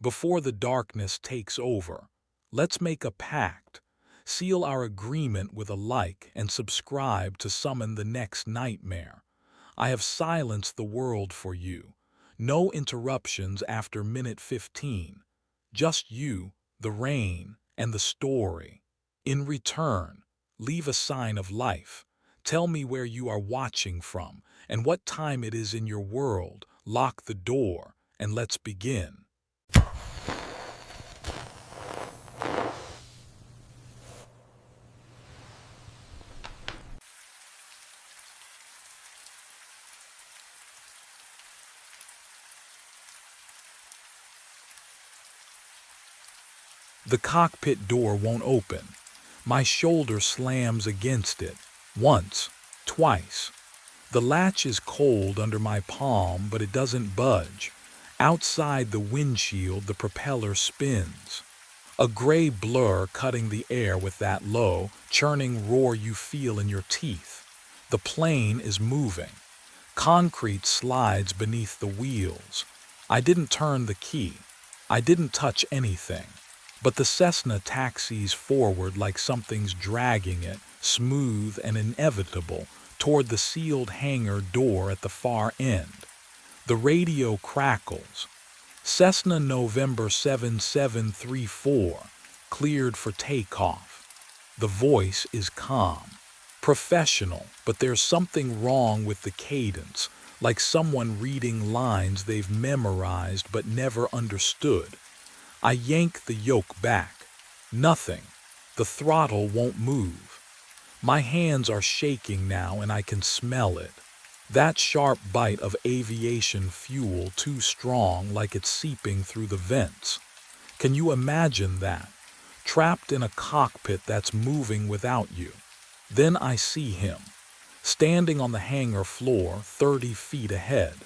Before the darkness takes over, let's make a pact, seal our agreement with a like and subscribe to summon the next nightmare. I have silenced the world for you. No interruptions after minute 15. Just you, the rain, and the story. In return, leave a sign of life. Tell me where you are watching from and what time it is in your world. Lock the door and let's begin. The cockpit door won't open. My shoulder slams against it. Once, twice. The latch is cold under my palm, but it doesn't budge. Outside the windshield, the propeller spins. A gray blur cutting the air with that low, churning roar you feel in your teeth. The plane is moving. Concrete slides beneath the wheels. I didn't turn the key. I didn't touch anything. But the Cessna taxis forward like something's dragging it, smooth and inevitable, toward the sealed hangar door at the far end. The radio crackles. Cessna November 7734, cleared for takeoff. The voice is calm, professional, but there's something wrong with the cadence, like someone reading lines they've memorized but never understood. I yank the yoke back. Nothing. The throttle won't move. My hands are shaking now and I can smell it. That sharp bite of aviation fuel too strong, like it's seeping through the vents. Can you imagine that? Trapped in a cockpit that's moving without you. Then I see him, standing on the hangar floor 30 feet ahead.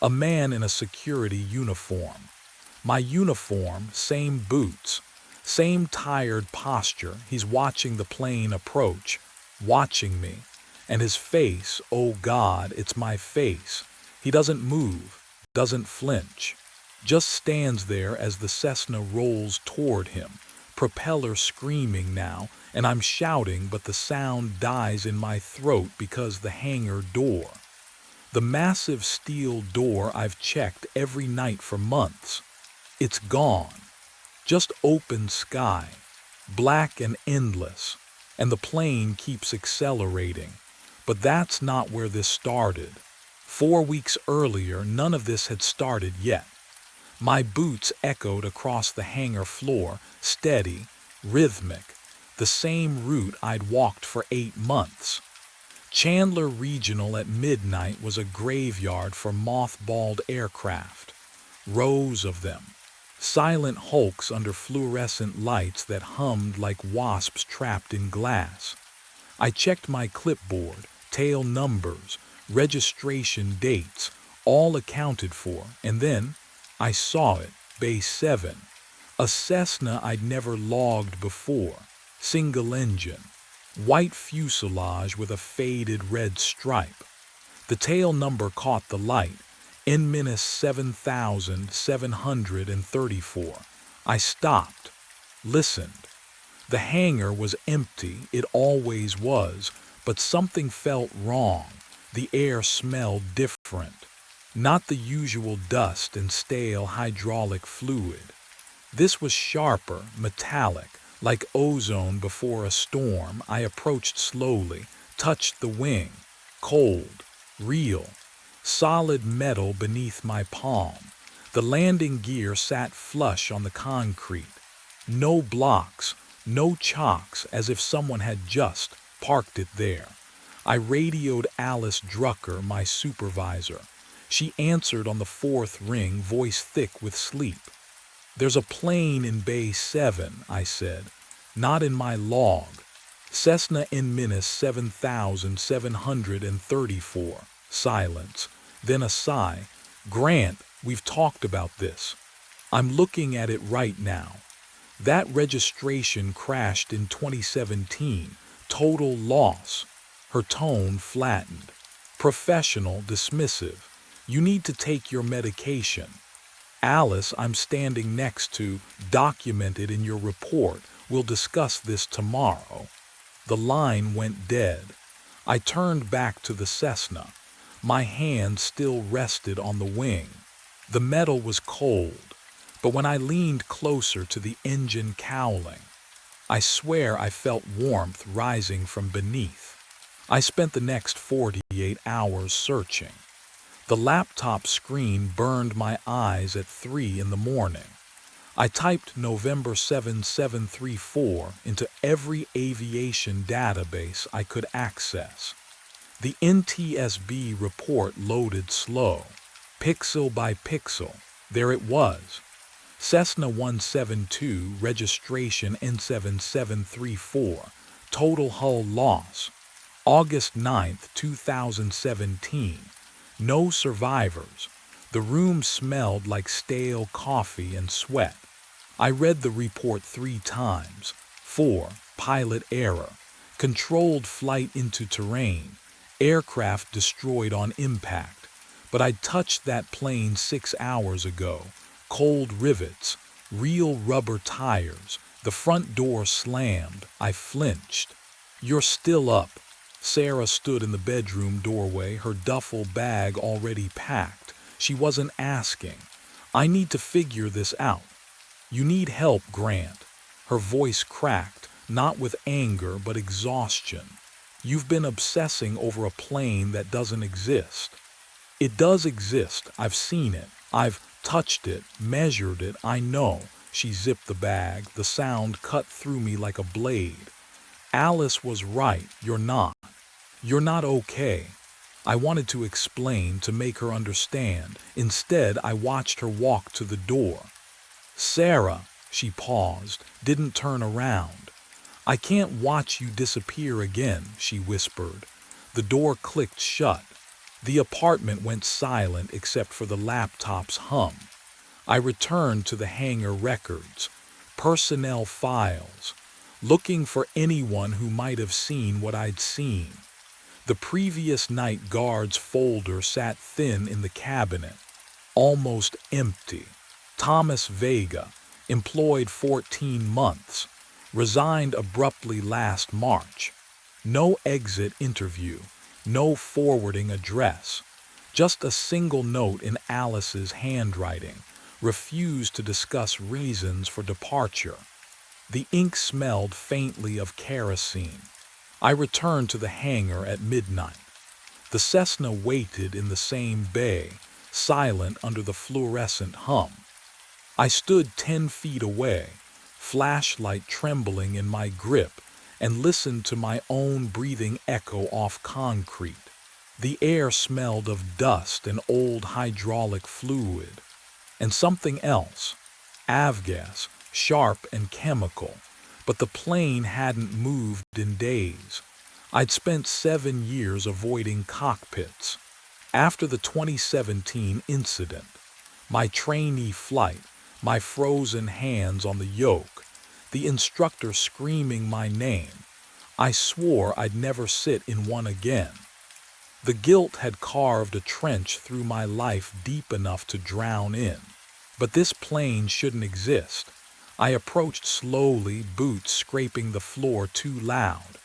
A man in a security uniform. My uniform, same boots, same tired posture. He's watching the plane approach, watching me. And his face, oh God, it's my face. He doesn't move, doesn't flinch. Just stands there as the Cessna rolls toward him, propeller screaming now, and I'm shouting, but the sound dies in my throat because the hangar door. The massive steel door I've checked every night for months. It's gone. Just open sky, black and endless, and the plane keeps accelerating. But that's not where this started. 4 weeks earlier, none of this had started yet. My boots echoed across the hangar floor, steady, rhythmic, the same route I'd walked for 8 months. Chandler Regional at midnight was a graveyard for mothballed aircraft. Rows of them. Silent hulks under fluorescent lights that hummed like wasps trapped in glass. I checked my clipboard, tail numbers, registration dates, all accounted for, and then I saw it, Bay 7. A Cessna I'd never logged before, single engine, white fuselage with a faded red stripe. The tail number caught the light, N-7734. I stopped, listened. The hangar was empty, it always was, but something felt wrong. The air smelled different. Not the usual dust and stale hydraulic fluid. This was sharper, metallic, like ozone before a storm. I approached slowly, touched the wing. Cold, real, solid metal beneath my palm. The landing gear sat flush on the concrete. No blocks, no chocks, as if someone had just parked it there. I radioed Alice Drucker, my supervisor. She answered on the 4th ring, voice thick with sleep. "There's a plane in Bay 7, I said. "Not in my log." Cessna N- 7734. Silence. Then a sigh. "Grant, we've talked about this. I'm looking at it right now. That registration crashed in 2017. Total loss." Her tone flattened. Professional, dismissive. "You need to take your medication." Alice, I'm standing next to, documented in your report. We'll discuss this tomorrow. The line went dead. I turned back to the Cessna. My hand still rested on the wing. The metal was cold, but when I leaned closer to the engine cowling, I swear I felt warmth rising from beneath. I spent the next 48 hours searching. The laptop screen burned my eyes at 3 in the morning. I typed November 7734 into every aviation database I could access. The NTSB report loaded slow. Pixel by pixel, there it was. Cessna 172, registration N7734, total hull loss. August 9, 2017. No survivors. The room smelled like stale coffee and sweat. I read the report 3 times. 4. Pilot error. Controlled flight into terrain. Aircraft destroyed on impact. But I'd touched that plane 6 hours ago. Cold rivets. Real rubber tires. The front door slammed. I flinched. You're still up. Sarah stood in the bedroom doorway, her duffel bag already packed. She wasn't asking. I need to figure this out. You need help, Grant. Her voice cracked, not with anger but exhaustion. You've been obsessing over a plane that doesn't exist. It does exist. I've seen it. I've touched it, measured it. I know. She zipped the bag. The sound cut through me like a blade. Alice was right. You're not. You're not okay. I wanted to explain, to make her understand. Instead, I watched her walk to the door. Sarah, she paused, didn't turn around. I can't watch you disappear again, she whispered. The door clicked shut. The apartment went silent except for the laptop's hum. I returned to the hangar records, personnel files, looking for anyone who might have seen what I'd seen. The previous night guard's folder sat thin in the cabinet, almost empty. Thomas Vega, employed 14 months, resigned abruptly last March. No exit interview, no forwarding address, just a single note in Alice's handwriting, refused to discuss reasons for departure. The ink smelled faintly of kerosene. I returned to the hangar at midnight. The Cessna waited in the same bay, silent under the fluorescent hum. I stood 10 feet away, flashlight trembling in my grip, and listened to my own breathing echo off concrete. The air smelled of dust and old hydraulic fluid. And something else, avgas, sharp and chemical. But the plane hadn't moved in days. I'd spent 7 years avoiding cockpits. After the 2017 incident, my trainee flight, my frozen hands on the yoke, the instructor screaming my name, I swore I'd never sit in one again. The guilt had carved a trench through my life deep enough to drown in. But this plane shouldn't exist. I approached slowly, boots scraping the floor too loud.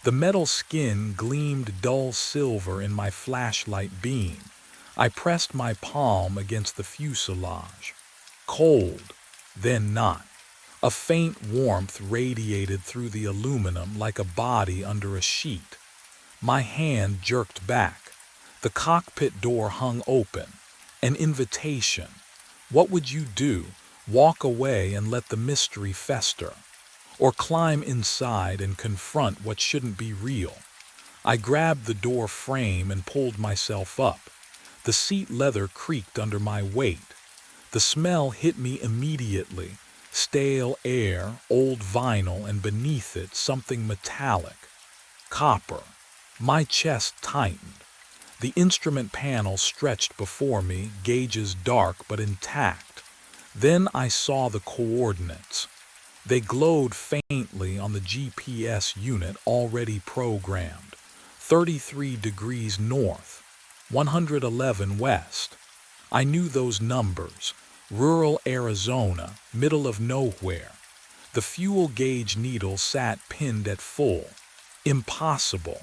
The metal skin gleamed dull silver in my flashlight beam. I pressed my palm against the fuselage. Cold, then not. A faint warmth radiated through the aluminum like a body under a sheet. My hand jerked back. The cockpit door hung open. An invitation. What would you do? Walk away and let the mystery fester? Or climb inside and confront what shouldn't be real? I grabbed the door frame and pulled myself up. The seat leather creaked under my weight. The smell hit me immediately. Stale air, old vinyl, and beneath it something metallic. Copper. My chest tightened. The instrument panel stretched before me, gauges dark but intact. Then I saw the coordinates. They glowed faintly on the GPS unit already programmed. 33 degrees north, 111 west. I knew those numbers. Rural Arizona, middle of nowhere. The fuel gauge needle sat pinned at full. Impossible.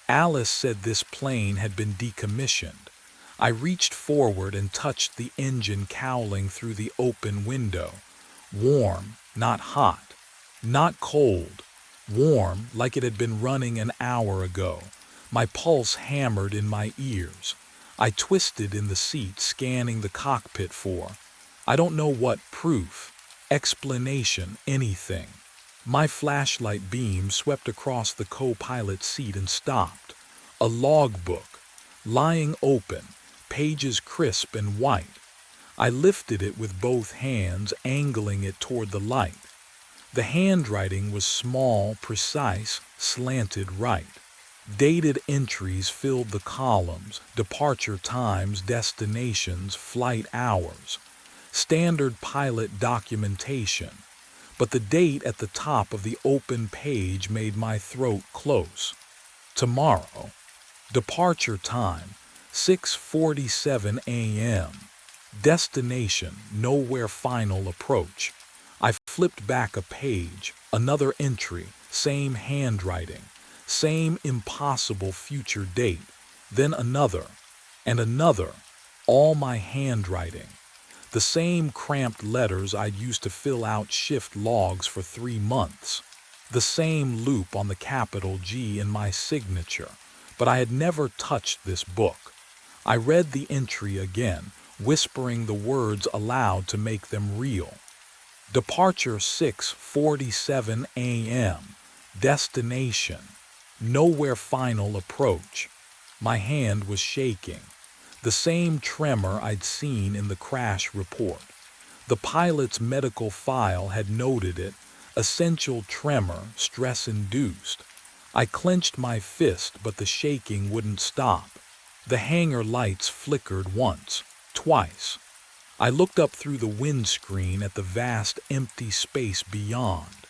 Alice said this plane had been decommissioned. I reached forward and touched the engine cowling through the open window. Warm, not hot. Not cold. Warm, like it had been running an hour ago. My pulse hammered in my ears. I twisted in the seat, scanning the cockpit for, I don't know what, proof, explanation, anything. My flashlight beam swept across the co-pilot seat and stopped. A logbook, lying open, pages crisp and white. I lifted it with both hands, angling it toward the light. The handwriting was small, precise, slanted right. Dated entries filled the columns, departure times, destinations, flight hours. Standard pilot documentation. But the date at the top of the open page made my throat close. Tomorrow. Departure time, 6:47 a.m. Destination, nowhere final approach. I flipped back a page, another entry, same handwriting, same impossible future date, then another, and another, all my handwriting. The same cramped letters I'd used to fill out shift logs for 3 months. The same loop on the capital G in my signature, but I had never touched this book. I read the entry again, whispering the words aloud to make them real. Departure 6:47 a.m. Destination. Nowhere final approach. My hand was shaking. The same tremor I'd seen in the crash report. The pilot's medical file had noted it, essential tremor, stress-induced. I clenched my fist, but the shaking wouldn't stop. The hangar lights flickered once, twice. I looked up through the windscreen at the vast empty space beyond.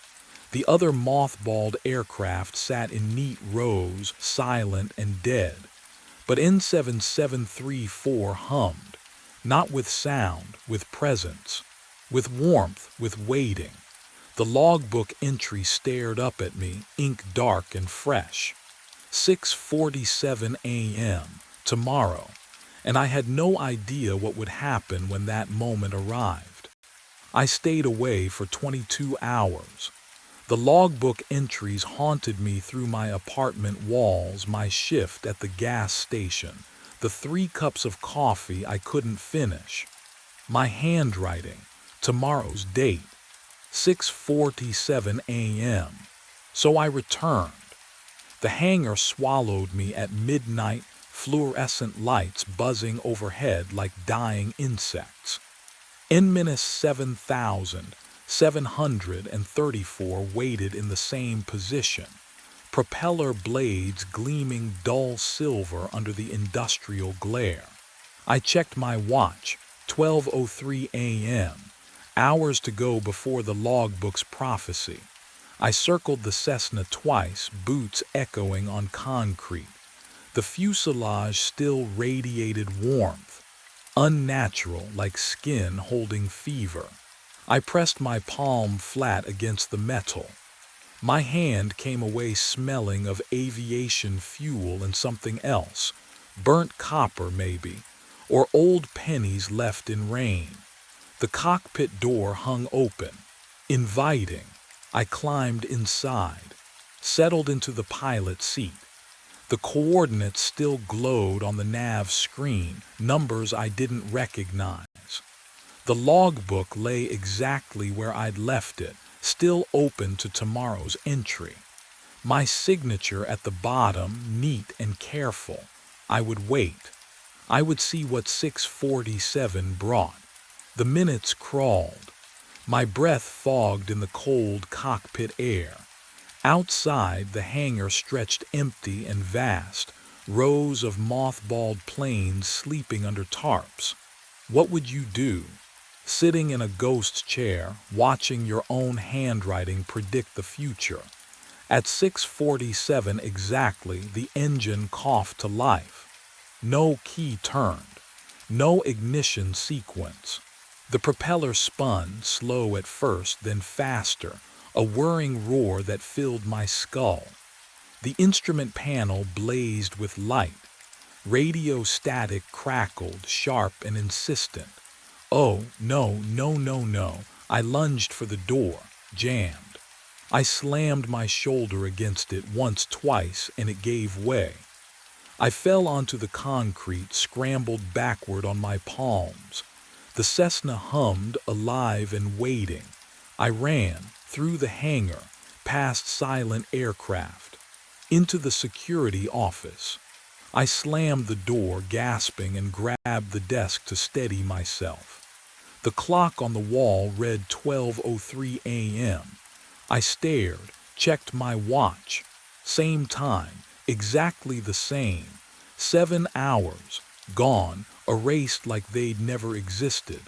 The other mothballed aircraft sat in neat rows, silent and dead. But N7734 hummed, not with sound, with presence, with warmth, with waiting. The logbook entry stared up at me, ink dark and fresh. 6:47 a.m., tomorrow, and I had no idea what would happen when that moment arrived. I stayed away for 22 hours. The logbook entries haunted me through my apartment walls, my shift at the gas station, the 3 cups of coffee I couldn't finish. My handwriting, tomorrow's date, 6:47 a.m. So I returned. The hangar swallowed me at midnight, fluorescent lights buzzing overhead like dying insects. N-7734 waited in the same position, propeller blades gleaming dull silver under the industrial glare. I checked my watch, 12:03 a.m., hours to go before the logbook's prophecy. I circled the Cessna twice, boots echoing on concrete. The fuselage still radiated warmth, unnatural like skin holding fever. I pressed my palm flat against the metal. My hand came away smelling of aviation fuel and something else, burnt copper maybe, or old pennies left in rain. The cockpit door hung open, inviting. I climbed inside, settled into the pilot seat. The coordinates still glowed on the nav screen, numbers I didn't recognize. The logbook lay exactly where I'd left it, still open to tomorrow's entry. My signature at the bottom, neat and careful. I would wait. I would see what 6:47 brought. The minutes crawled. My breath fogged in the cold cockpit air. Outside, the hangar stretched empty and vast, rows of mothballed planes sleeping under tarps. What would you do? Sitting in a ghost chair, watching your own handwriting predict the future. At 6:47 exactly, the engine coughed to life. No key turned. No ignition sequence. The propeller spun, slow at first, then faster, a whirring roar that filled my skull. The instrument panel blazed with light. Radio static crackled, sharp and insistent. Oh, no, no, no, no. I lunged for the door, jammed. I slammed my shoulder against it once, twice, and it gave way. I fell onto the concrete, scrambled backward on my palms. The Cessna hummed, alive and waiting. I ran, through the hangar, past silent aircraft, into the security office. I slammed the door, gasping, and grabbed the desk to steady myself. The clock on the wall read 12:03 a.m. I stared, checked my watch. Same time, exactly the same. 7 hours, gone, erased like they'd never existed.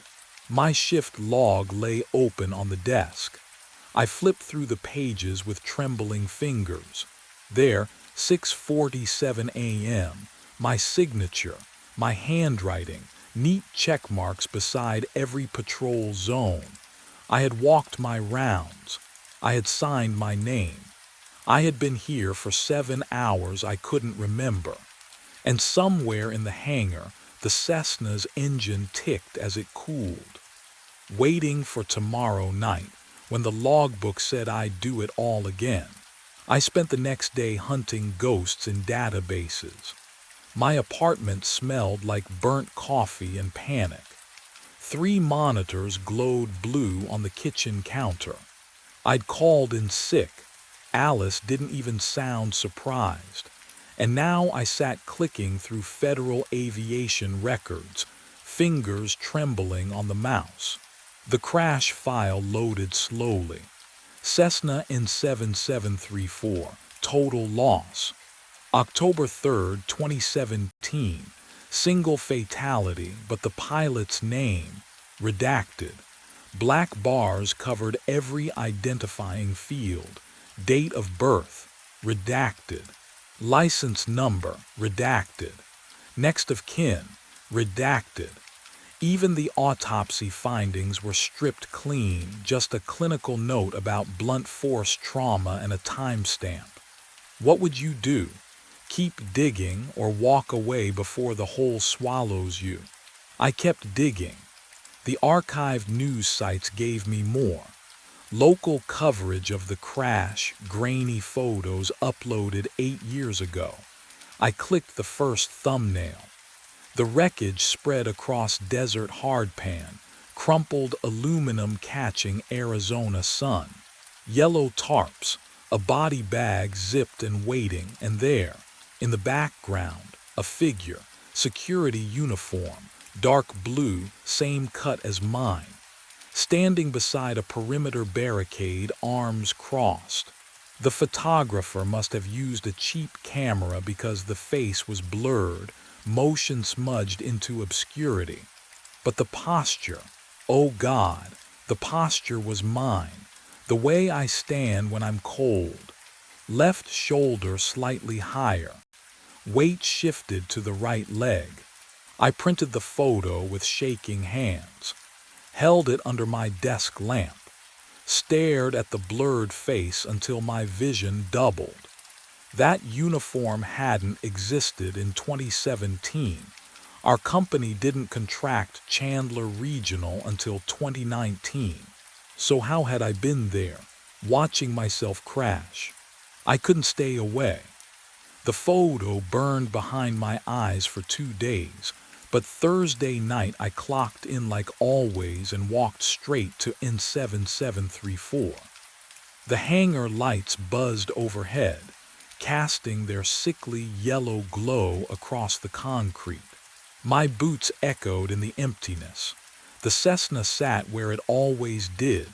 My shift log lay open on the desk. I flipped through the pages with trembling fingers. There, 6:47 a.m., my signature, my handwriting, neat check marks beside every patrol zone. I had walked my rounds. I had signed my name. I had been here for 7 hours I couldn't remember. And somewhere in the hangar, the Cessna's engine ticked as it cooled. Waiting for tomorrow night, when the logbook said I'd do it all again. I spent the next day hunting ghosts in databases. My apartment smelled like burnt coffee and panic. 3 monitors glowed blue on the kitchen counter. I'd called in sick. Alice didn't even sound surprised. And now I sat clicking through Federal Aviation records, fingers trembling on the mouse. The crash file loaded slowly. Cessna N7734, total loss. October 3rd, 2017, single fatality, but the pilot's name, redacted. Black bars covered every identifying field. Date of birth, redacted. License number, redacted. Next of kin, redacted. Even the autopsy findings were stripped clean, just a clinical note about blunt force trauma and a timestamp. What would you do? Keep digging or walk away before the hole swallows you? I kept digging. The archived news sites gave me more. Local coverage of the crash, grainy photos uploaded 8 years ago. I clicked the first thumbnail. The wreckage spread across desert hardpan, crumpled aluminum catching Arizona sun. Yellow tarps, a body bag zipped and waiting, and there, in the background, a figure, security uniform, dark blue, same cut as mine. Standing beside a perimeter barricade, arms crossed. The photographer must have used a cheap camera because the face was blurred, motion smudged into obscurity. But the posture, oh God, the posture was mine, the way I stand when I'm cold. Left shoulder slightly higher. Weight shifted to the right leg. I printed the photo with shaking hands. Held it under my desk lamp, stared at the blurred face until my vision doubled. That uniform hadn't existed in 2017. Our company didn't contract Chandler Regional until 2019. So how had I been there, watching myself crash? I couldn't stay away. The photo burned behind my eyes for 2 days. But Thursday night I clocked in like always and walked straight to N7734. The hangar lights buzzed overhead, casting their sickly yellow glow across the concrete. My boots echoed in the emptiness. The Cessna sat where it always did,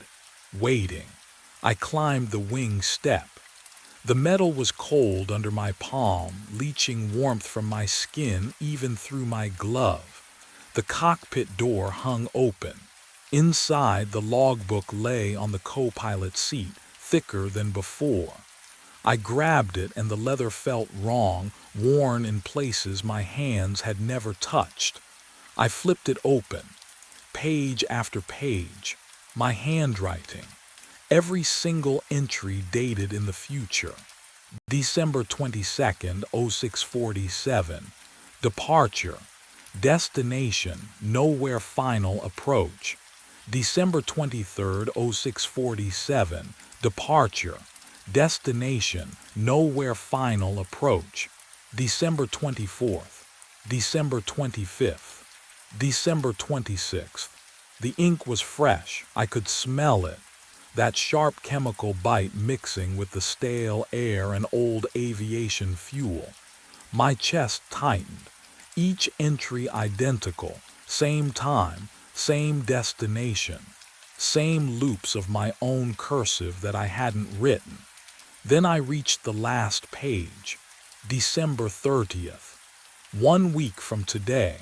waiting. I climbed the wing step. The metal was cold under my palm, leaching warmth from my skin even through my glove. The cockpit door hung open. Inside, the logbook lay on the co-pilot seat, thicker than before. I grabbed it and the leather felt wrong, worn in places my hands had never touched. I flipped it open. page after page, my handwriting, every single entry dated in the future. December 22nd, 0647. Departure. Destination, nowhere final approach. December 23rd, 0647. Departure. Destination, nowhere final approach. December 24th. December 25th. December 26th. The ink was fresh. I could smell it. That sharp chemical bite mixing with the stale air and old aviation fuel. My chest tightened. Each entry identical, same time, same destination, same loops of my own cursive that I hadn't written. Then I reached the last page, December 30th. 1 week from today.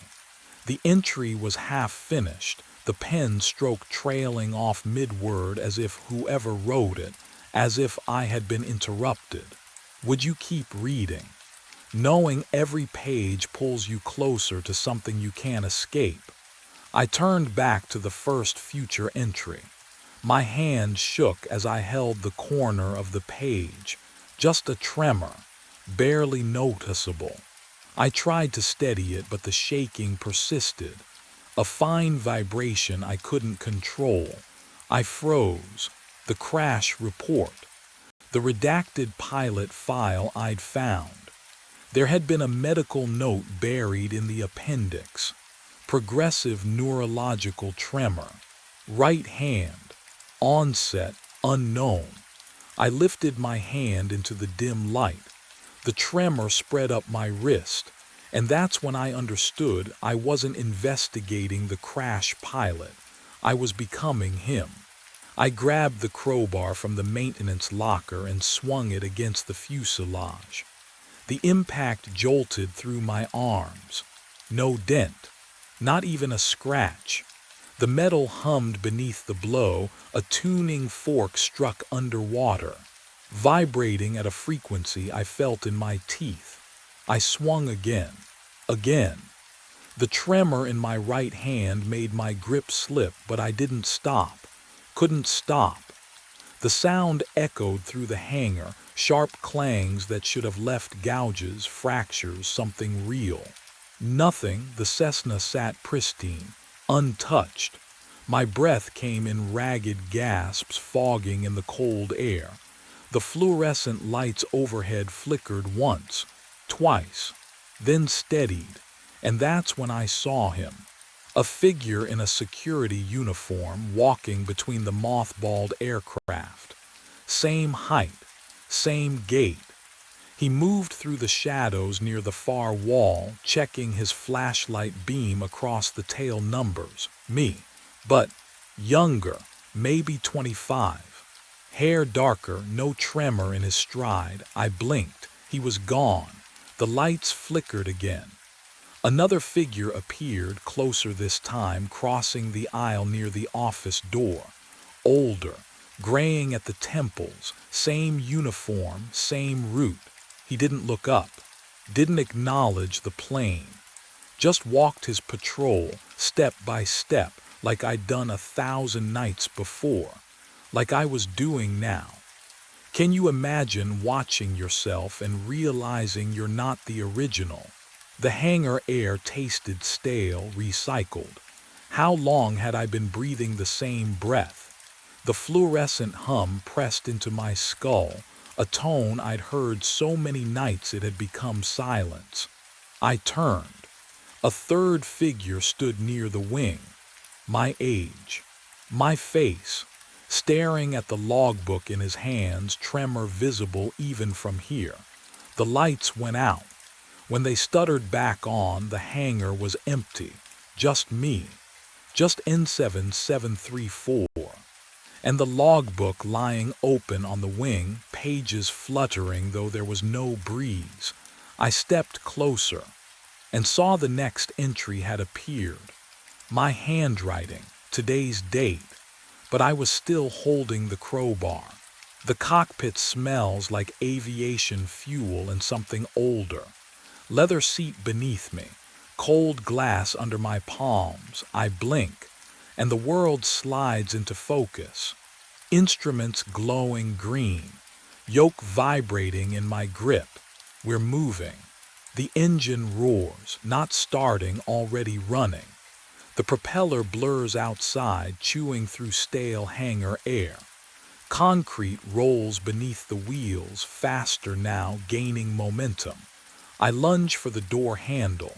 The entry was half finished, the pen stroke trailing off mid-word as if whoever wrote it, as if I had been interrupted. Would you keep reading? Knowing every page pulls you closer to something you can't escape. I turned back to the first future entry. My hand shook as I held the corner of the page, just a tremor, barely noticeable. I tried to steady it, but the shaking persisted. A fine vibration I couldn't control. I froze. The crash report. The redacted pilot file I'd found. There had been a medical note buried in the appendix. Progressive neurological tremor. Right hand. Onset unknown. I lifted my hand into the dim light. The tremor spread up my wrist, and that's when I understood I wasn't investigating the crash pilot. I was becoming him. I grabbed the crowbar from the maintenance locker and swung it against the fuselage. The impact jolted through my arms. No dent, not even a scratch. The metal hummed beneath the blow, a tuning fork struck underwater, vibrating at a frequency I felt in my teeth. I swung again. The tremor in my right hand made my grip slip, but I didn't stop. Couldn't stop. The sound echoed through the hangar, sharp clangs that should have left gouges, fractures, something real. Nothing. The Cessna sat pristine, untouched. My breath came in ragged gasps, fogging in the cold air. The fluorescent lights overhead flickered once, twice, then steadied, and that's when I saw him. A figure in a security uniform walking between the mothballed aircraft. Same height, same gait. He moved through the shadows near the far wall, checking his flashlight beam across the tail numbers. Me, but younger, maybe 25. Hair darker, no tremor in his stride. I blinked. He was gone. The lights flickered again. Another figure appeared, closer this time, crossing the aisle near the office door. Older, graying at the temples, same uniform, same route. He didn't look up, didn't acknowledge the plane. Just walked his patrol, step by step, like I'd done 1,000 nights before, like I was doing now. Can you imagine watching yourself and realizing you're not the original? The hangar air tasted stale, recycled. How long had I been breathing the same breath? The fluorescent hum pressed into my skull, a tone I'd heard so many nights it had become silence. I turned. A third figure stood near the wing. My age. My face. Staring at the logbook in his hands, tremor visible even from here. The lights went out. When they stuttered back on, the hangar was empty. Just me. Just N7734. And the logbook lying open on the wing, pages fluttering though there was no breeze. I stepped closer and saw the next entry had appeared. My handwriting, today's date, but I was still holding the crowbar. The cockpit smells like aviation fuel and something older. Leather seat beneath me, cold glass under my palms. I blink, and the world slides into focus. Instruments glowing green, yoke vibrating in my grip. We're moving. The engine roars, not starting, already running. The propeller blurs outside, chewing through stale hangar air. Concrete rolls beneath the wheels, faster now, gaining momentum. I lunge for the door handle.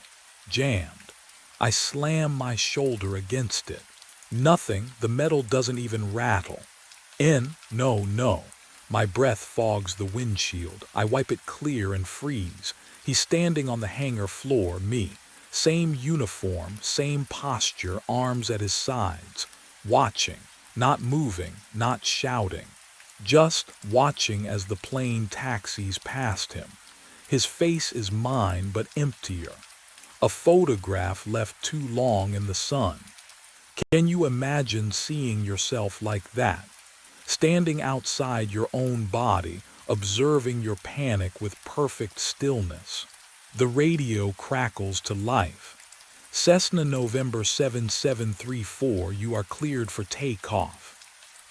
Jammed. I slam my shoulder against it. Nothing, the metal doesn't even rattle. No. My breath fogs the windshield. I wipe it clear and freeze. He's standing on the hangar floor, me. Same uniform, same posture, arms at his sides. Watching, not moving, not shouting. Just watching as the plane taxis past him. His face is mine, but emptier. A photograph left too long in the sun. Can you imagine seeing yourself like that? Standing outside your own body, observing your panic with perfect stillness. The radio crackles to life. Cessna November 7734, you are cleared for takeoff.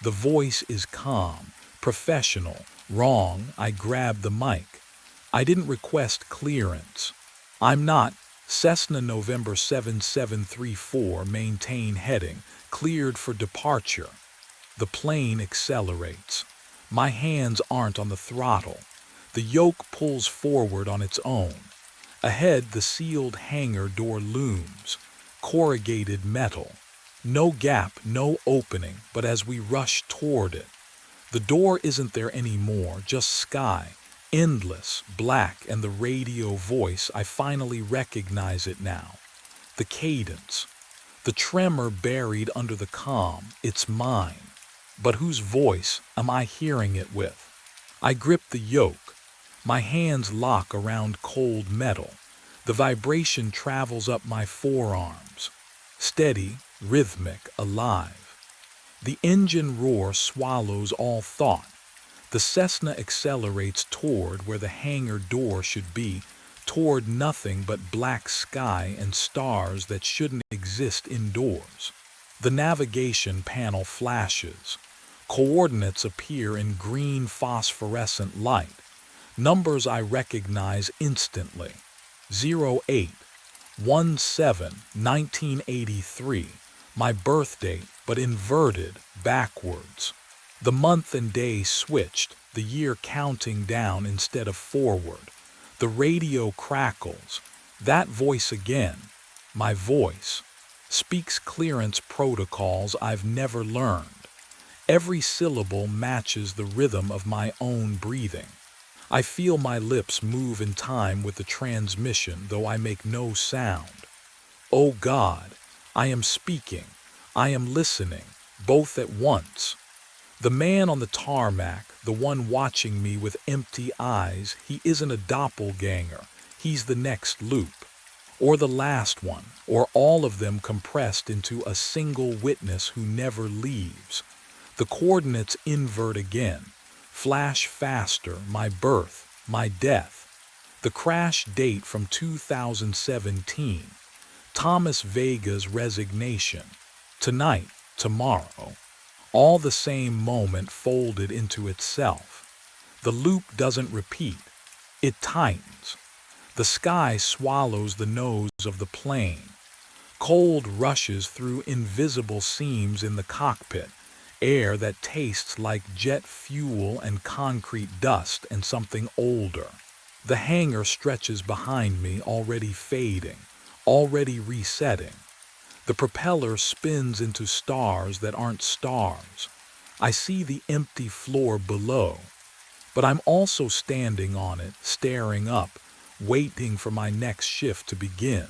The voice is calm, professional. Wrong, I grab the mic. I didn't request clearance. I'm not. Cessna November 7734, maintain heading, cleared for departure. The plane accelerates. My hands aren't on the throttle. The yoke pulls forward on its own. Ahead, the sealed hangar door looms. Corrugated metal. No gap, no opening, but as we rush toward it, the door isn't there anymore, just sky. Endless, black, and the radio voice, I finally recognize it now. The cadence. The tremor buried under the calm, it's mine. But whose voice am I hearing it with? I grip the yoke. My hands lock around cold metal. The vibration travels up my forearms. Steady, rhythmic, alive. The engine roar swallows all thought. The Cessna accelerates toward where the hangar door should be, toward nothing but black sky and stars that shouldn't exist indoors. The navigation panel flashes. Coordinates appear in green phosphorescent light. Numbers I recognize instantly. 08-17-1983, my birth date, but inverted, backwards. The month and day switched, the year counting down instead of forward. The radio crackles. That voice again, my voice, speaks clearance protocols I've never learned. Every syllable matches the rhythm of my own breathing. I feel my lips move in time with the transmission, though I make no sound. Oh God, I am speaking, I am listening, both at once. The man on the tarmac, the one watching me with empty eyes, he isn't a doppelganger, he's the next loop. Or the last one, or all of them compressed into a single witness who never leaves. The coordinates invert again, flash faster, my birth, my death. The crash date from 2017, Thomas Vega's resignation. Tonight, tomorrow, all the same moment folded into itself. The loop doesn't repeat, it tightens. The sky swallows the nose of the plane. Cold rushes through invisible seams in the cockpit, air that tastes like jet fuel and concrete dust and something older. The hangar stretches behind me, already fading, already resetting. The propeller spins into stars that aren't stars. I see the empty floor below, but I'm also standing on it, staring up, waiting for my next shift to begin.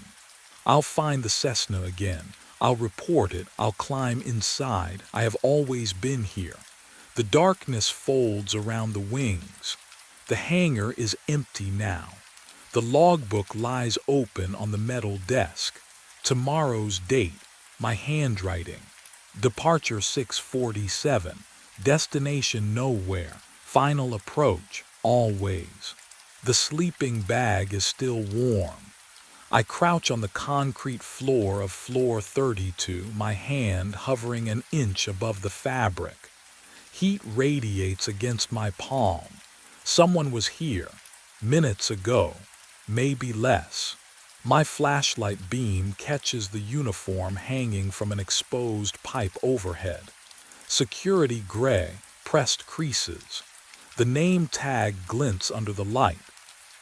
I'll find the Cessna again. I'll report it. I'll climb inside. I have always been here. The darkness folds around the wings. The hangar is empty now. The logbook lies open on the metal desk. Tomorrow's date, my handwriting. Departure 6:47. Destination nowhere. Final approach, always. The sleeping bag is still warm. I crouch on the concrete floor of floor 32, my hand hovering an inch above the fabric. Heat radiates against my palm. Someone was here, minutes ago, maybe less. My flashlight beam catches the uniform hanging from an exposed pipe overhead. Security gray, pressed creases. The name tag glints under the light.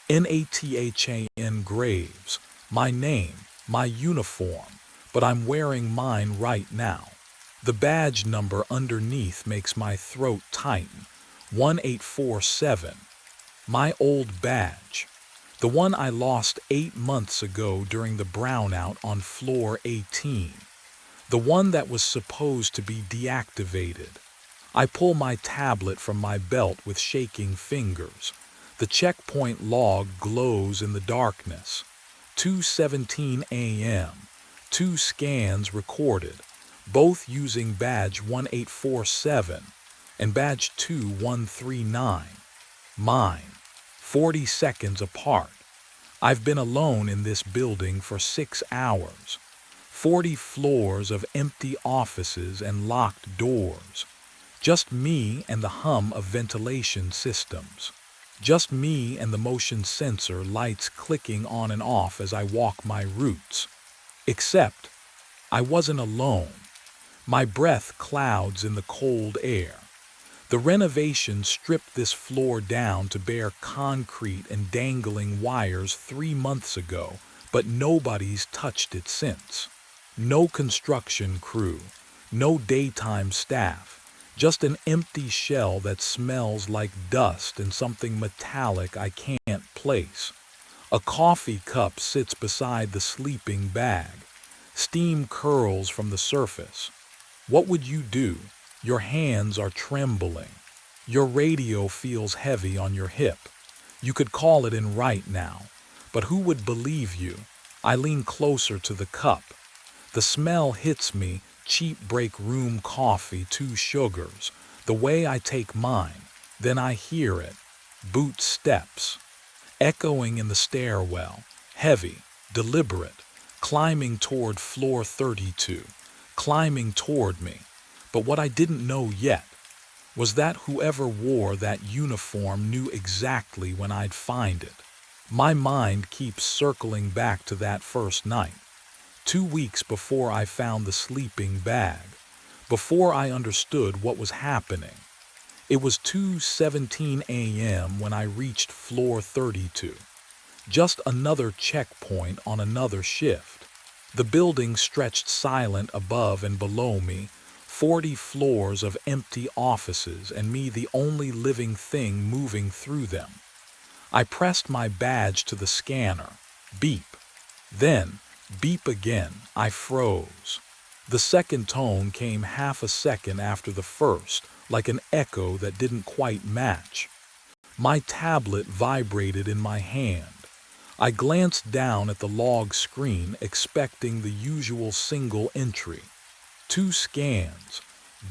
Nathan Graves. My name, my uniform, but I'm wearing mine right now. The badge number underneath makes my throat tighten. 1847. My old badge. The one I lost 8 months ago during the brownout on floor 18. The one that was supposed to be deactivated. I pull my tablet from my belt with shaking fingers. The checkpoint log glows in the darkness. 2:17 a.m. 2 scans recorded, both using badge 1847 and badge 2139. Mine, 40 seconds apart. I've been alone in this building for 6 hours. 40 floors of empty offices and locked doors. Just me and the hum of ventilation systems. Just me and the motion sensor lights clicking on and off as I walk my routes. Except, I wasn't alone. My breath clouds in the cold air. The renovation stripped this floor down to bare concrete and dangling wires 3 months ago, but nobody's touched it since. No construction crew, no daytime staff. Just an empty shell that smells like dust and something metallic I can't place. A coffee cup sits beside the sleeping bag. Steam curls from the surface. What would you do? Your hands are trembling. Your radio feels heavy on your hip. You could call it in right now, but who would believe you? I lean closer to the cup. The smell hits me. Cheap break room coffee, 2 sugars. The way I take mine, then I hear it. Boot steps. Echoing in the stairwell. Heavy, deliberate. Climbing toward floor 32. Climbing toward me. But what I didn't know yet was that whoever wore that uniform knew exactly when I'd find it. My mind keeps circling back to that first night. 2 weeks before I found the sleeping bag, before I understood what was happening. It was 2:17 a.m. when I reached floor 32. Just another checkpoint on another shift. The building stretched silent above and below me, 40 floors of empty offices and me the only living thing moving through them. I pressed my badge to the scanner. Beep. Then, beep again. I froze. The second tone came half a second after the first, like an echo that didn't quite match. My tablet vibrated in my hand. I glanced down at the log screen, expecting the usual single entry. 2 scans,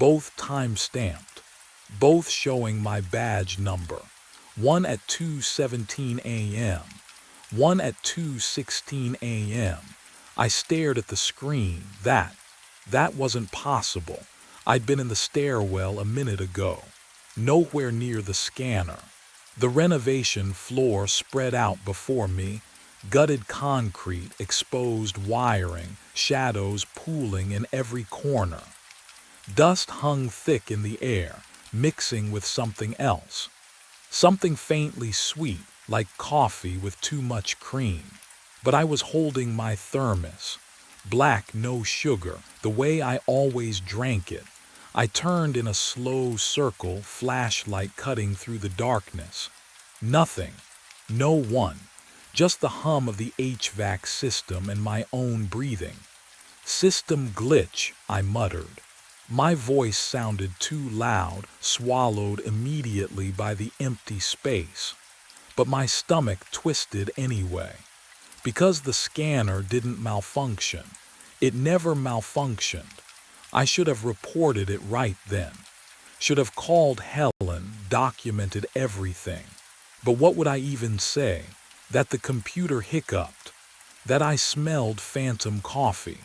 both time-stamped, both showing my badge number. One at 2:17 a.m., one at 2:16 a.m. I stared at the screen. That wasn't possible. I'd been in the stairwell a minute ago, nowhere near the scanner. The renovation floor spread out before me, gutted concrete, exposed wiring, shadows pooling in every corner. Dust hung thick in the air, mixing with something else. Something faintly sweet, like coffee with too much cream. But I was holding my thermos. Black, no sugar, the way I always drank it. I turned in a slow circle, flashlight cutting through the darkness. Nothing. No one. Just the hum of the HVAC system and my own breathing. System glitch, I muttered. My voice sounded too loud, swallowed immediately by the empty space. But my stomach twisted anyway. Because the scanner didn't malfunction. It never malfunctioned. I should have reported it right then. Should have called Helen, documented everything. But what would I even say? That the computer hiccuped. that I smelled phantom coffee.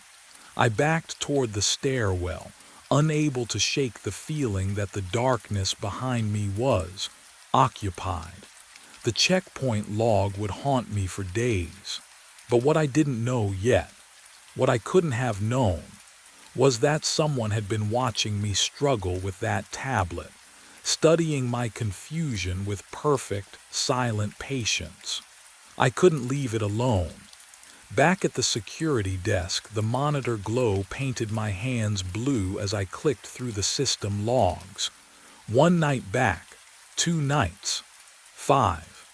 I backed toward the stairwell, unable to shake the feeling that the darkness behind me was occupied. The checkpoint log would haunt me for days. But what I didn't know yet, what I couldn't have known, was that someone had been watching me struggle with that tablet, studying my confusion with perfect, silent patience. I couldn't leave it alone. Back at the security desk, the monitor glow painted my hands blue as I clicked through the system logs. 1 night back, 2 nights, 5.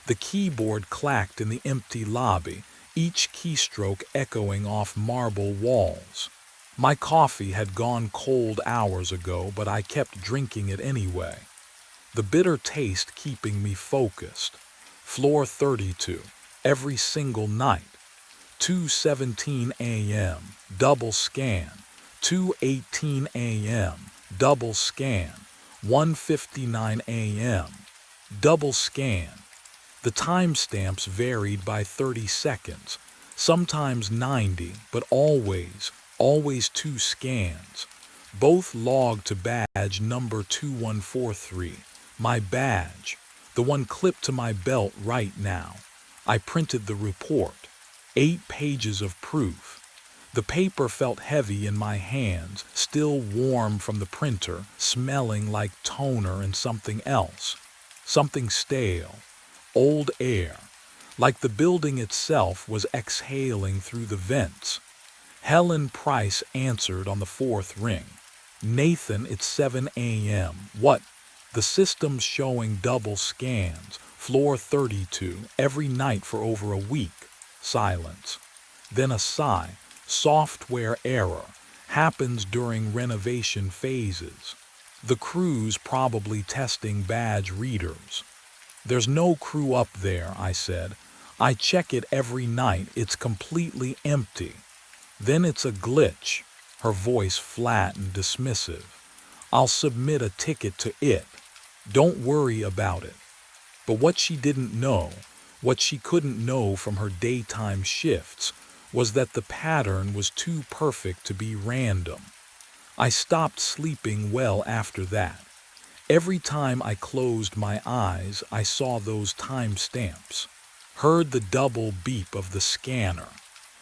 The keyboard clacked in the empty lobby, each keystroke echoing off marble walls. My coffee had gone cold hours ago, but I kept drinking it anyway. The bitter taste keeping me focused. Floor 32, every single night. 2:17 a.m., double scan. 2:18 a.m., double scan. 1:59 a.m., double scan. The timestamps varied by 30 seconds, sometimes 90, but always 2 scans. Both logged to badge number 2143, my badge, the one clipped to my belt right now. I printed the report. 8 pages of proof. The paper felt heavy in my hands, still warm from the printer, smelling like toner and something else. Something stale. Old air. Like the building itself was exhaling through the vents. Helen Price answered on the 4th ring. Nathan, it's 7 a.m. What? The system's showing double scans. Floor 32, every night for over a week. Silence. Then a sigh. Software error. Happens during renovation phases. The crew's probably testing badge readers. There's no crew up there, I said. I check it every night. It's completely empty. Then it's a glitch. Her voice flat and dismissive. I'll submit a ticket to it. Don't worry about it. But what she didn't know, what she couldn't know from her daytime shifts, was that the pattern was too perfect to be random. I stopped sleeping well after that. Every time I closed my eyes, I saw those timestamps, heard the double beep of the scanner,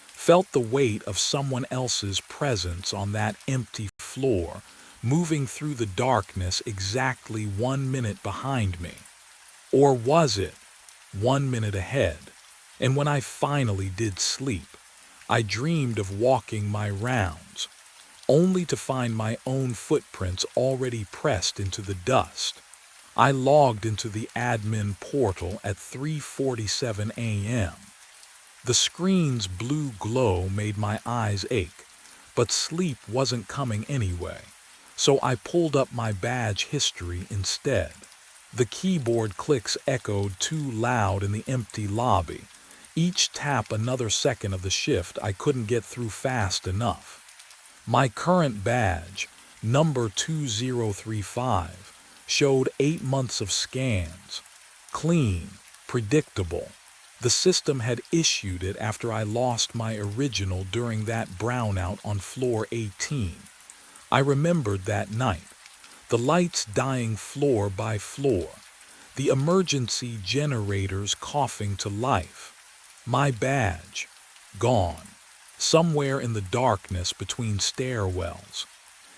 felt the weight of someone else's presence on that empty floor, moving through the darkness exactly 1 minute behind me. Or was it 1 minute ahead? And when I finally did sleep, I dreamed of walking my rounds, only to find my own footprints already pressed into the dust. I logged into the admin portal at 3:47 a.m. The screen's blue glow made my eyes ache, but sleep wasn't coming anyway, so I pulled up my badge history instead. The keyboard clicks echoed too loud in the empty lobby. Each tap another second of the shift I couldn't get through fast enough. My current badge, number 2035, showed 8 months of scans. Clean, predictable. The system had issued it after I lost my original during that brownout on floor 18. I remembered that night. The lights dying floor by floor. The emergency generators coughing to life. My badge, gone. Somewhere in the darkness between stairwells.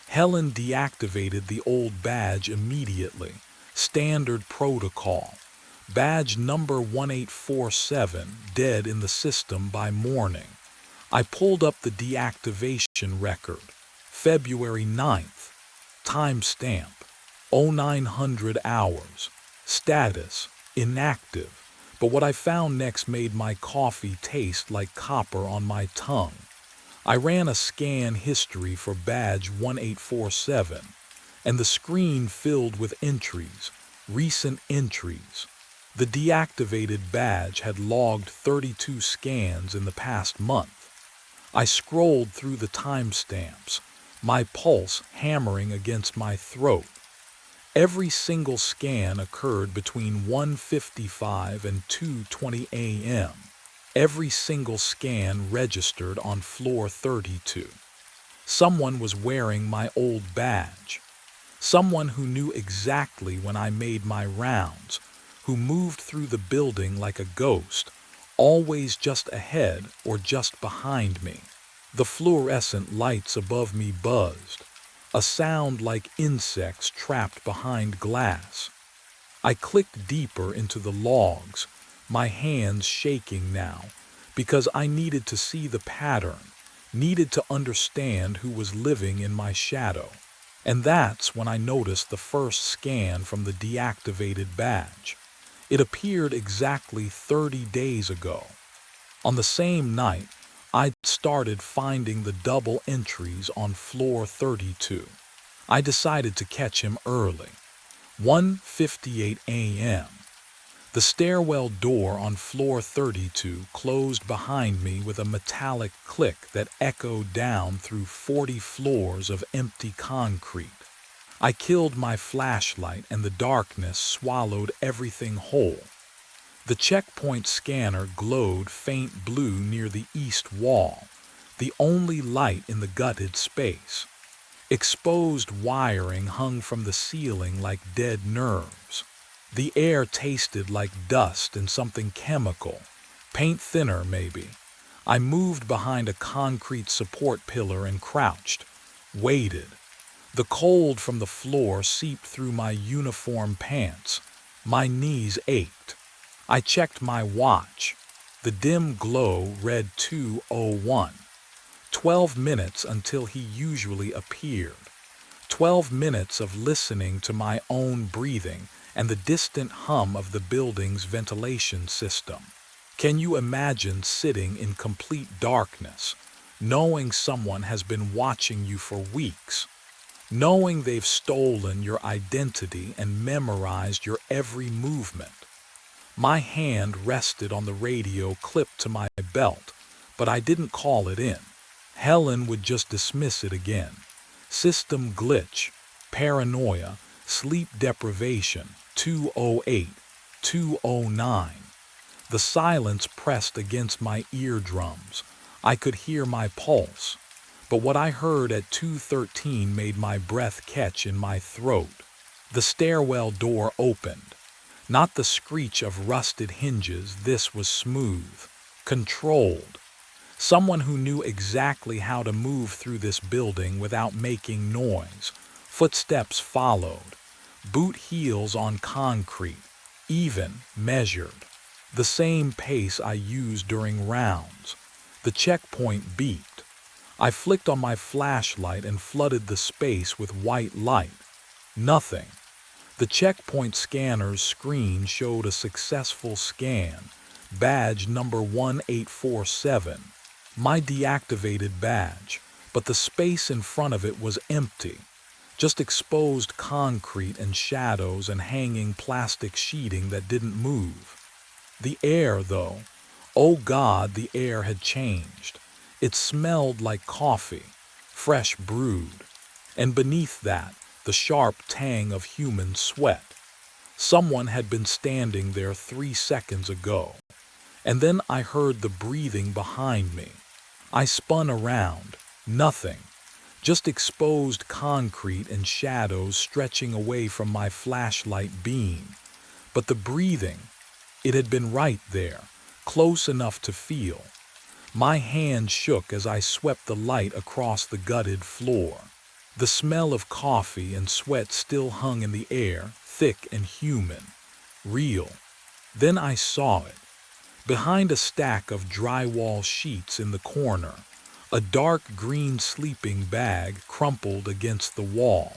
Helen deactivated the old badge immediately. Standard protocol. Badge number 1847 dead in the system by morning. I pulled up the deactivation record. February 9th. Timestamp. 0900 hours. Status. Inactive. But what I found next made my coffee taste like copper on my tongue. I ran a scan history for badge 1847, and the screen filled with entries, recent entries. The deactivated badge had logged 32 scans in the past month. I scrolled through the timestamps, my pulse hammering against my throat. Every single scan occurred between 1:55 and 2:20 a.m. Every single scan registered on floor 32. Someone was wearing my old badge. Someone who knew exactly when I made my rounds, who moved through the building like a ghost, always just ahead or just behind me. The fluorescent lights above me buzzed, a sound like insects trapped behind glass. I clicked deeper into the logs, my hands shaking now, because I needed to see the pattern, needed to understand who was living in my shadow. And that's when I noticed the first scan from the deactivated badge. It appeared exactly 30 days ago. On the same night, I'd started finding the double entries on floor 32. I decided to catch him early. 1:58 a.m. The stairwell door on floor 32 closed behind me with a metallic click that echoed down through 40 floors of empty concrete. I killed my flashlight and the darkness swallowed everything whole. The checkpoint scanner glowed faint blue near the east wall, the only light in the gutted space. Exposed wiring hung from the ceiling like dead nerves. The air tasted like dust and something chemical, paint thinner maybe. I moved behind a concrete support pillar and crouched, waited. The cold from the floor seeped through my uniform pants. My knees ached. I checked my watch. The dim glow read 2:01. 12 minutes until he usually appeared. 12 minutes of listening to my own breathing and the distant hum of the building's ventilation system. Can you imagine sitting in complete darkness, knowing someone has been watching you for weeks, knowing they've stolen your identity and memorized your every movement? My hand rested on the radio clipped to my belt, but I didn't call it in. Helen would just dismiss it again. System glitch, paranoia, sleep deprivation, 2:08, 2:09. The silence pressed against my eardrums. I could hear my pulse, but what I heard at 2:13 made my breath catch in my throat. The stairwell door opened. Not the screech of rusted hinges, this was smooth, controlled. Someone who knew exactly how to move through this building without making noise. Footsteps followed. Boot heels on concrete, even, measured. The same pace I used during rounds. The checkpoint beeped. I flicked on my flashlight and flooded the space with white light. Nothing. The checkpoint scanner's screen showed a successful scan. Badge number 1847. My deactivated badge, but the space in front of it was empty. Just exposed concrete and shadows and hanging plastic sheeting that didn't move. The air, though, oh God, the air had changed. It smelled like coffee, fresh brewed, and beneath that, the sharp tang of human sweat. Someone had been standing there 3 seconds ago, and then I heard the breathing behind me. I spun around, nothing, just exposed concrete and shadows stretching away from my flashlight beam. But the breathing, it had been right there, close enough to feel. My hand shook as I swept the light across the gutted floor. The smell of coffee and sweat still hung in the air, thick and human, real. Then I saw it. Behind a stack of drywall sheets in the corner, a dark green sleeping bag crumpled against the wall.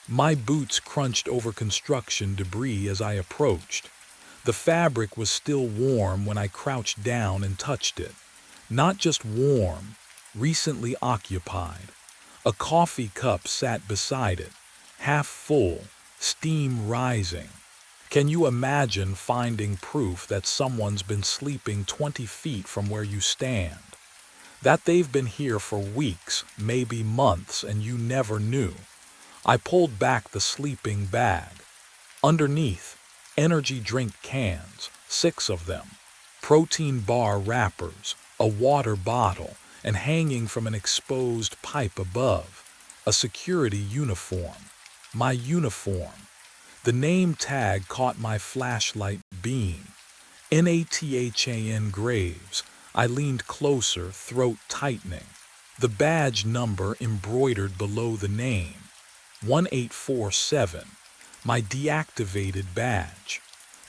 My boots crunched over construction debris as I approached. The fabric was still warm when I crouched down and touched it. Not just warm, recently occupied. A coffee cup sat beside it, half full, steam rising. Can you imagine finding proof that someone's been sleeping 20 feet from where you stand? That they've been here for weeks, maybe months, and you never knew. I pulled back the sleeping bag. Underneath, energy drink cans, 6 of them. protein bar wrappers, a water bottle, and hanging from an exposed pipe above, a security uniform. My uniform. The name tag caught my flashlight beam. Nathan Graves. I leaned closer, throat tightening. The badge number embroidered below the name. 1847. My deactivated badge.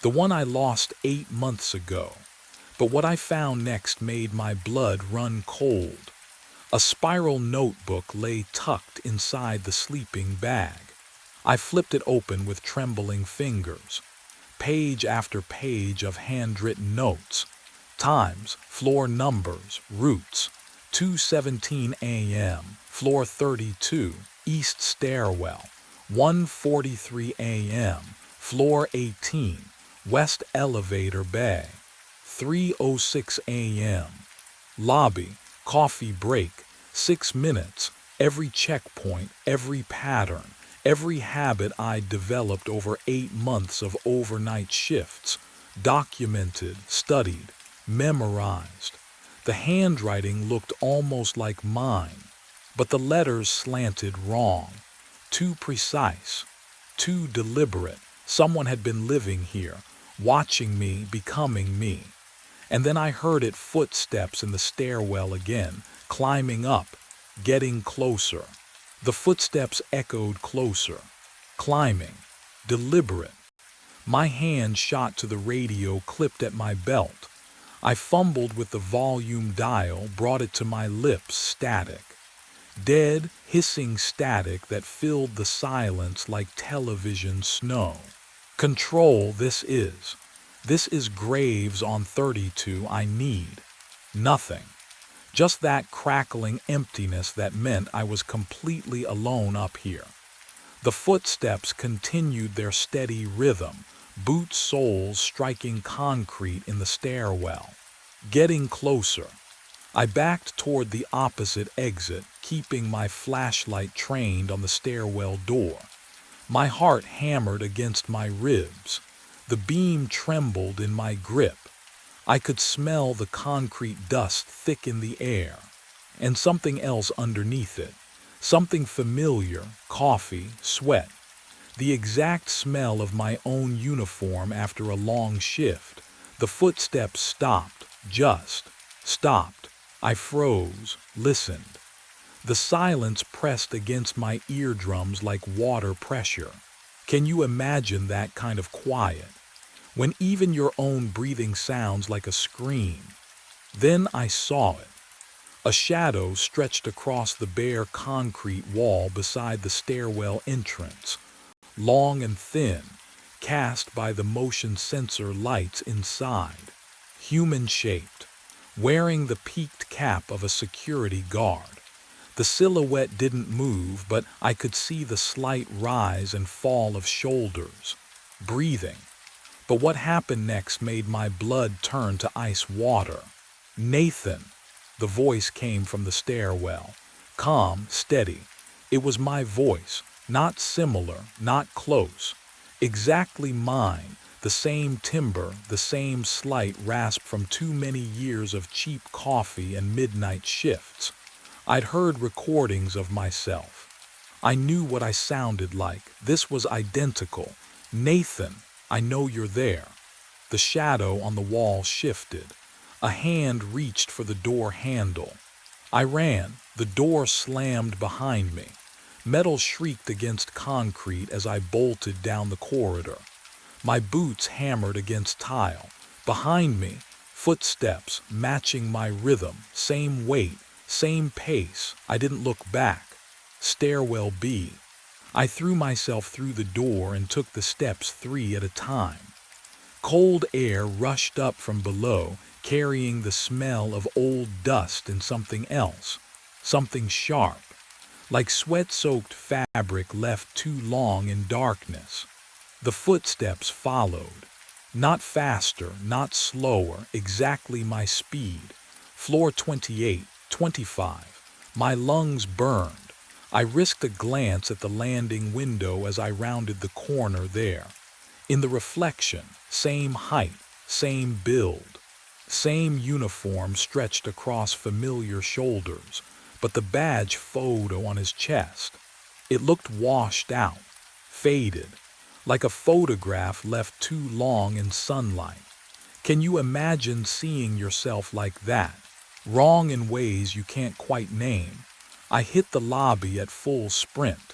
The one I lost 8 months ago. But what I found next made my blood run cold. A spiral notebook lay tucked inside the sleeping bag. I flipped it open with trembling fingers. Page after page of handwritten notes. Times, floor numbers, routes. 2:17 a.m., floor 32, east stairwell. 1:43 a.m., floor 18, west elevator bay. 3:06 a.m., lobby, coffee break, 6 minutes, every checkpoint, every pattern, every habit I developed over 8 months of overnight shifts, documented, studied, memorized. The handwriting looked almost like mine, but the letters slanted wrong, too precise, too deliberate. Someone had been living here, watching me, becoming me. And then I heard it, footsteps in the stairwell again, climbing up, getting closer. The footsteps echoed closer, climbing, deliberate. My hand shot to the radio clipped at my belt. I fumbled with the volume dial, brought it to my lips, static. Dead, hissing static that filled the silence like television snow. Control, this is. This is Graves on 32. I need nothing. Just that crackling emptiness that meant I was completely alone up here. The footsteps continued their steady rhythm, boot soles striking concrete in the stairwell. Getting closer. I backed toward the opposite exit, keeping my flashlight trained on the stairwell door. My heart hammered against my ribs. The beam trembled in my grip. I could smell the concrete dust thick in the air, and something else underneath it. Something familiar, coffee, sweat. The exact smell of my own uniform after a long shift. The footsteps stopped, just stopped. I froze, listened. The silence pressed against my eardrums like water pressure. Can you imagine that kind of quiet? When even your own breathing sounds like a scream. Then I saw it. A shadow stretched across the bare concrete wall beside the stairwell entrance, long and thin, cast by the motion sensor lights inside. Human-shaped, wearing the peaked cap of a security guard. The silhouette didn't move, but I could see the slight rise and fall of shoulders. Breathing. But what happened next made my blood turn to ice water. Nathan. The voice came from the stairwell. Calm, steady. It was my voice, not similar, not close. Exactly mine, the same timbre, the same slight rasp from too many years of cheap coffee and midnight shifts. I'd heard recordings of myself. I knew what I sounded like. This was identical. Nathan. I know you're there. The shadow on the wall shifted. A hand reached for the door handle. I ran. The door slammed behind me. Metal shrieked against concrete as I bolted down the corridor. My boots hammered against tile. Behind me, footsteps matching my rhythm, same weight, same pace. I didn't look back. Stairwell B. I threw myself through the door and took the steps 3 at a time. Cold air rushed up from below, carrying the smell of old dust and something else, something sharp, like sweat-soaked fabric left too long in darkness. The footsteps followed, not faster, not slower, exactly my speed. Floor 28, 25. My lungs burned. I risked a glance at the landing window as I rounded the corner there. In the reflection, same height, same build. Same uniform stretched across familiar shoulders, but the badge photo on his chest. It looked washed out, faded, like a photograph left too long in sunlight. Can you imagine seeing yourself like that? Wrong in ways you can't quite name. I hit the lobby at full sprint.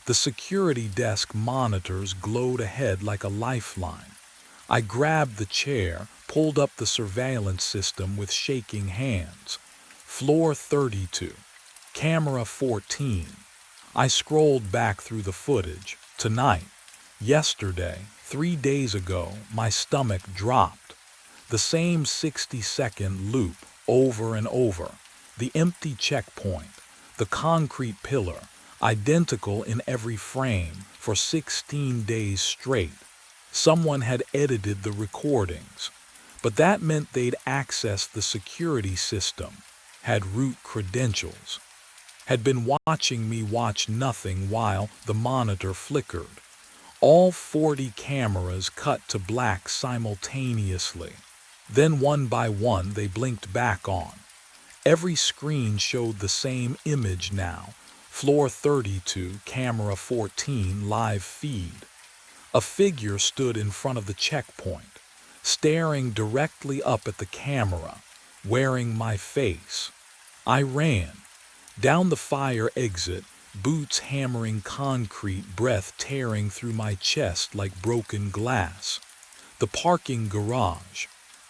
The security desk monitors glowed ahead like a lifeline. I grabbed the chair, pulled up the surveillance system with shaking hands. Floor 32. Camera 14. I scrolled back through the footage. Tonight, yesterday, 3 days ago, my stomach dropped. The same 60-second loop, over and over. The empty checkpoint, the concrete pillar, identical in every frame for 16 days straight. Someone had edited the recordings, but that meant they'd accessed the security system, had root credentials, had been watching me watch nothing while the monitor flickered. All 40 cameras cut to black simultaneously. Then one by one they blinked back on. Every screen showed the same image now. Floor 32, camera 14, live feed. A figure stood in front of the checkpoint, staring directly up at the camera, wearing my face. I ran. Down the fire exit, boots hammering concrete, breath tearing through my chest like broken glass. The parking garage.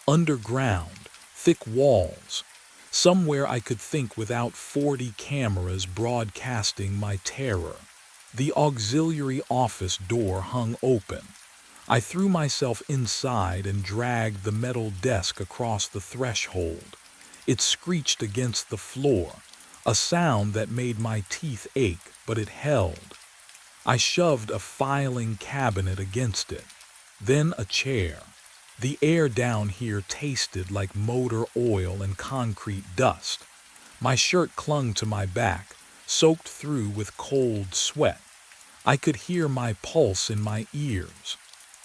Underground, thick walls. Somewhere I could think without 40 cameras broadcasting my terror. The auxiliary office door hung open. I threw myself inside and dragged the metal desk across the threshold. It screeched against the floor, a sound that made my teeth ache, but it held. I shoved a filing cabinet against it, then a chair. The air down here tasted like motor oil and concrete dust. My shirt clung to my back, soaked through with cold sweat. I could hear my pulse in my ears,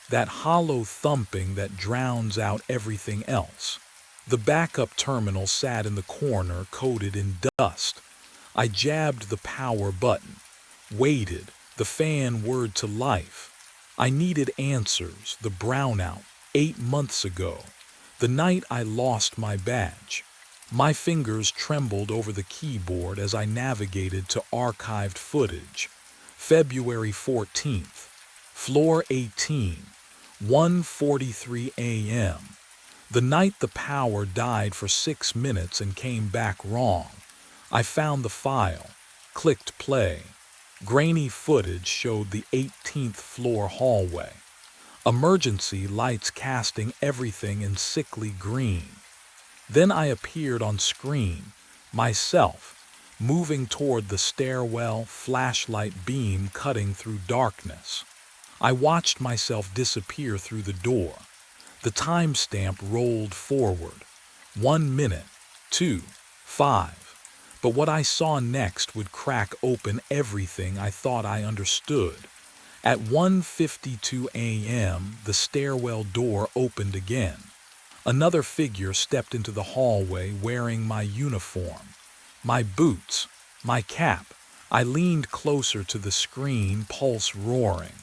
that hollow thumping that drowns out everything else. The backup terminal sat in the corner, coated in dust. I jabbed the power button, waited, the fan whirred to life. I needed answers, the brownout, 8 months ago, the night I lost my badge. My fingers trembled over the keyboard as I navigated to archived footage. February 14th, floor 18, 1:43 a.m. The night the power died for 6 minutes and came back wrong. I found the file, clicked play. Grainy footage showed the 18th floor hallway. Emergency lights casting everything in sickly green. Then I appeared on screen, myself, moving toward the stairwell, flashlight beam cutting through darkness. I watched myself disappear through the door. The timestamp rolled forward. 1 minute, 2, 5. But what I saw next would crack open everything I thought I understood. At 1:52 a.m., the stairwell door opened again. Another figure stepped into the hallway wearing my uniform, my boots, my cap. I leaned closer to the screen, pulse roaring.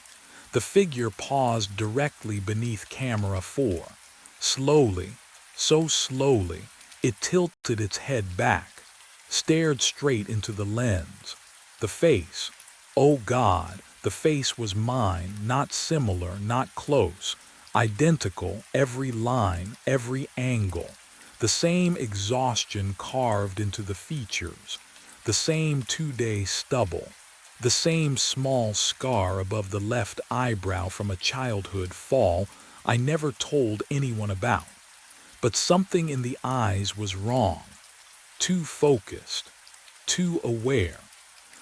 The figure paused directly beneath camera 4. Slowly, so slowly, it tilted its head back, stared straight into the lens. The face, oh God, the face was mine, not similar, not close, identical, every line, every angle. The same exhaustion carved into the features, the same 2-day stubble, the same small scar above the left eyebrow from a childhood fall I never told anyone about. But something in the eyes was wrong, too focused, too aware.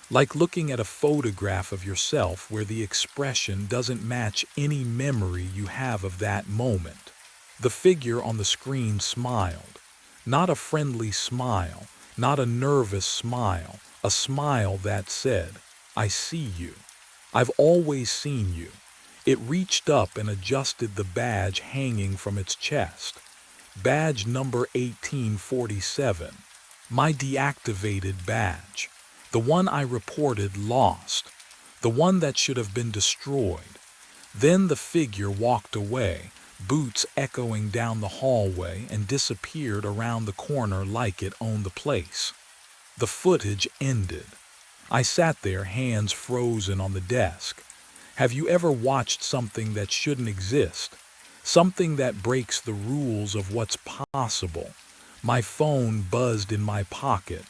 Like looking at a photograph of yourself where the expression doesn't match any memory you have of that moment. The figure on the screen smiled. Not a friendly smile, not a nervous smile, a smile that said, I see you. I've always seen you. It reached up and adjusted the badge hanging from its chest. Badge number 1847. My deactivated badge. The one I reported lost. The one that should have been destroyed. Then the figure walked away, boots echoing down the hallway, and disappeared around the corner like it owned the place. The footage ended. I sat there, hands frozen on the desk. Have you ever watched something that shouldn't exist? Something that breaks the rules of what's possible? My phone buzzed in my pocket.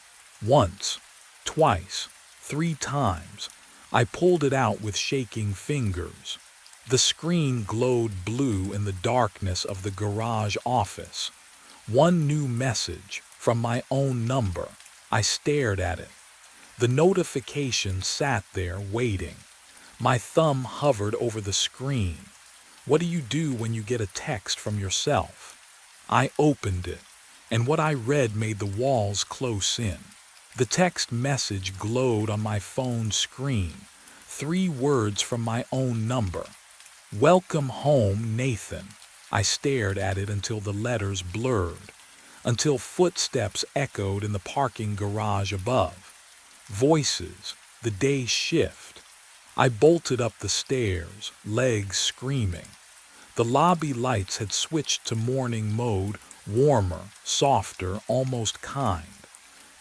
Once, twice, 3 times. I pulled it out with shaking fingers. The screen glowed blue in the darkness of the garage office. One new message from my own number. I stared at it. The notification sat there waiting. My thumb hovered over the screen. What do you do when you get a text from yourself? I opened it, and what I read made the walls close in. The text message glowed on my phone screen. 3 words from my own number. Welcome home, Nathan. I stared at it until the letters blurred, until footsteps echoed in the parking garage above. Voices, the day's shift. I bolted up the stairs, legs screaming. The lobby lights had switched to morning mode, warmer, softer, almost kind.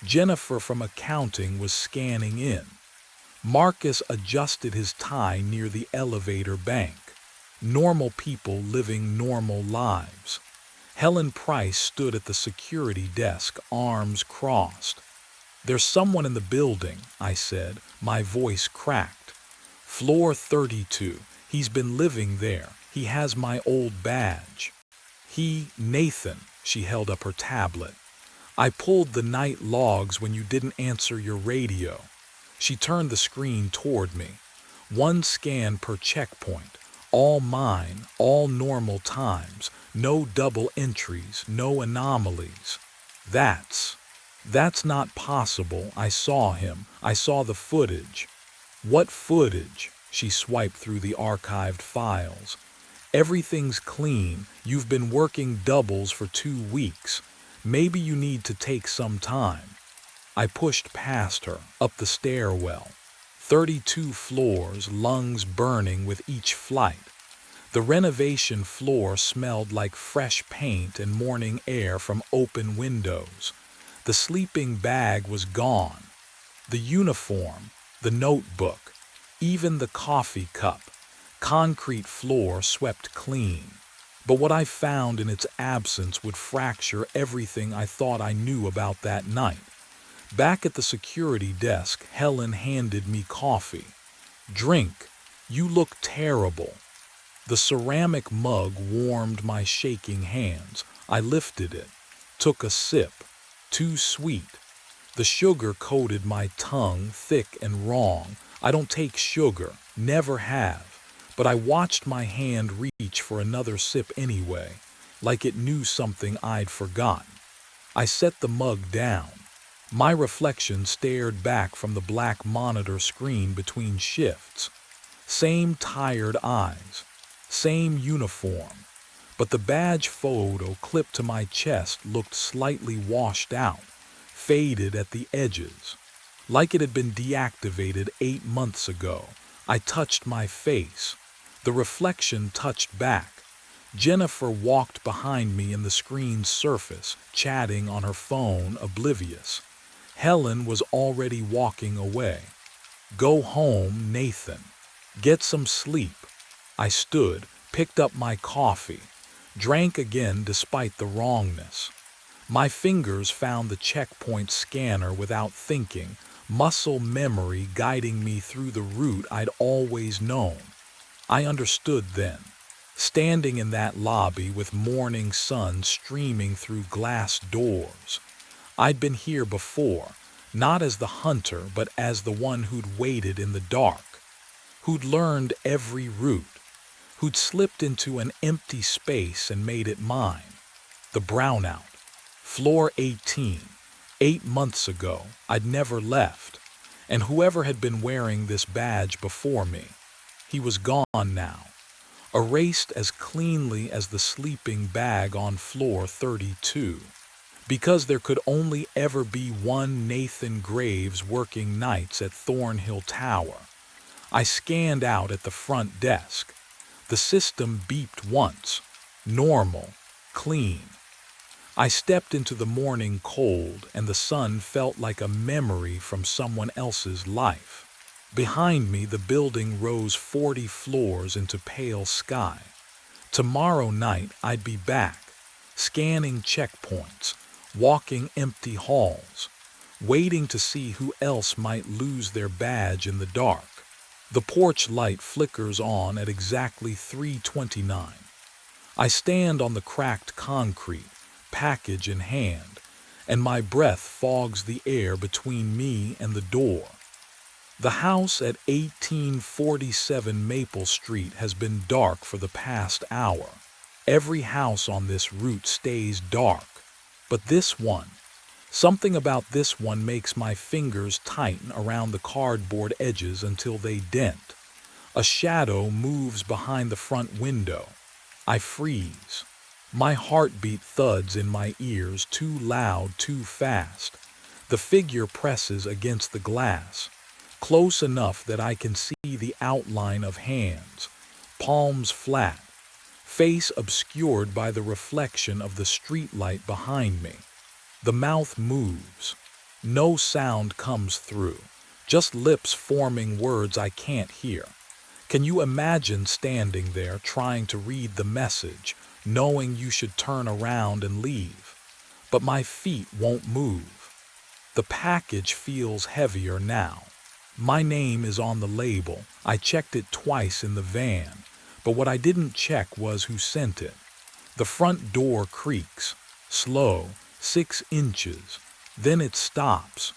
Jennifer from accounting was scanning in. Marcus adjusted his tie near the elevator bank. Normal people living normal lives. Helen Price stood at the security desk, arms crossed. There's someone in the building, I said, my voice cracked. Floor 32. He's been living there. He has my old badge. Nathan, she held up her tablet. I pulled the night logs when you didn't answer your radio. She turned the screen toward me. 1 scan per checkpoint. All mine, all normal times. No double entries, no anomalies. That's not possible. I saw him. I saw the footage. What footage? She swiped through the archived files. Everything's clean. You've been working doubles for 2 weeks. Maybe you need to take some time. I pushed past her, up the stairwell. 32 floors, lungs burning with each flight. The renovation floor smelled like fresh paint and morning air from open windows. The sleeping bag was gone. The uniform, the notebook, even the coffee cup. Concrete floor swept clean. But what I found in its absence would fracture everything I thought I knew about that night. Back at the security desk, Helen handed me coffee. Drink. You look terrible. The ceramic mug warmed my shaking hands. I lifted it, took a sip. Too sweet. The sugar coated my tongue, thick and wrong. I don't take sugar, never have. But I watched my hand reach for another sip anyway, like it knew something I'd forgotten. I set the mug down. My reflection stared back from the black monitor screen between shifts. Same tired eyes, same uniform. But the badge photo clipped to my chest looked slightly washed out, faded at the edges. Like it had been deactivated 8 months ago. I touched my face. The reflection touched back. Jennifer walked behind me in the screen's surface, chatting on her phone, oblivious. Helen was already walking away. Go home, Nathan. Get some sleep. I stood, picked up my coffee. Drank again despite the wrongness. My fingers found the checkpoint scanner without thinking, muscle memory guiding me through the route I'd always known. I understood then, standing in that lobby with morning sun streaming through glass doors. I'd been here before, not as the hunter but as the one who'd waited in the dark, who'd learned every route, who'd slipped into an empty space and made it mine. The brownout. Floor 18. 8 months ago, I'd never left. And whoever had been wearing this badge before me, he was gone now. erased as cleanly as the sleeping bag on floor 32. Because there could only ever be one Nathan Graves working nights at Thornhill Tower. I scanned out at the front desk. The system beeped once. Normal. Clean. I stepped into the morning cold, and the sun felt like a memory from someone else's life. Behind me, the building rose 40 floors into pale sky. Tomorrow night, I'd be back, scanning checkpoints, walking empty halls, waiting to see who else might lose their badge in the dark. The porch light flickers on at exactly 3:29. I stand on the cracked concrete, package in hand, and my breath fogs the air between me and the door. The house at 1847 Maple Street has been dark for the past hour. Every house on this route stays dark, but this one, something about this one makes my fingers tighten around the cardboard edges until they dent. A shadow moves behind the front window. I freeze. My heartbeat thuds in my ears, too loud, too fast. The figure presses against the glass, close enough that I can see the outline of hands, palms flat, face obscured by the reflection of the streetlight behind me. The mouth moves. No sound comes through, just lips forming words I can't hear. Can you imagine standing there trying to read the message, knowing you should turn around and leave? But my feet won't move. The package feels heavier now. My name is on the label. I checked it twice in the van, but what I didn't check was who sent it. The front door creaks, slow, 6 inches. Then it stops.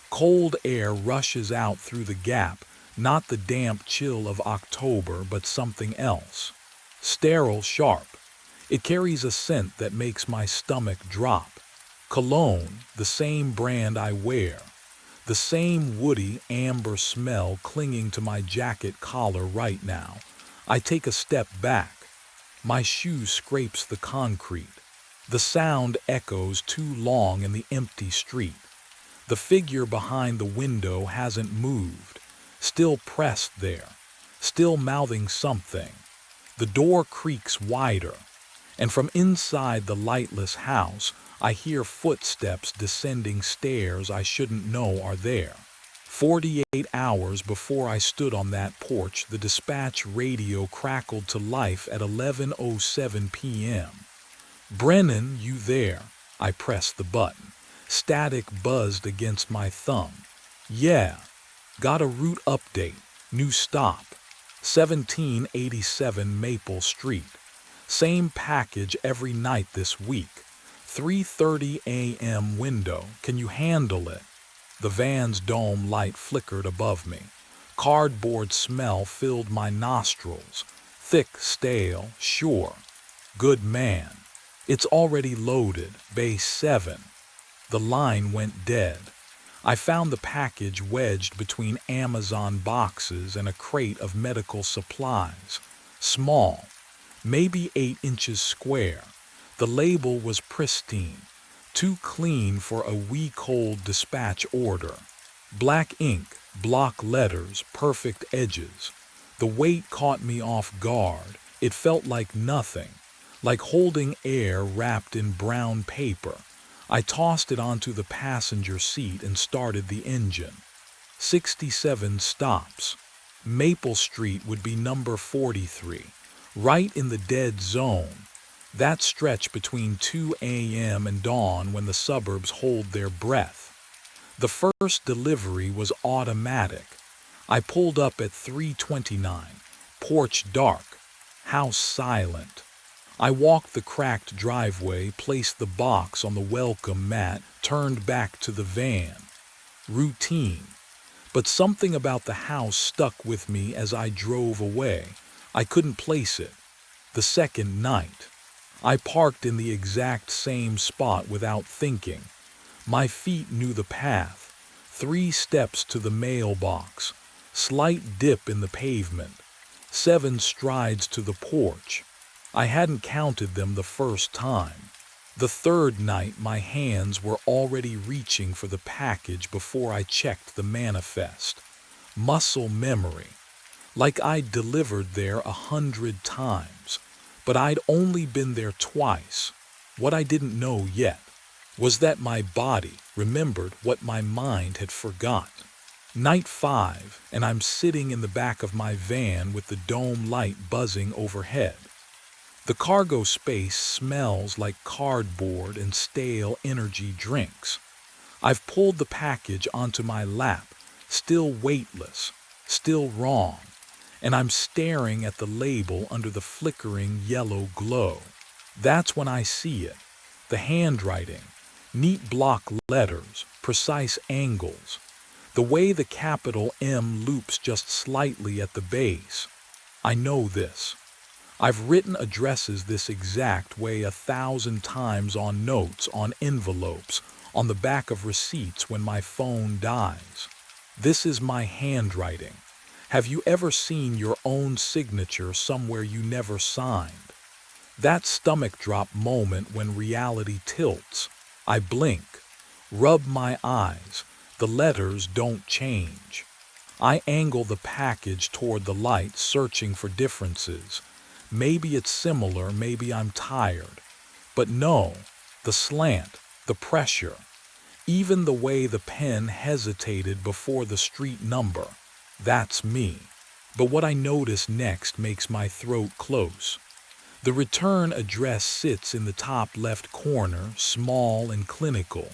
Cold air rushes out through the gap, not the damp chill of October, but something else. Sterile sharp. It carries a scent that makes my stomach drop. Cologne, the same brand I wear. The same woody amber smell clinging to my jacket collar right now. I take a step back. My shoe scrapes the concrete. The sound echoes too long in the empty street. The figure behind the window hasn't moved, still pressed there, still mouthing something. The door creaks wider, and from inside the lightless house, I hear footsteps descending stairs I shouldn't know are there. 48 hours before I stood on that porch, the dispatch radio crackled to life at 11:07 p.m. "Brennan, you there?" I pressed the button. Static buzzed against my thumb. "Yeah. Got a route update. New stop. 1787 Maple Street. Same package every night this week. 3:30 a.m. window. Can you handle it?" The van's dome light flickered above me. Cardboard smell filled my nostrils. Thick, stale, sure. Good man. It's already loaded. Bay 7. The line went dead. I found the package wedged between Amazon boxes and a crate of medical supplies. Small, maybe 8 inches square. The label was pristine, too clean for a week-old dispatch order. Black ink, block letters, perfect edges. The weight caught me off guard. It felt like nothing, like holding air wrapped in brown paper. I tossed it onto the passenger seat and started the engine. 67 stops. Maple Street would be number 43, right in the dead zone. That stretch between 2 a.m. and dawn when the suburbs hold their breath. The first delivery was automatic. I pulled up at 3:29, porch dark, house silent. I walked the cracked driveway, placed the box on the welcome mat, turned back to the van. Routine. But something about the house stuck with me as I drove away. I couldn't place it. The second night. I parked in the exact same spot without thinking. My feet knew the path. 3 steps to the mailbox. Slight dip in the pavement. 7 strides to the porch. I hadn't counted them the first time. The third night, my hands were already reaching for the package before I checked the manifest. Muscle memory. Like I'd delivered there 100 times, but I'd only been there twice. What I didn't know yet was that my body remembered what my mind had forgotten. Night 5, and I'm sitting in the back of my van with the dome light buzzing overhead. The cargo space smells like cardboard and stale energy drinks. I've pulled the package onto my lap, still weightless, still wrong, and I'm staring at the label under the flickering yellow glow. That's when I see it. The handwriting, neat block letters, precise angles. The way the capital M loops just slightly at the base. I know this. I've written addresses this exact way 1,000 times on notes, on envelopes, on the back of receipts when my phone dies. This is my handwriting. Have you ever seen your own signature somewhere you never signed? That stomach drop moment when reality tilts. I blink, rub my eyes. The letters don't change. I angle the package toward the light, searching for differences. Maybe it's similar, maybe I'm tired. But no, the slant, the pressure. Even the way the pen hesitated before the street number. That's me. But what I notice next makes my throat close. The return address sits in the top left corner, small and clinical.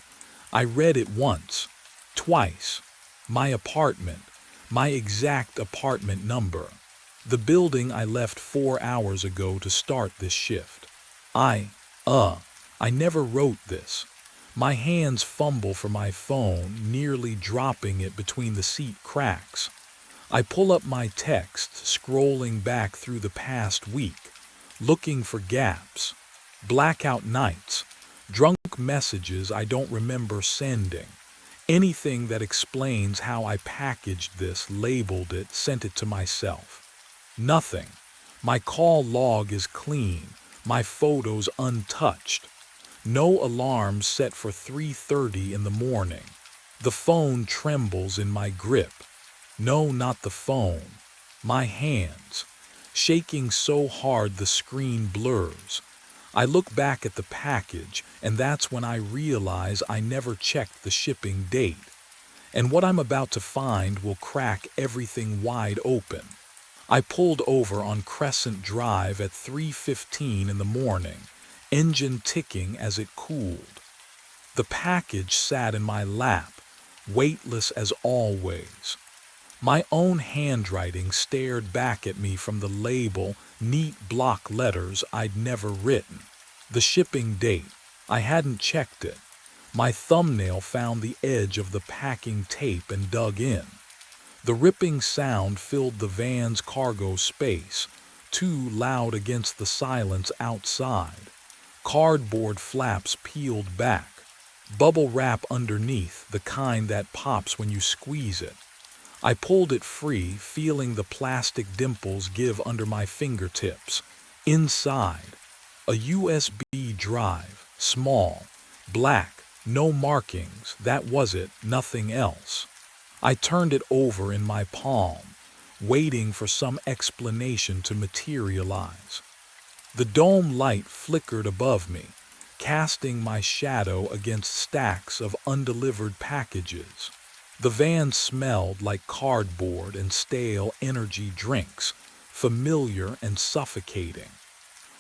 I read it once, twice. My apartment, my exact apartment number. The building I left 4 hours ago to start this shift. I never wrote this. My hands fumble for my phone, nearly dropping it between the seat cracks. I pull up my text, scrolling back through the past week, looking for gaps. Blackout nights, drunk messages I don't remember sending. Anything that explains how I packaged this, labeled it, sent it to myself. Nothing. My call log is clean, my photos untouched. No alarm set for 3:30 in the morning. The phone trembles in my grip. No, not the phone. My hands, shaking so hard the screen blurs. I look back at the package, and that's when I realize I never checked the shipping date. And what I'm about to find will crack everything wide open. I pulled over on Crescent Drive at 3:15 in the morning, engine ticking as it cooled. The package sat in my lap, weightless as always. My own handwriting stared back at me from the label, neat block letters I'd never written. The shipping date, I hadn't checked it. My thumbnail found the edge of the packing tape and dug in. The ripping sound filled the van's cargo space, too loud against the silence outside. Cardboard flaps peeled back. Bubble wrap underneath, the kind that pops when you squeeze it. I pulled it free, feeling the plastic dimples give under my fingertips. Inside, a USB drive, small, black, no markings, that was it, nothing else. I turned it over in my palm, waiting for some explanation to materialize. The dome light flickered above me, casting my shadow against stacks of undelivered packages. The van smelled like cardboard and stale energy drinks, familiar and suffocating.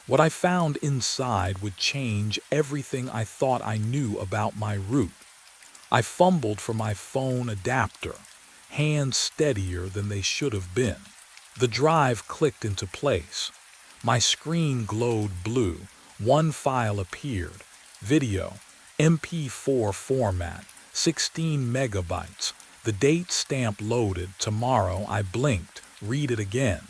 What I found inside would change everything I thought I knew about my route. I fumbled for my phone adapter, hands steadier than they should have been. The drive clicked into place. My screen glowed blue. One file appeared. Video, MP4 format, 16 megabytes. The date stamp loaded. Tomorrow. I blinked. Read it again.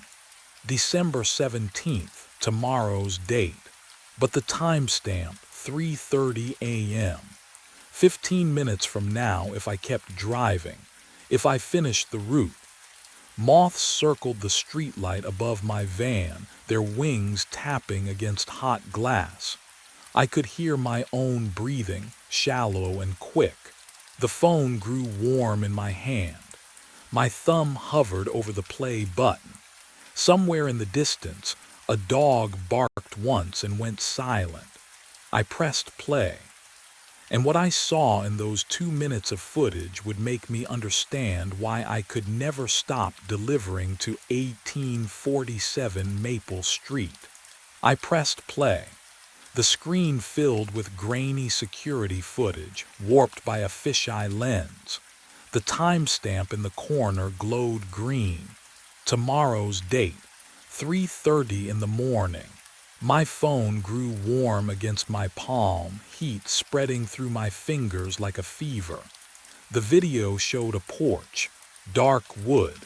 December 17th, tomorrow's date. But the timestamp, 3:30 a.m. 15 minutes from now if I kept driving, if I finished the route. Moths circled the streetlight above my van, their wings tapping against hot glass. I could hear my own breathing, shallow and quick. The phone grew warm in my hand. My thumb hovered over the play button. Somewhere in the distance, a dog barked once and went silent. I pressed play. And what I saw in those 2 minutes of footage would make me understand why I could never stop delivering to 1847 Maple Street. I pressed play. The screen filled with grainy security footage, warped by a fisheye lens. The timestamp in the corner glowed green. Tomorrow's date, 3:30 in the morning. My phone grew warm against my palm, heat spreading through my fingers like a fever. The video showed a porch, dark wood,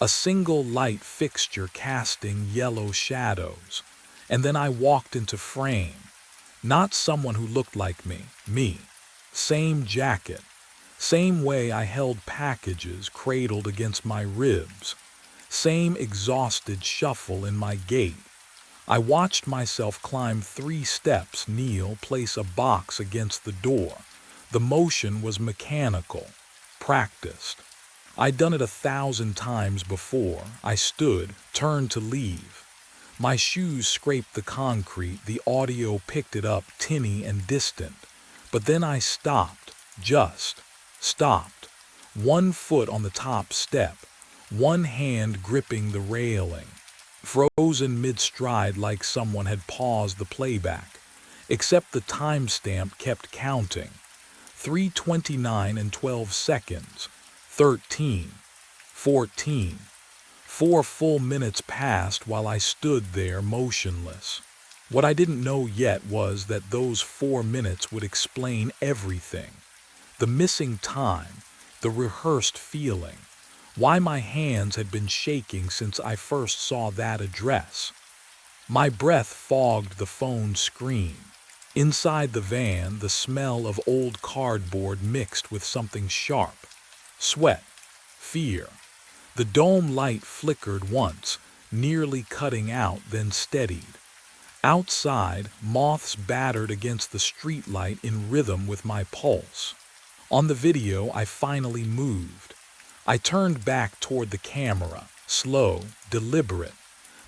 a single light fixture casting yellow shadows. And then I walked into frame. Not someone who looked like me. Same jacket, same way I held packages cradled against my ribs, same exhausted shuffle in my gait. I watched myself climb 3 steps, kneel, place a box against the door. The motion was mechanical, practiced. I'd done it 1,000 times before. I stood, turned to leave. My shoes scraped the concrete, the audio picked it up, tinny and distant. But then I stopped, just stopped. 1 foot on the top step, 1 hand gripping the railing. Frozen mid-stride like someone had paused the playback. Except the timestamp kept counting. 3:29 and 12 seconds. 13. 14. 4 full minutes passed while I stood there motionless. What I didn't know yet was that those 4 minutes would explain everything. The missing time, the rehearsed feeling, why my hands had been shaking since I first saw that address. My breath fogged the phone screen. Inside the van, the smell of old cardboard mixed with something sharp. Sweat. Fear. The dome light flickered once, nearly cutting out, then steadied. Outside, moths battered against the streetlight in rhythm with my pulse. On the video, I finally moved. I turned back toward the camera, slow, deliberate.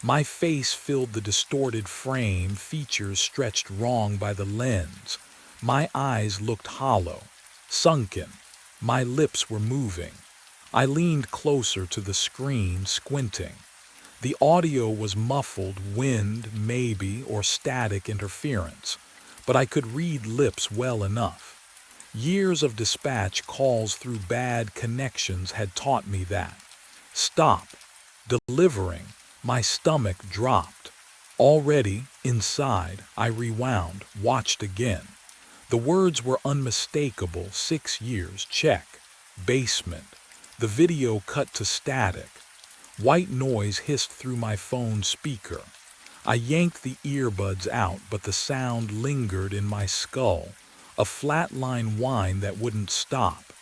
My face filled the distorted frame, features stretched wrong by the lens. My eyes looked hollow, sunken. My lips were moving. I leaned closer to the screen, squinting. The audio was muffled, wind, maybe, or static interference, but I could read lips well enough. Years of dispatch calls through bad connections had taught me that. Stop. Delivering. My stomach dropped. Already, inside, I rewound, watched again. The words were unmistakable. 6 years, check. Basement. The video cut to static. White noise hissed through my phone speaker. I yanked the earbuds out, but the sound lingered in my skull. A flatline whine that wouldn't stop.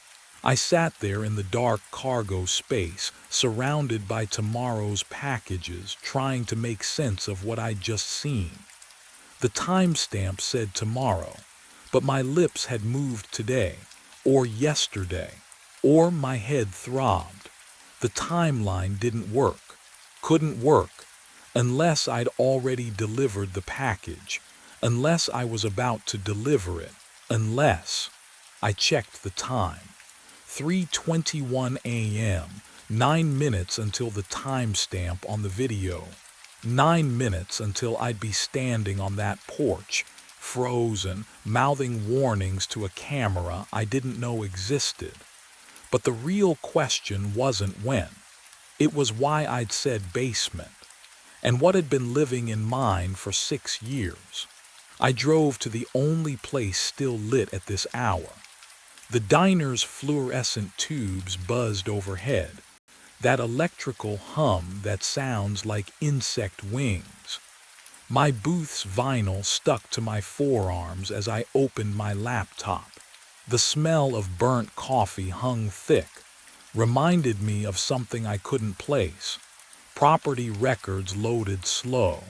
I sat there in the dark cargo space, surrounded by tomorrow's packages, trying to make sense of what I'd just seen. The timestamp said tomorrow, but my lips had moved today, or yesterday, or my head throbbed. The timeline didn't work, couldn't work, unless I'd already delivered the package, unless I was about to deliver it. Unless I checked the time. 3:21 a.m., 9 minutes until the timestamp on the video. 9 minutes until I'd be standing on that porch, frozen, mouthing warnings to a camera I didn't know existed. But the real question wasn't when. It was why I'd said basement, and what had been living in mine for 6 years. I drove to the only place still lit at this hour. The diner's fluorescent tubes buzzed overhead, that electrical hum that sounds like insect wings. My booth's vinyl stuck to my forearms as I opened my laptop. The smell of burnt coffee hung thick. reminded me of something I couldn't place. Property records loaded slow.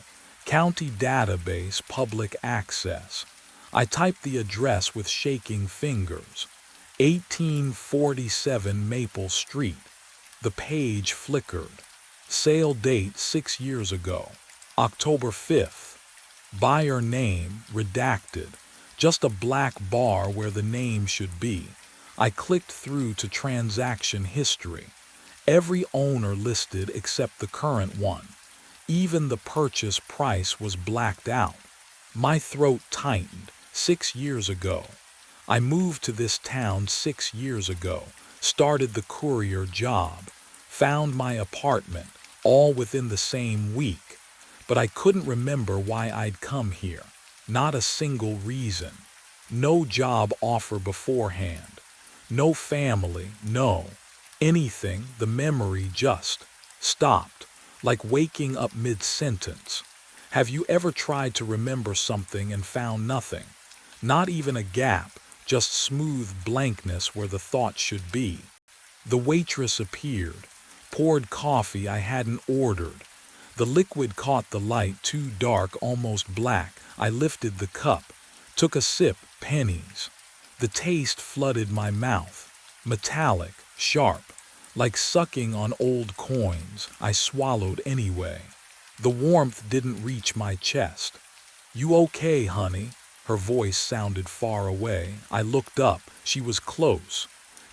County database public access. I typed the address with shaking fingers. 1847 Maple Street. The page flickered. Sale date 6 years ago. October 5th. Buyer name redacted. Just a black bar where the name should be. I clicked through to transaction history. Every owner listed except the current one. Even the purchase price was blacked out. My throat tightened. 6 years ago. I moved to this town 6 years ago, started the courier job, found my apartment, all within the same week. But I couldn't remember why I'd come here. Not a single reason. No job offer beforehand. No family, no. Anything, the memory just stopped, like waking up mid-sentence. Have you ever tried to remember something and found nothing? Not even a gap, just smooth blankness where the thought should be. The waitress appeared, poured coffee I hadn't ordered. The liquid caught the light, too dark, almost black. I lifted the cup, took a sip, pennies. The taste flooded my mouth, metallic, sharp, like sucking on old coins. I swallowed anyway. The warmth didn't reach my chest. "You okay, honey?" Her voice sounded far away. I looked up. She was close,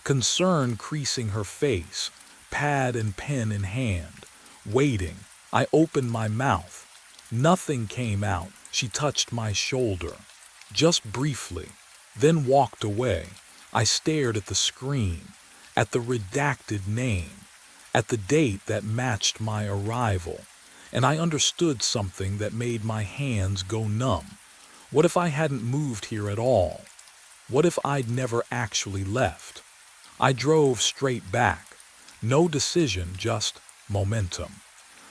concern creasing her face, pad and pen in hand, waiting. I opened my mouth. Nothing came out. She touched my shoulder, just briefly, then walked away. I stared at the screen, at the redacted name, at the date that matched my arrival, and I understood something that made my hands go numb. What if I hadn't moved here at all? What if I'd never actually left? I drove straight back. No decision, just momentum.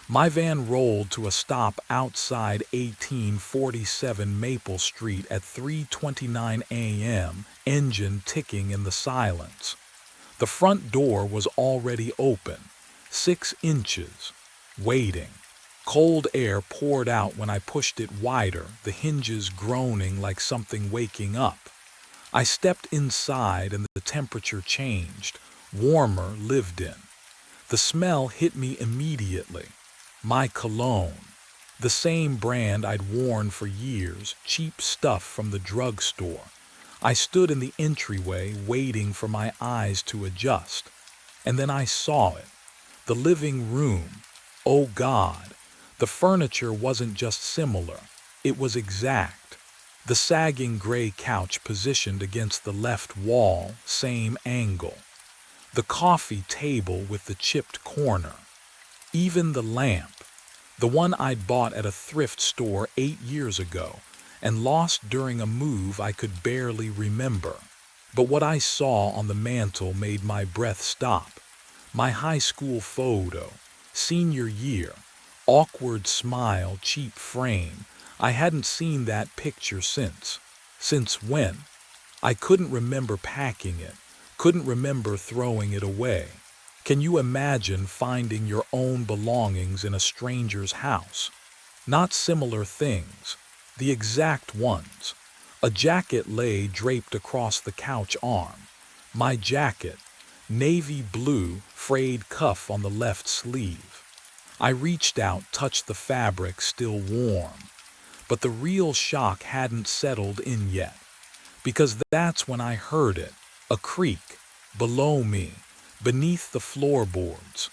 My van rolled to a stop outside 1847 Maple Street at 3:29 a.m., engine ticking in the silence. The front door was already open, 6 inches, waiting. Cold air poured out when I pushed it wider, the hinges groaning like something waking up. I stepped inside and the temperature changed, warmer, lived in. The smell hit me immediately. My cologne. The same brand I'd worn for years, cheap stuff from the drugstore. I stood in the entryway waiting for my eyes to adjust. And then I saw it. The living room. Oh God. The furniture wasn't just similar, it was exact. The sagging gray couch positioned against the left wall, same angle. The coffee table with the chipped corner. Even the lamp, the one I'd bought at a thrift store 8 years ago and lost during a move I could barely remember. But what I saw on the mantel made my breath stop. My high school photo, senior year. Awkward smile, cheap frame. I hadn't seen that picture since. Since when? I couldn't remember packing it, couldn't remember throwing it away. Can you imagine finding your own belongings in a stranger's house? Not similar things, the exact ones. A jacket lay draped across the couch arm. My jacket, navy blue, frayed cuff on the left sleeve. I reached out, touched the fabric, still warm. But the real shock hadn't settled in yet. Because that's when I heard it, a creak, below me, beneath the floorboards.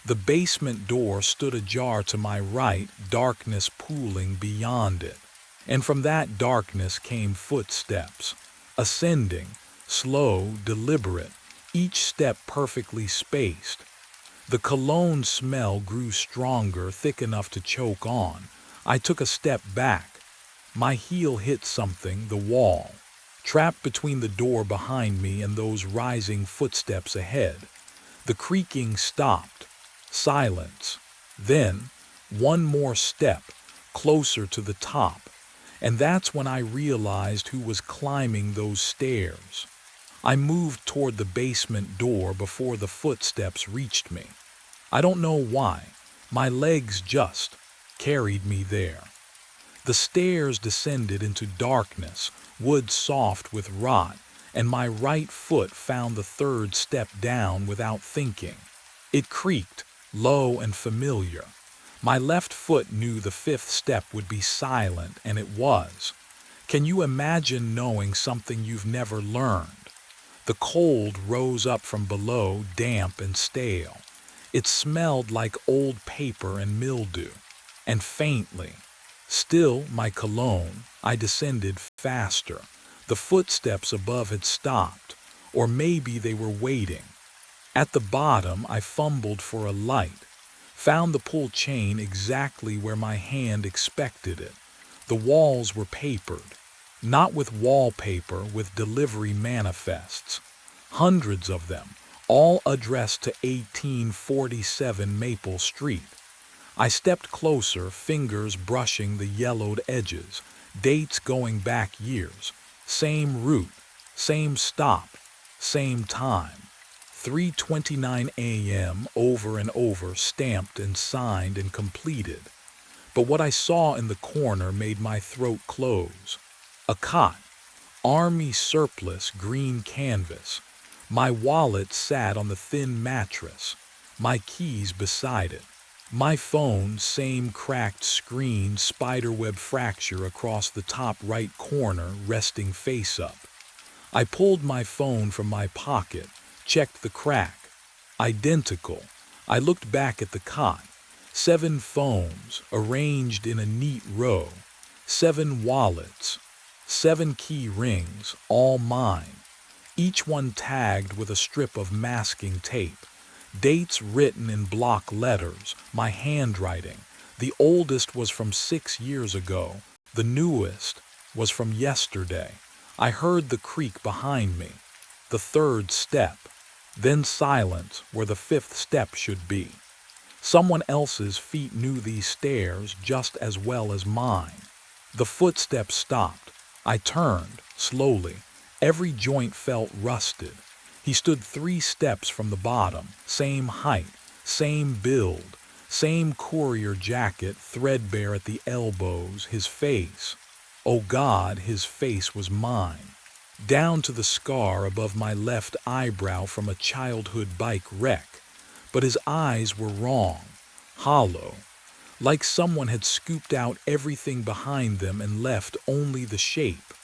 The basement door stood ajar to my right, darkness pooling beyond it. And from that darkness came footsteps, ascending, slow, deliberate, each step perfectly spaced. The cologne smell grew stronger, thick enough to choke on. I took a step back. My heel hit something, the wall, trapped between the door behind me and those rising footsteps ahead. The creaking stopped. Silence. Then, one more step, closer to the top. And that's when I realized who was climbing those stairs. I moved toward the basement door before the footsteps reached me. I don't know why. My legs just carried me there. The stairs descended into darkness, wood soft with rot, and my right foot found the third step down without thinking. It creaked, low and familiar. My left foot knew the fifth step would be silent, and it was. Can you imagine knowing something you've never learned? The cold rose up from below, damp and stale. It smelled like old paper and mildew. And faintly, still my cologne, I descended faster. The footsteps above had stopped, or maybe they were waiting. At the bottom, I fumbled for a light, found the pull chain exactly where my hand expected it. The walls were papered, not with wallpaper, with delivery manifests. Hundreds of them, all addressed to 1847 Maple Street. I stepped closer, fingers brushing the yellowed edges, dates going back years. Same route, same stop, same time. 3:29 a.m. over and over, stamped and signed and completed. But what I saw in the corner made my throat close. A cot, army surplus, green canvas. My wallet sat on the thin mattress, my keys beside it. My phone, same cracked screen, spiderweb fracture across the top right corner, resting face up. I pulled my phone from my pocket, checked the crack. Identical. I looked back at the cot. 7 phones, arranged in a neat row. 7 wallets. 7 key rings, all mine. Each one tagged with a strip of masking tape. Dates written in block letters, my handwriting. The oldest was from 6 years ago. The newest was from yesterday. I heard the creak behind me. The third step. Then silence where the fifth step should be. Someone else's feet knew these stairs just as well as mine. The footsteps stopped. I turned, slowly. Every joint felt rusted. He stood 3 steps from the bottom, same height, same build, same courier jacket, threadbare at the elbows, his face. Oh God, his face was mine. Down to the scar above my left eyebrow from a childhood bike wreck. But his eyes were wrong, hollow, like someone had scooped out everything behind them and left only the shape.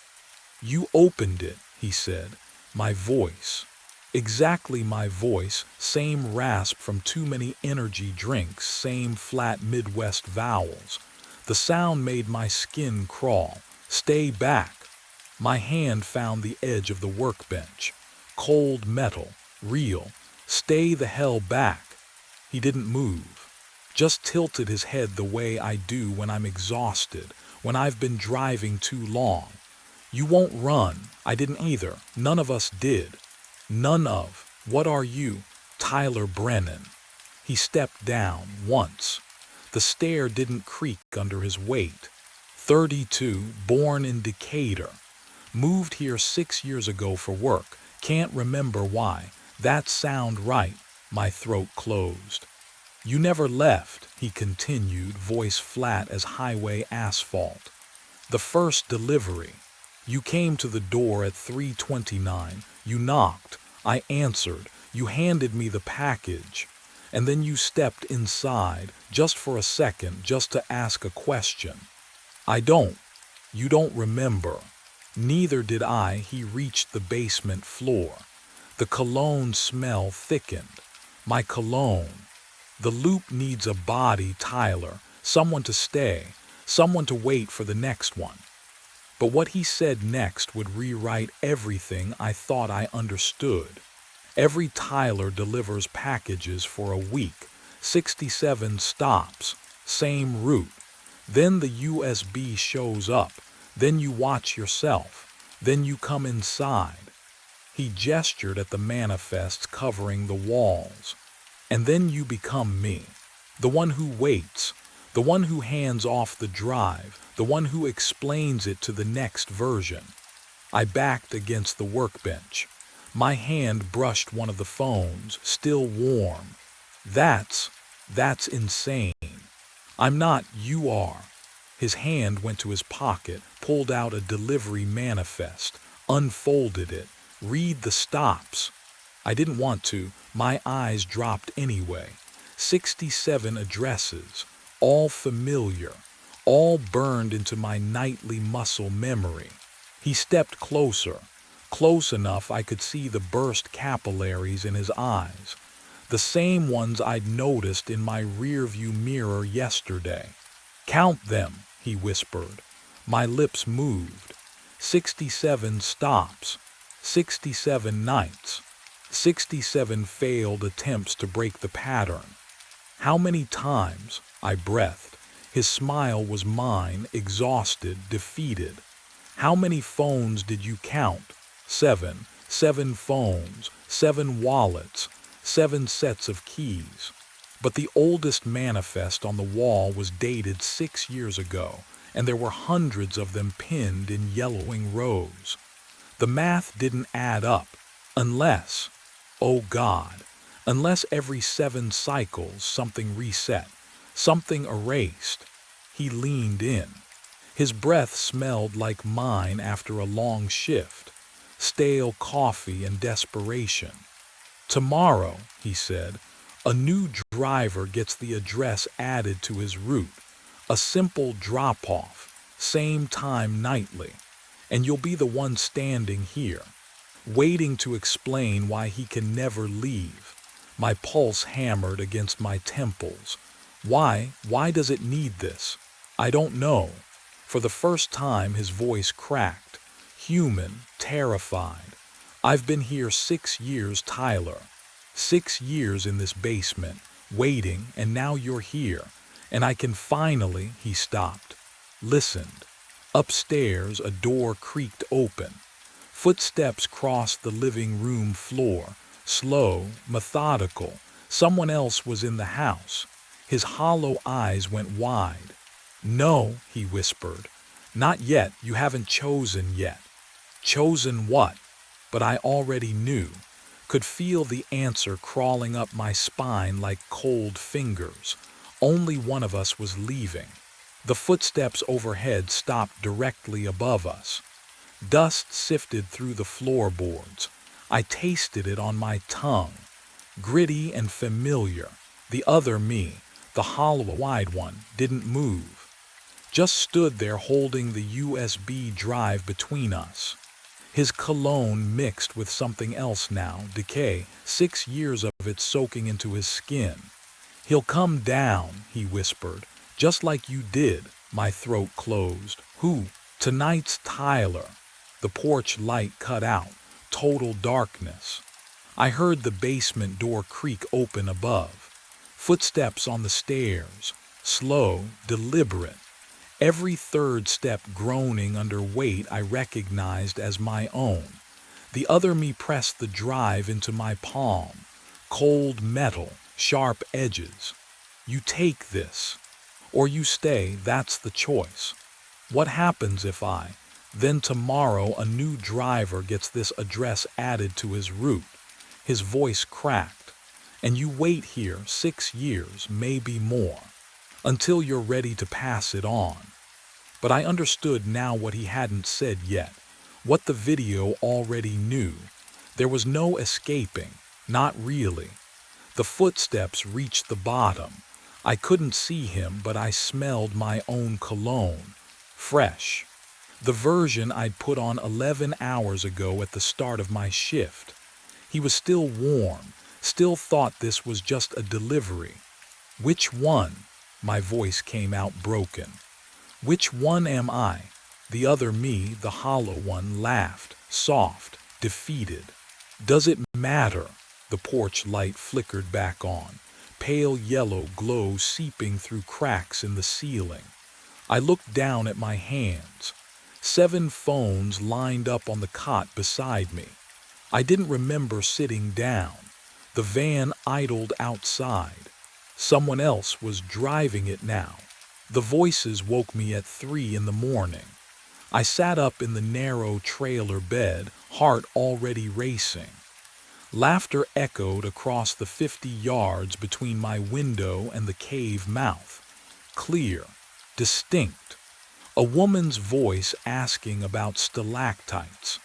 You opened it, he said. My voice. Exactly my voice, same rasp from too many energy drinks, same flat Midwest vowels. The sound made my skin crawl. Stay back. My hand found the edge of the workbench. Cold metal, real. Stay the hell back. He didn't move. Just tilted his head the way I do when I'm exhausted, when I've been driving too long. You won't run. I didn't either. None of us did. None of. What are you? Tyler Brennan. He stepped down once. The stair didn't creak under his weight. 32, born in Decatur. Moved here 6 years ago for work. Can't remember why. That sound right. My throat closed. You never left, he continued, voice flat as highway asphalt. The first delivery. You came to the door at 3:29. You knocked. I answered. You handed me the package. And then you stepped inside, just for a second, just to ask a question. I don't. You don't remember. Neither did I. He reached the basement floor. The cologne smell thickened. My cologne. The loop needs a body, Tyler. Someone to stay. Someone to wait for the next one. But what he said next would rewrite everything I thought I understood. Every Tyler delivers packages for a week. 67 stops. Same route. Then the USB shows up. Then you watch yourself. Then you come inside. He gestured at the manifests covering the walls. And then you become me. The one who waits. The one who hands off the drive. The one who explains it to the next version. I backed against the workbench. My hand brushed one of the phones, still warm. That's insane. I'm not, you are. His hand went to his pocket, pulled out a delivery manifest, unfolded it. Read the stops. I didn't want to. My eyes dropped anyway. 67 addresses, all familiar, all burned into my nightly muscle memory. He stepped closer, close enough I could see the burst capillaries in his eyes, the same ones I'd noticed in my rearview mirror yesterday. Count them, he whispered. My lips moved. 67 stops, 67 nights, 67 failed attempts to break the pattern. How many times? I breathed. His smile was mine, exhausted, defeated. How many phones did you count? 7. 7 phones, 7 wallets, 7 sets of keys. But the oldest manifest on the wall was dated 6 years ago, and there were hundreds of them pinned in yellowing rows. The math didn't add up, unless, oh God, unless every 7 cycles something reset, something erased. He leaned in. His breath smelled like mine after a long shift, stale coffee and desperation. Tomorrow, he said, a new driver gets the address added to his route, a simple drop-off, same time nightly, and you'll be the one standing here, waiting to explain why he can never leave. My pulse hammered against my temples. Why does it need this? I don't know. For the first time his voice cracked, human, terrified. I've been here 6 years, Tyler. 6 years in this basement, waiting, and now you're here. And I can finally, he stopped, listened. Upstairs, a door creaked open. Footsteps crossed the living room floor, slow, methodical. Someone else was in the house. His hollow eyes went wide. No, he whispered. Not yet, you haven't chosen yet. Chosen what? But I already knew, could feel the answer crawling up my spine like cold fingers. Only one of us was leaving. The footsteps overhead stopped directly above us. Dust sifted through the floorboards. I tasted it on my tongue. Gritty and familiar. The other me, the hollow-eyed one, didn't move. Just stood there holding the USB drive between us. His cologne mixed with something else now, decay, 6 years of it soaking into his skin. He'll come down, he whispered, just like you did. My throat closed. Who? Tonight's Tyler. The porch light cut out. Total darkness. I heard the basement door creak open above. Footsteps on the stairs. Slow, deliberate. Every third step groaning under weight I recognized as my own. The other me pressed the drive into my palm. Cold metal, sharp edges. You take this. Or you stay, that's the choice. What happens if I? Then tomorrow a new driver gets this address added to his route. His voice cracked. And you wait here 6 years, maybe more, until you're ready to pass it on. But I understood now what he hadn't said yet, what the video already knew. There was no escaping, not really. The footsteps reached the bottom. I couldn't see him, but I smelled my own cologne. Fresh. The version I'd put on 11 hours ago at the start of my shift. He was still warm, still thought this was just a delivery. Which one? My voice came out broken. Which one am I? The other me, the hollow one, laughed, soft, defeated. Does it matter? The porch light flickered back on, pale yellow glow seeping through cracks in the ceiling. I looked down at my hands. 7 phones lined up on the cot beside me. I didn't remember sitting down. The van idled outside. Someone else was driving it now. The voices woke me at 3 in the morning. I sat up in the narrow trailer bed, heart already racing. Laughter echoed across the 50 yards between my window and the cave mouth. Clear, distinct. A woman's voice asking about stalactites.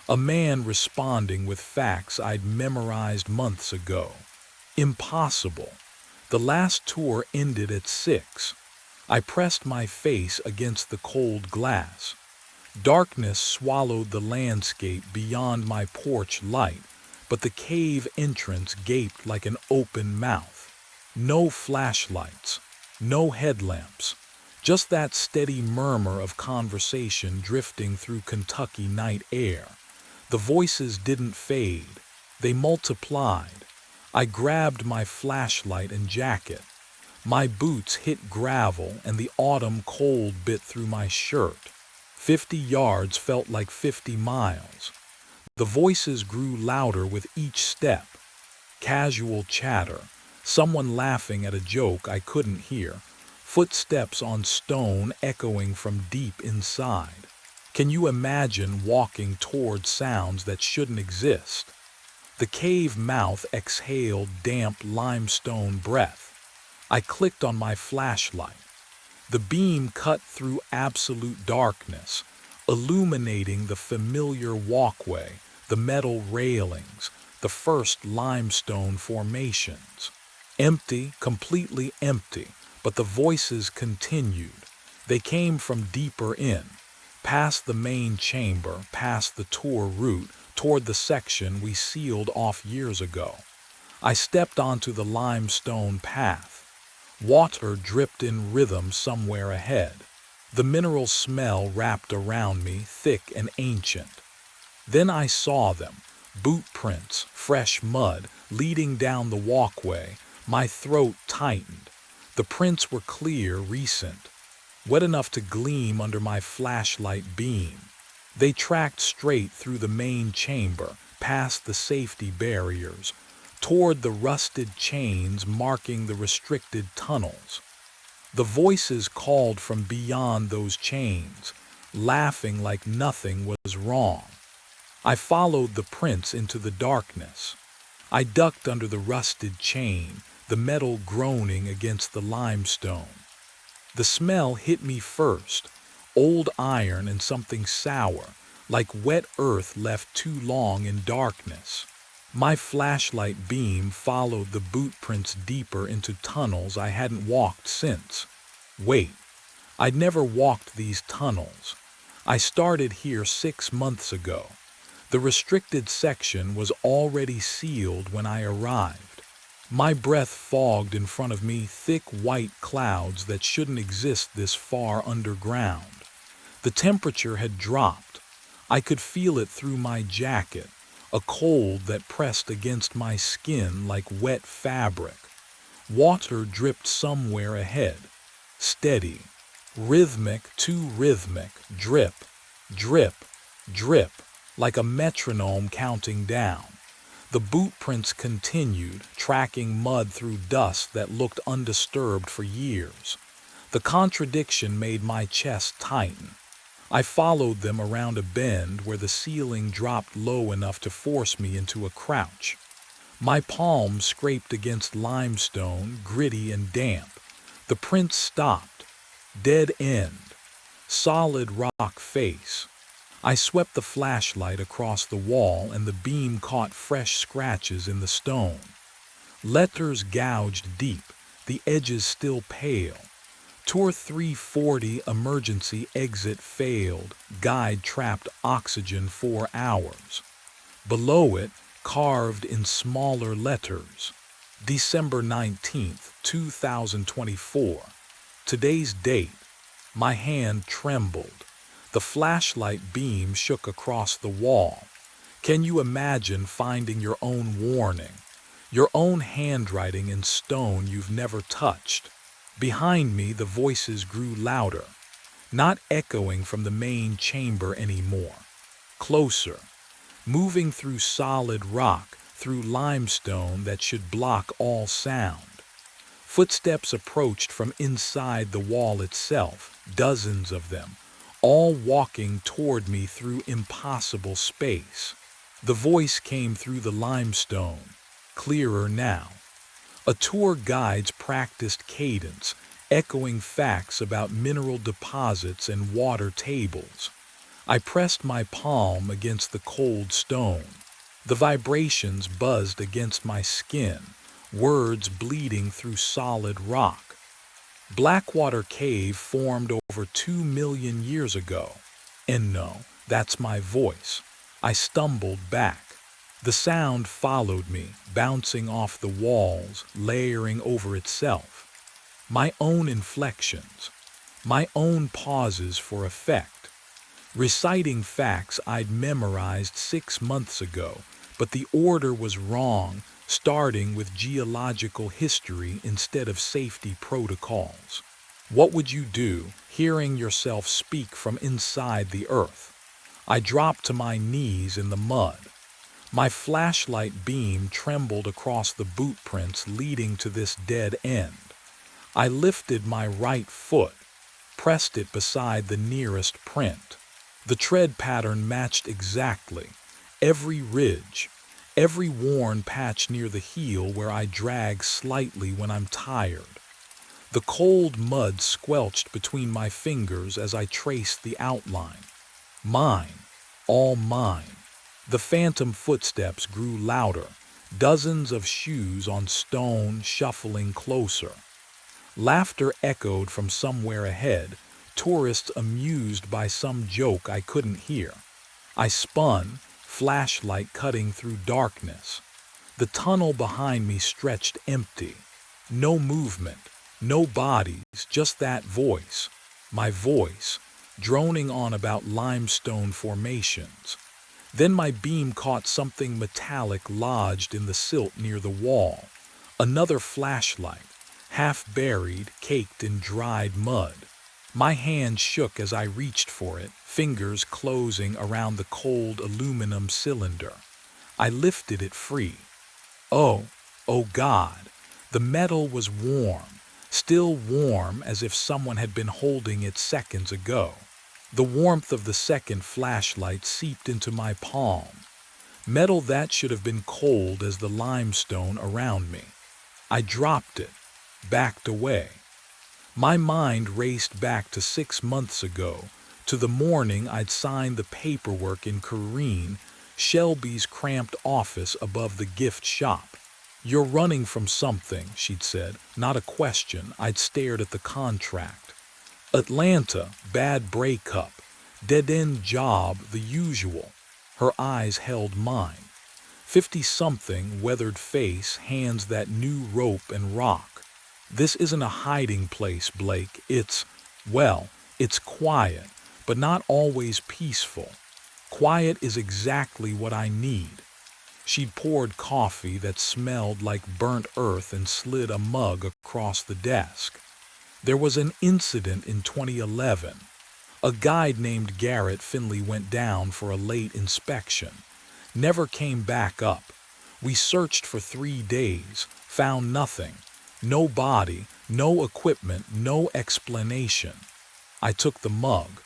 A man responding with facts I'd memorized months ago. Impossible. The last tour ended at 6. I pressed my face against the cold glass. Darkness swallowed the landscape beyond my porch light, but the cave entrance gaped like an open mouth. No flashlights, no headlamps, just that steady murmur of conversation drifting through Kentucky night air. The voices didn't fade, they multiplied. I grabbed my flashlight and jacket. My boots hit gravel and the autumn cold bit through my shirt. 50 yards felt like 50 miles. The voices grew louder with each step. Casual chatter, someone laughing at a joke I couldn't hear, footsteps on stone echoing from deep inside. Can you imagine walking toward sounds that shouldn't exist? The cave mouth exhaled damp limestone breath. I clicked on my flashlight. The beam cut through absolute darkness, illuminating the familiar walkway, the metal railings, the first limestone formations. Empty, completely empty, but the voices continued. They came from deeper in, past the main chamber, past the tour route, toward the section we sealed off years ago. I stepped onto the limestone path. Water dripped in rhythm somewhere ahead. The mineral smell wrapped around me, thick and ancient. Then I saw them, boot prints, fresh mud, leading down the walkway. My throat tightened. The prints were clear, recent, wet enough to gleam under my flashlight beam. They tracked straight through the main chamber, past the safety barriers, toward the rusted chains marking the restricted tunnels. The voices called from beyond those chains, laughing like nothing was wrong. I followed the prints into the darkness. I ducked under the rusted chain, the metal groaning against the limestone. The smell hit me first, old iron and something sour, like wet earth left too long in darkness. My flashlight beam followed the boot prints deeper into tunnels I hadn't walked since. Wait, I'd never walked these tunnels. I started here 6 months ago. The restricted section was already sealed when I arrived. My breath fogged in front of me thick white clouds that shouldn't exist this far underground. The temperature had dropped. I could feel it through my jacket, a cold that pressed against my skin like wet fabric. Water dripped somewhere ahead, steady, rhythmic, too rhythmic, drip, drip, drip, like a metronome counting down. The boot prints continued, tracking mud through dust that looked undisturbed for years. The contradiction made my chest tighten. I followed them around a bend where the ceiling dropped low enough to force me into a crouch. My palms scraped against limestone, gritty and damp. The prints stopped. Dead end. Solid rock face. I swept the flashlight across the wall and the beam caught fresh scratches in the stone. Letters gouged deep, the edges still pale. Tour 340 emergency exit failed, guide trapped oxygen 4 hours. Below it, carved in smaller letters, December 19th, 2024. Today's date. My hand trembled. The flashlight beam shook across the wall. Can you imagine finding your own warning, your own handwriting in stone you've never touched? Behind me, the voices grew louder, not echoing from the main chamber anymore. Closer, moving through solid rock, through limestone that should block all sound. Footsteps approached from inside the wall itself, dozens of them, all walking toward me through impossible space. The voice came through the limestone, clearer now. A tour guide's practiced cadence, echoing facts about mineral deposits and water tables. I pressed my palm against the cold stone. The vibrations buzzed against my skin, words bleeding through solid rock. Blackwater Cave formed over 2 million years ago. And no, that's my voice. I stumbled back. The sound followed me, bouncing off the walls, layering over itself. My own inflections, my own pauses for effect. Reciting facts I'd memorized 6 months ago, but the order was wrong, starting with geological history instead of safety protocols. What would you do, hearing yourself speak from inside the earth? I dropped to my knees in the mud. My flashlight beam trembled across the boot prints leading to this dead end. I lifted my right foot, pressed it beside the nearest print. The tread pattern matched exactly. Every ridge, every worn patch near the heel where I drag slightly when I'm tired. The cold mud squelched between my fingers as I traced the outline. Mine, all mine. The phantom footsteps grew louder, dozens of shoes on stone shuffling closer. Laughter echoed from somewhere ahead, tourists amused by some joke I couldn't hear. I spun, flashlight cutting through darkness. The tunnel behind me stretched empty. No movement, no bodies, just that voice. My voice, droning on about limestone formations. Then my beam caught something metallic lodged in the silt near the wall. Another flashlight, half buried, caked in dried mud. My hand shook as I reached for it, fingers closing around the cold aluminum cylinder. I lifted it free. Oh, oh God, the metal was warm, still warm as if someone had been holding it seconds ago. The warmth of the second flashlight seeped into my palm. Metal that should have been cold as the limestone around me. I dropped it, backed away. My mind raced back to 6 months ago, to the morning I'd signed the paperwork in Corrine, Shelby's cramped office above the gift shop. "You're running from something," she'd said, not a question. I'd stared at the contract. Atlanta, bad breakup, dead-end job, the usual. Her eyes held mine. 50-something, weathered face, hands that knew rope and rock. "This isn't a hiding place, Blake. It's quiet, but not always peaceful. Quiet is exactly what I need." She'd poured coffee that smelled like burnt earth and slid a mug across the desk. "There was an incident in 2011. A guide named Garrett Finley went down for a late inspection. Never came back up. We searched for 3 days, found nothing. No body, no equipment, no explanation." I took the mug.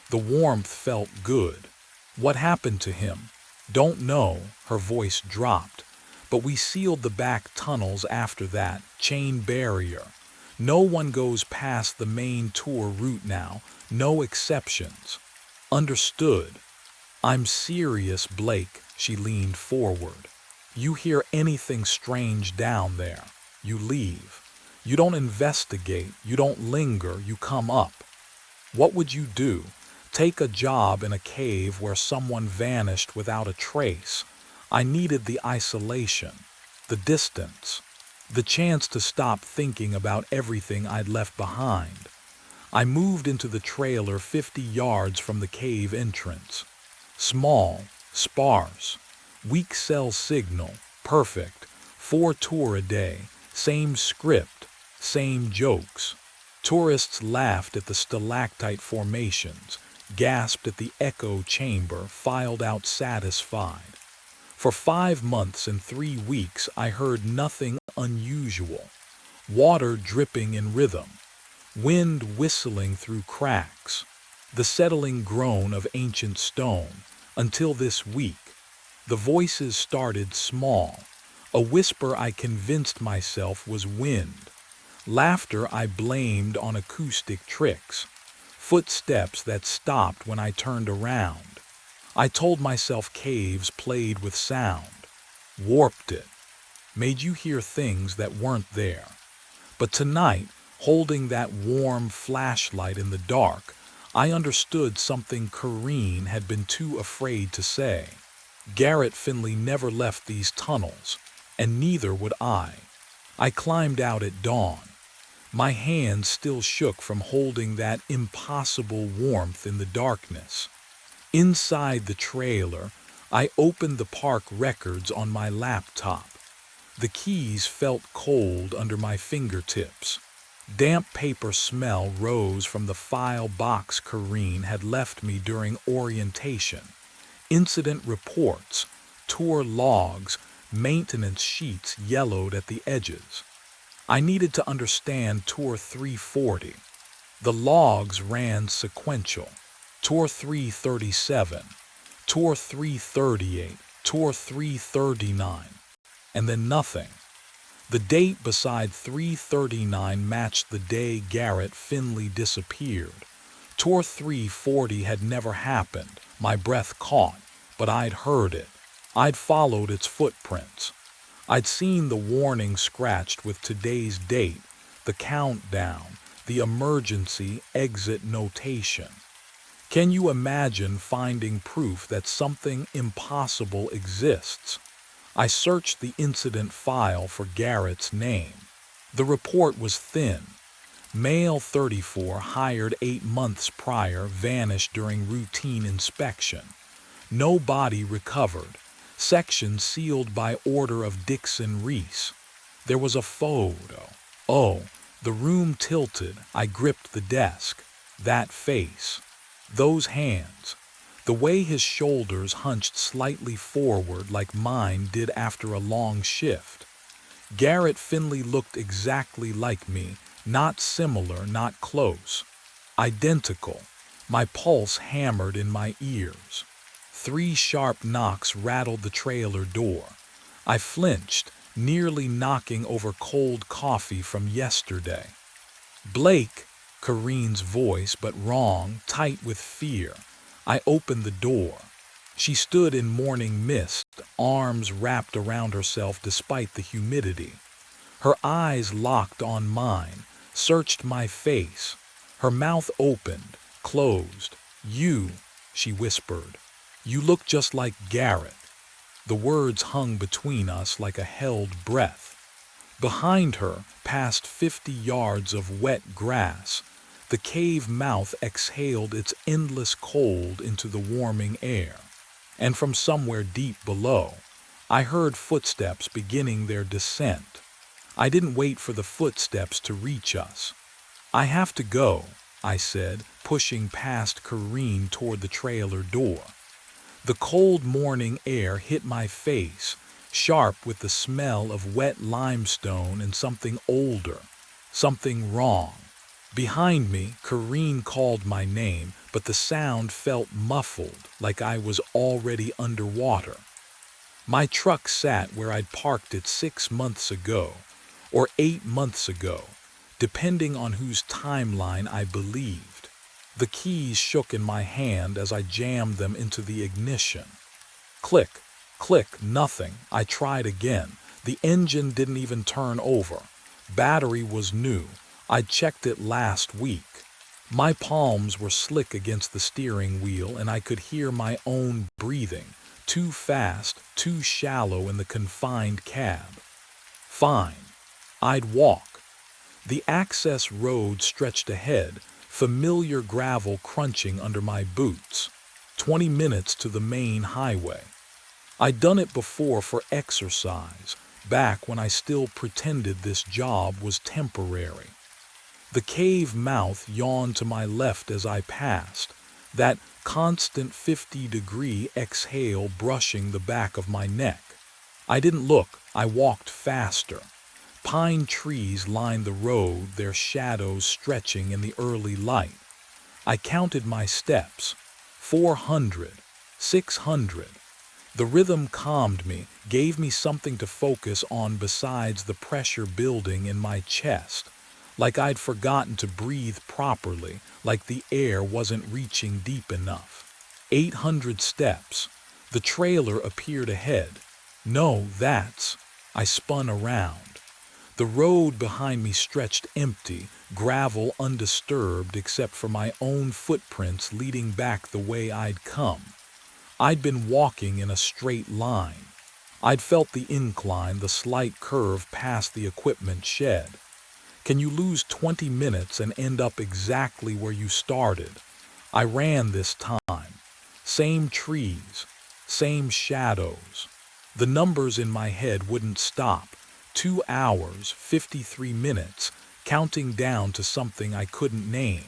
The warmth felt good. "What happened to him?" "Don't know," her voice dropped. "But we sealed the back tunnels after that, chain barrier. No one goes past the main tour route now, no exceptions." "Understood." "I'm serious, Blake," she leaned forward. "You hear anything strange down there, you leave. You don't investigate, you don't linger, you come up." "What would you do? Take a job in a cave where someone vanished without a trace?" I needed the isolation, the distance, the chance to stop thinking about everything I'd left behind. I moved into the trailer 50 yards from the cave entrance. Small, sparse, weak cell signal, perfect, 4 tour a day, same script, same jokes. Tourists laughed at the stalactite formations, gasped at the echo chamber, filed out satisfied. For 5 months and 3 weeks I heard nothing unusual. Water dripping in rhythm, wind whistling through cracks, the settling groan of ancient stone, until this week. The voices started small. A whisper I convinced myself was wind. Laughter I blamed on acoustic tricks. Footsteps that stopped when I turned around. I told myself caves played with sound, warped it, made you hear things that weren't there. But tonight, holding that warm flashlight in the dark, I understood something Corrine had been too afraid to say. Garrett Finley never left these tunnels, and neither would I. I climbed out at dawn. My hands still shook from holding that impossible warmth in the darkness. Inside the trailer, I opened the park records on my laptop. The keys felt cold under my fingertips. Damp paper smell rose from the file box Corrine had left me during orientation. Incident reports, tour logs, maintenance sheets yellowed at the edges. I needed to understand Tour 340. The logs ran sequential. Tour 337, Tour 338, Tour 339, and then nothing. The date beside 339 matched the day Garrett Finley disappeared. Tour 340 had never happened. My breath caught, but I'd heard it. I'd followed its footprints. I'd seen the warning scratched with today's date, the countdown, the emergency exit notation. Can you imagine finding proof that something impossible exists? I searched the incident file for Garrett's name. The report was thin. Male 34 hired 8 months prior vanished during routine inspection. No body recovered. Section sealed by order of Dixon Reese. There was a photo. Oh, the room tilted. I gripped the desk. That face. Those hands. The way his shoulders hunched slightly forward like mine did after a long shift. Garrett Finley looked exactly like me, not similar, not close. Identical. My pulse hammered in my ears. 3 sharp knocks rattled the trailer door. I flinched, nearly knocking over cold coffee from yesterday. Blake, Corrine's voice, but wrong, tight with fear. I opened the door. She stood in morning mist, arms wrapped around herself despite the humidity. Her eyes locked on mine, searched my face. Her mouth opened, closed. "You," she whispered. "You look just like Garrett." The words hung between us like a held breath. Behind her, past 50 yards of wet grass, the cave mouth exhaled its endless cold into the warming air. And from somewhere deep below, I heard footsteps beginning their descent. I didn't wait for the footsteps to reach us. "I have to go," I said, pushing past Corrine toward the trailer door. The cold morning air hit my face, sharp with the smell of wet limestone and something older, something wrong. Behind me, Corrine called my name, but the sound felt muffled, like I was already underwater. My truck sat where I'd parked it 6 months ago, or 8 months ago, depending on whose timeline I believed. The keys shook in my hand as I jammed them into the ignition. Click, click, nothing. I tried again. The engine didn't even turn over. Battery was new. I'd checked it last week. My palms were slick against the steering wheel and I could hear my own breathing, too fast, too shallow in the confined cab. Fine. I'd walk. The access road stretched ahead, familiar gravel crunching under my boots. 20 minutes to the main highway. I'd done it before for exercise, back when I still pretended this job was temporary. The cave mouth yawned to my left as I passed, that constant 50-degree exhale brushing the back of my neck. I didn't look, I walked faster. Pine trees lined the road, their shadows stretching in the early light. I counted my steps. 400, 600. The rhythm calmed me, gave me something to focus on besides the pressure building in my chest, like I'd forgotten to breathe properly, like the air wasn't reaching deep enough. 800 steps. The trailer appeared ahead. No, that's. I spun around. The road behind me stretched empty, gravel undisturbed except for my own footprints leading back the way I'd come. I'd been walking in a straight line. I'd felt the incline, the slight curve past the equipment shed. Can you lose 20 minutes and end up exactly where you started? I ran this time. Same trees, same shadows. The numbers in my head wouldn't stop. 2 hours, 53 minutes, counting down to something I couldn't name.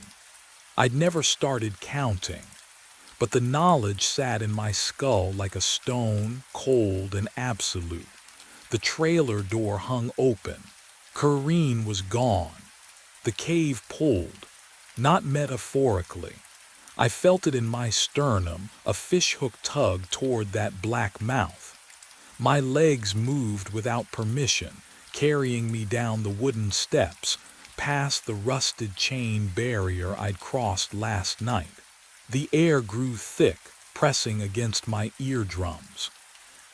I'd never started counting, but the knowledge sat in my skull like a stone, cold and absolute. The trailer door hung open. Corrine was gone. The cave pulled, not metaphorically. I felt it in my sternum, a fishhook tug toward that black mouth. My legs moved without permission, carrying me down the wooden steps, past the rusted chain barrier I'd crossed last night. The air grew thick, pressing against my eardrums.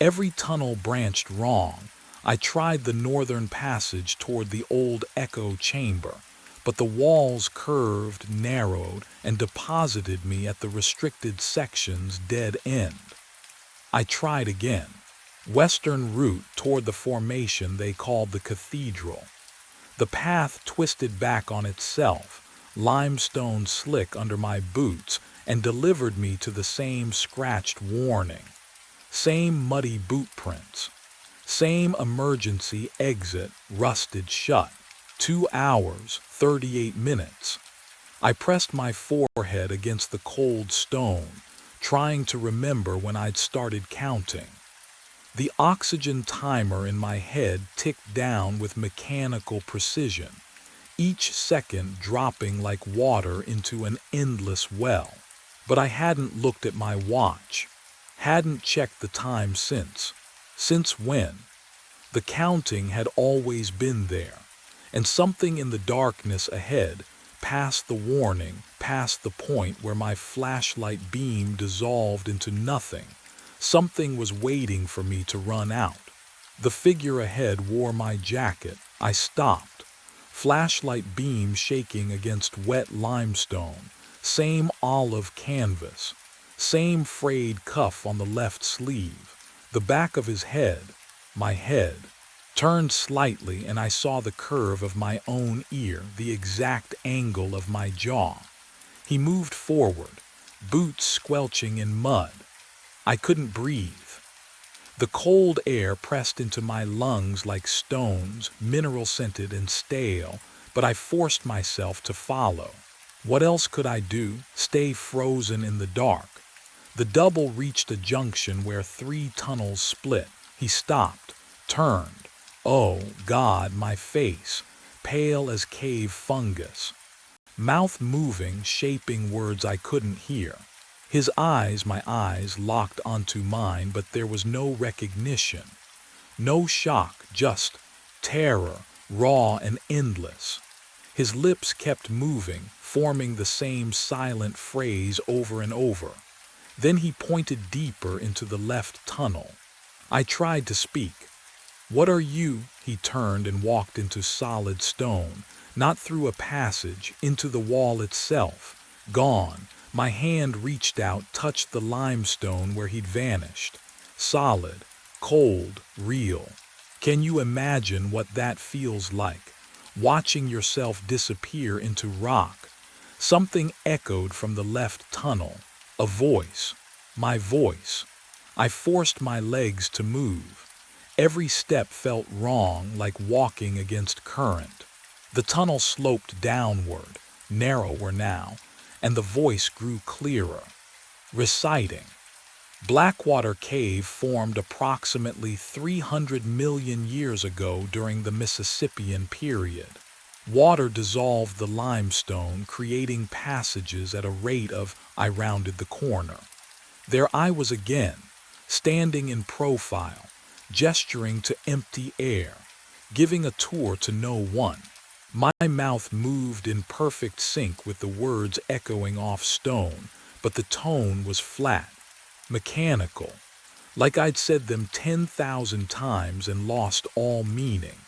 Every tunnel branched wrong. I tried the northern passage toward the old echo chamber, but the walls curved, narrowed, and deposited me at the restricted section's dead end. I tried again. Western route toward the formation they called the cathedral. The path twisted back on itself, limestone slick under my boots, and delivered me to the same scratched warning. Same muddy boot prints. Same emergency exit rusted shut. 2 hours, 38 minutes. I pressed my forehead against the cold stone, trying to remember when I'd started counting. The oxygen timer in my head ticked down with mechanical precision, each second dropping like water into an endless well. But I hadn't looked at my watch, hadn't checked the time since. Since when? The counting had always been there, and something in the darkness ahead, past the warning, past the point where my flashlight beam dissolved into nothing, something was waiting for me to run out. The figure ahead wore my jacket. I stopped. Flashlight beam shaking against wet limestone. Same olive canvas. Same frayed cuff on the left sleeve. The back of his head, my head, turned slightly and I saw the curve of my own ear, the exact angle of my jaw. He moved forward, boots squelching in mud. I couldn't breathe. The cold air pressed into my lungs like stones, mineral-scented and stale, but I forced myself to follow. What else could I do? Stay frozen in the dark. The double reached a junction where 3 tunnels split. He stopped, turned. Oh, God, my face, pale as cave fungus. Mouth moving, shaping words I couldn't hear. His eyes, my eyes, locked onto mine, but there was no recognition. No shock, just terror, raw and endless. His lips kept moving, forming the same silent phrase over and over. Then he pointed deeper into the left tunnel. I tried to speak. What are you? He turned and walked into solid stone, not through a passage, into the wall itself. Gone. My hand reached out, touched the limestone where he'd vanished. Solid, cold, real. Can you imagine what that feels like? Watching yourself disappear into rock. Something echoed from the left tunnel. A voice. My voice. I forced my legs to move. Every step felt wrong, like walking against current. The tunnel sloped downward, narrower now, and the voice grew clearer. Reciting. Blackwater Cave formed approximately 300 million years ago during the Mississippian period. Water dissolved the limestone, creating passages at a rate of, I rounded the corner. There I was again, standing in profile, gesturing to empty air, giving a tour to no one. My mouth moved in perfect sync with the words echoing off stone, but the tone was flat, mechanical, like I'd said them 10,000 times and lost all meaning.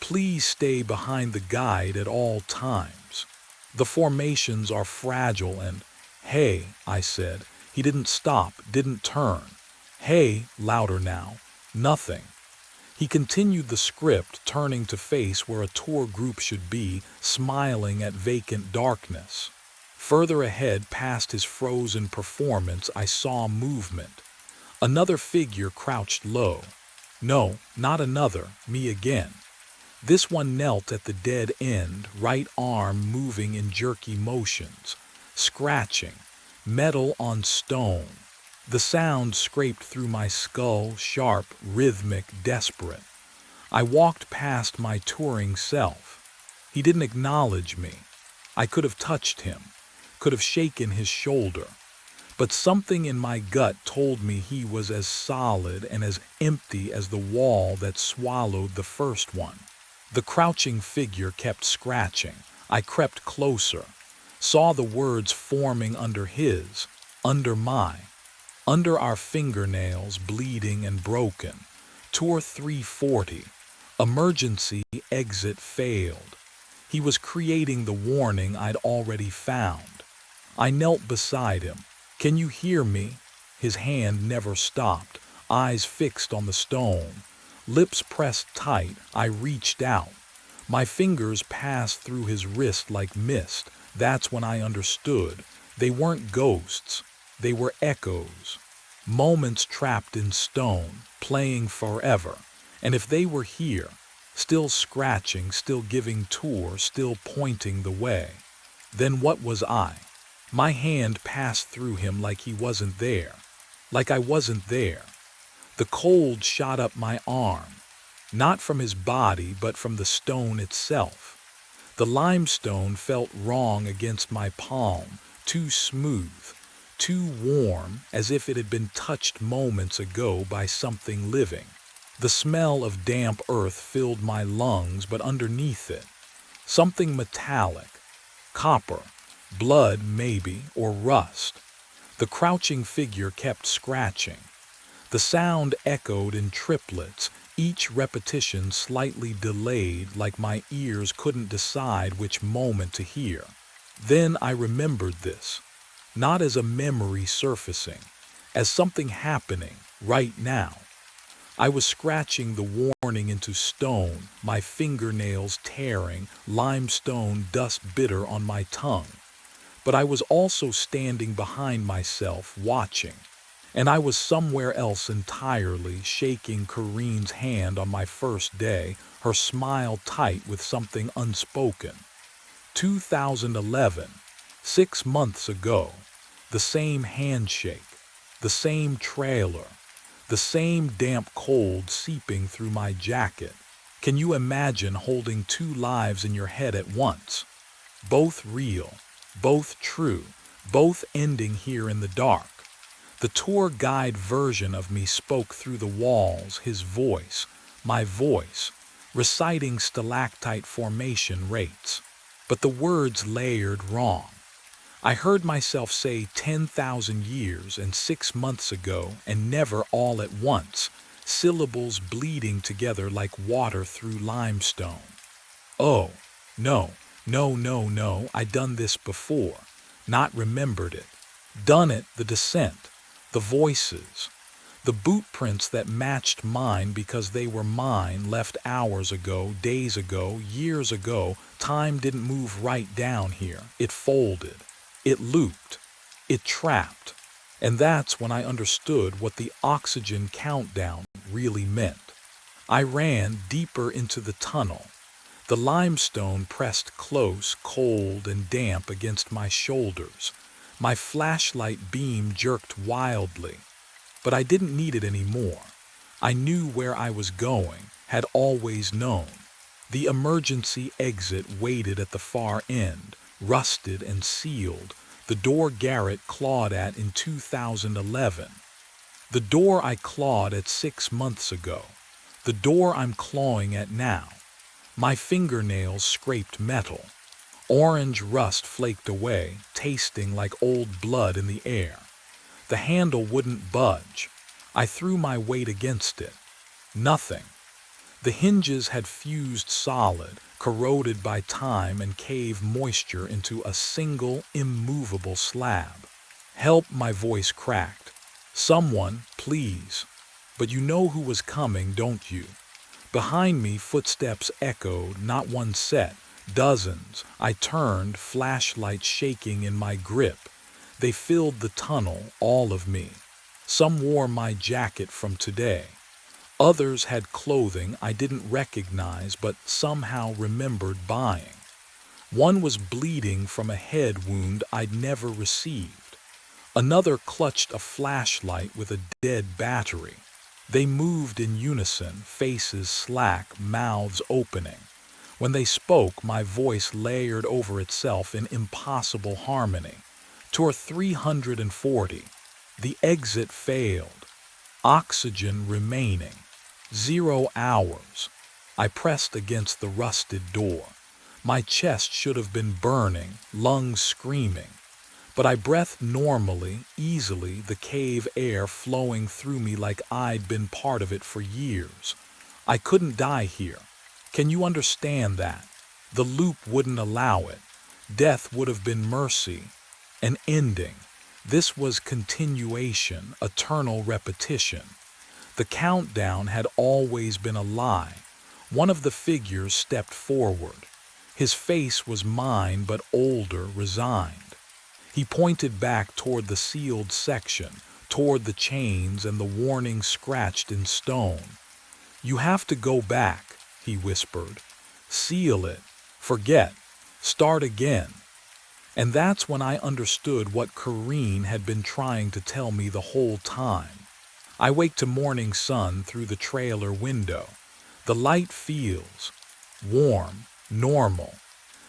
Please stay behind the guide at all times. The formations are fragile and, hey, I said. He didn't stop, didn't turn. Hey, louder now. Nothing. He continued the script, turning to face where a tour group should be, smiling at vacant darkness. Further ahead, past his frozen performance, I saw movement. Another figure crouched low. No, not another, me again. This one knelt at the dead end, right arm moving in jerky motions, scratching, metal on stone. The sound scraped through my skull, sharp, rhythmic, desperate. I walked past my touring self. He didn't acknowledge me. I could have touched him, could have shaken his shoulder. But something in my gut told me he was as solid and as empty as the wall that swallowed the first one. The crouching figure kept scratching. I crept closer, saw the words forming under his, under my, under our fingernails bleeding and broken. Tour 340. Emergency exit failed. He was creating the warning I'd already found. I knelt beside him. Can you hear me? His hand never stopped, eyes fixed on the stone. Lips pressed tight, I reached out. My fingers passed through his wrist like mist. That's when I understood. They weren't ghosts, they were echoes. Moments trapped in stone, playing forever. And if they were here, still scratching, still giving tour, still pointing the way, then what was I? My hand passed through him like he wasn't there, like I wasn't there. The cold shot up my arm, not from his body but from the stone itself. The limestone felt wrong against my palm, too smooth, too warm, as if it had been touched moments ago by something living. The smell of damp earth filled my lungs, but underneath it, something metallic, copper, blood maybe, or rust. The crouching figure kept scratching. The sound echoed in triplets, each repetition slightly delayed, like my ears couldn't decide which moment to hear. Then I remembered this, not as a memory surfacing, as something happening right now. I was scratching the warning into stone, my fingernails tearing, limestone dust bitter on my tongue. But I was also standing behind myself, watching. And I was somewhere else entirely, shaking Corrine's hand on my first day, her smile tight with something unspoken. 2011, 6 months ago, the same handshake, the same trailer, the same damp cold seeping through my jacket. Can you imagine holding two lives in your head at once? Both real, both true, both ending here in the dark. The tour guide version of me spoke through the walls, his voice, my voice, reciting stalactite formation rates. But the words layered wrong. I heard myself say 10,000 years and 6 months ago and never all at once, syllables bleeding together like water through limestone. Oh, no, I'd done this before, not remembered it. Done it, the descent, the voices, the boot prints that matched mine because they were mine, left hours ago, days ago, years ago. Time didn't move right down here. It folded. It looped. It trapped. And that's when I understood what the oxygen countdown really meant. I ran deeper into the tunnel. The limestone pressed close, cold and damp against my shoulders. My flashlight beam jerked wildly. But I didn't need it anymore. I knew where I was going, had always known. The emergency exit waited at the far end, rusted and sealed, the door Garrett clawed at in 2011. The door I clawed at 6 months ago. The door I'm clawing at now. My fingernails scraped metal. Orange rust flaked away, tasting like old blood in the air. The handle wouldn't budge. I threw my weight against it. Nothing. The hinges had fused solid, corroded by time and cave moisture into a single, immovable slab. Help, my voice cracked. Someone, please. But you know who was coming, don't you? Behind me, footsteps echoed, not one set, dozens. I turned, flashlight shaking in my grip. They filled the tunnel, all of me. Some wore my jacket from today. Others had clothing I didn't recognize but somehow remembered buying. One was bleeding from a head wound I'd never received. Another clutched a flashlight with a dead battery. They moved in unison, faces slack, mouths opening. When they spoke, my voice layered over itself in impossible harmony. Tour 340. The exit failed. Oxygen remaining. 0 hours. I pressed against the rusted door. My chest should have been burning, lungs screaming. But I breathed normally, easily, the cave air flowing through me like I'd been part of it for years. I couldn't die here. Can you understand that? The loop wouldn't allow it. Death would have been mercy. An ending. This was continuation, eternal repetition. The countdown had always been a lie. One of the figures stepped forward. His face was mine, but older, resigned. He pointed back toward the sealed section, toward the chains and the warning scratched in stone. You have to go back, he whispered. Seal it. Forget. Start again. And that's when I understood what Corrine had been trying to tell me the whole time. I wake to morning sun through the trailer window. The light feels warm, normal.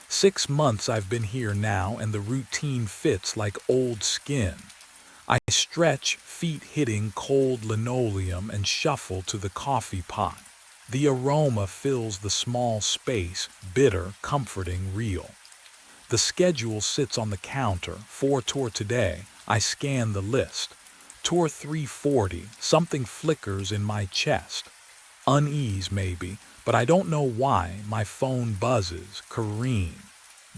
6 months I've been here now and the routine fits like old skin. I stretch, feet hitting cold linoleum and shuffle to the coffee pot. The aroma fills the small space, bitter, comforting, real. The schedule sits on the counter, 4 tour today. I scan the list. Tour 340, something flickers in my chest. Unease maybe, but I don't know why. My phone buzzes. Corrine.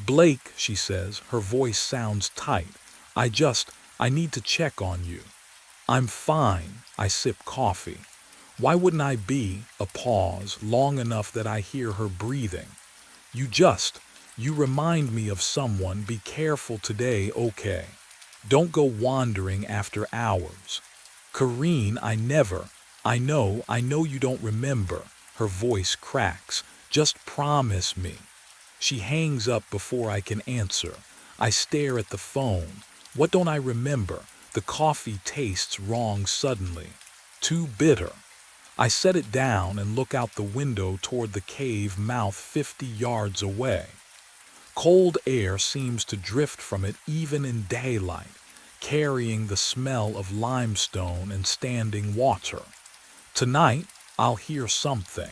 Blake, she says, her voice sounds tight. I need to check on you. I'm fine. I sip coffee. Why wouldn't I be? A pause, long enough that I hear her breathing. You remind me of someone. Be careful today, okay? Don't go wandering after hours. Corrine, I know you don't remember. Her voice cracks. Just promise me. She hangs up before I can answer. I stare at the phone. What don't I remember? The coffee tastes wrong suddenly. Too bitter. I set it down and look out the window toward the cave mouth 50 yards away. Cold air seems to drift from it even in daylight, carrying the smell of limestone and standing water. Tonight, I'll hear something.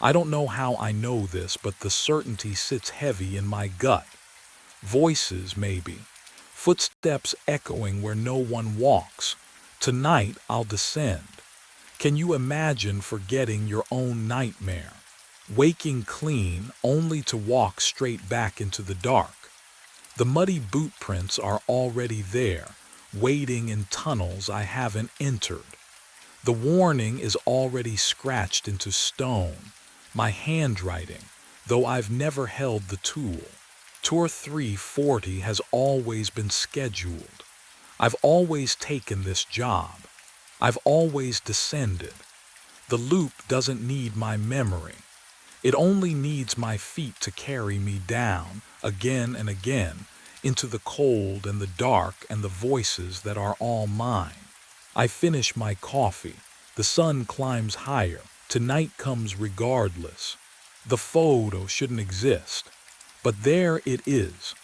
I don't know how I know this, but the certainty sits heavy in my gut. Voices, maybe. Footsteps echoing where no one walks. Tonight, I'll descend. Can you imagine forgetting your own nightmare? Waking clean, only to walk straight back into the dark. The muddy boot prints are already there, waiting in tunnels I haven't entered. The warning is already scratched into stone, my handwriting, though I've never held the tool. Tour 340 has always been scheduled. I've always taken this job. I've always descended. The loop doesn't need my memory. It only needs my feet to carry me down, again and again, into the cold and the dark and the voices that are all mine. I finish my coffee. The sun climbs higher. Tonight comes regardless. The photo shouldn't exist. But there it is,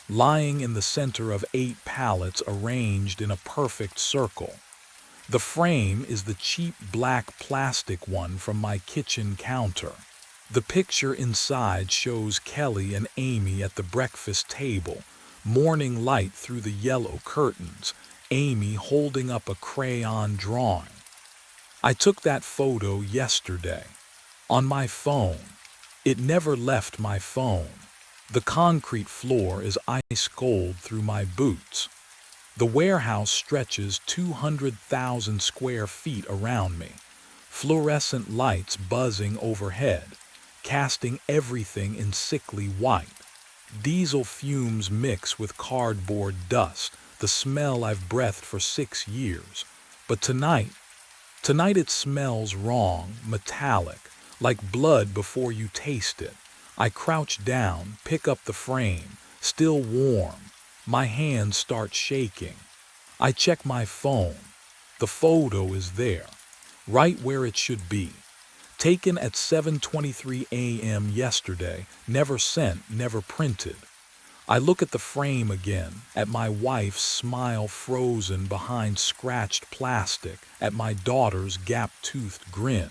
lying in the center of 8 pallets arranged in a perfect circle. The frame is the cheap black plastic one from my kitchen counter. The picture inside shows Kelly and Amy at the breakfast table, morning light through the yellow curtains, Amy holding up a crayon drawing. I took that photo yesterday. On my phone. It never left my phone. The concrete floor is ice cold through my boots. The warehouse stretches 200,000 square feet around me, fluorescent lights buzzing overhead, casting everything in sickly white. Diesel fumes mix with cardboard dust, the smell I've breathed for 6 years. But tonight it smells wrong, metallic, like blood before you taste it. I crouch down, pick up the frame, still warm. My hands start shaking. I check my phone. The photo is there, right where it should be. Taken at 7:23 a.m. yesterday, never sent, never printed. I look at the frame again, at my wife's smile frozen behind scratched plastic, at my daughter's gap-toothed grin.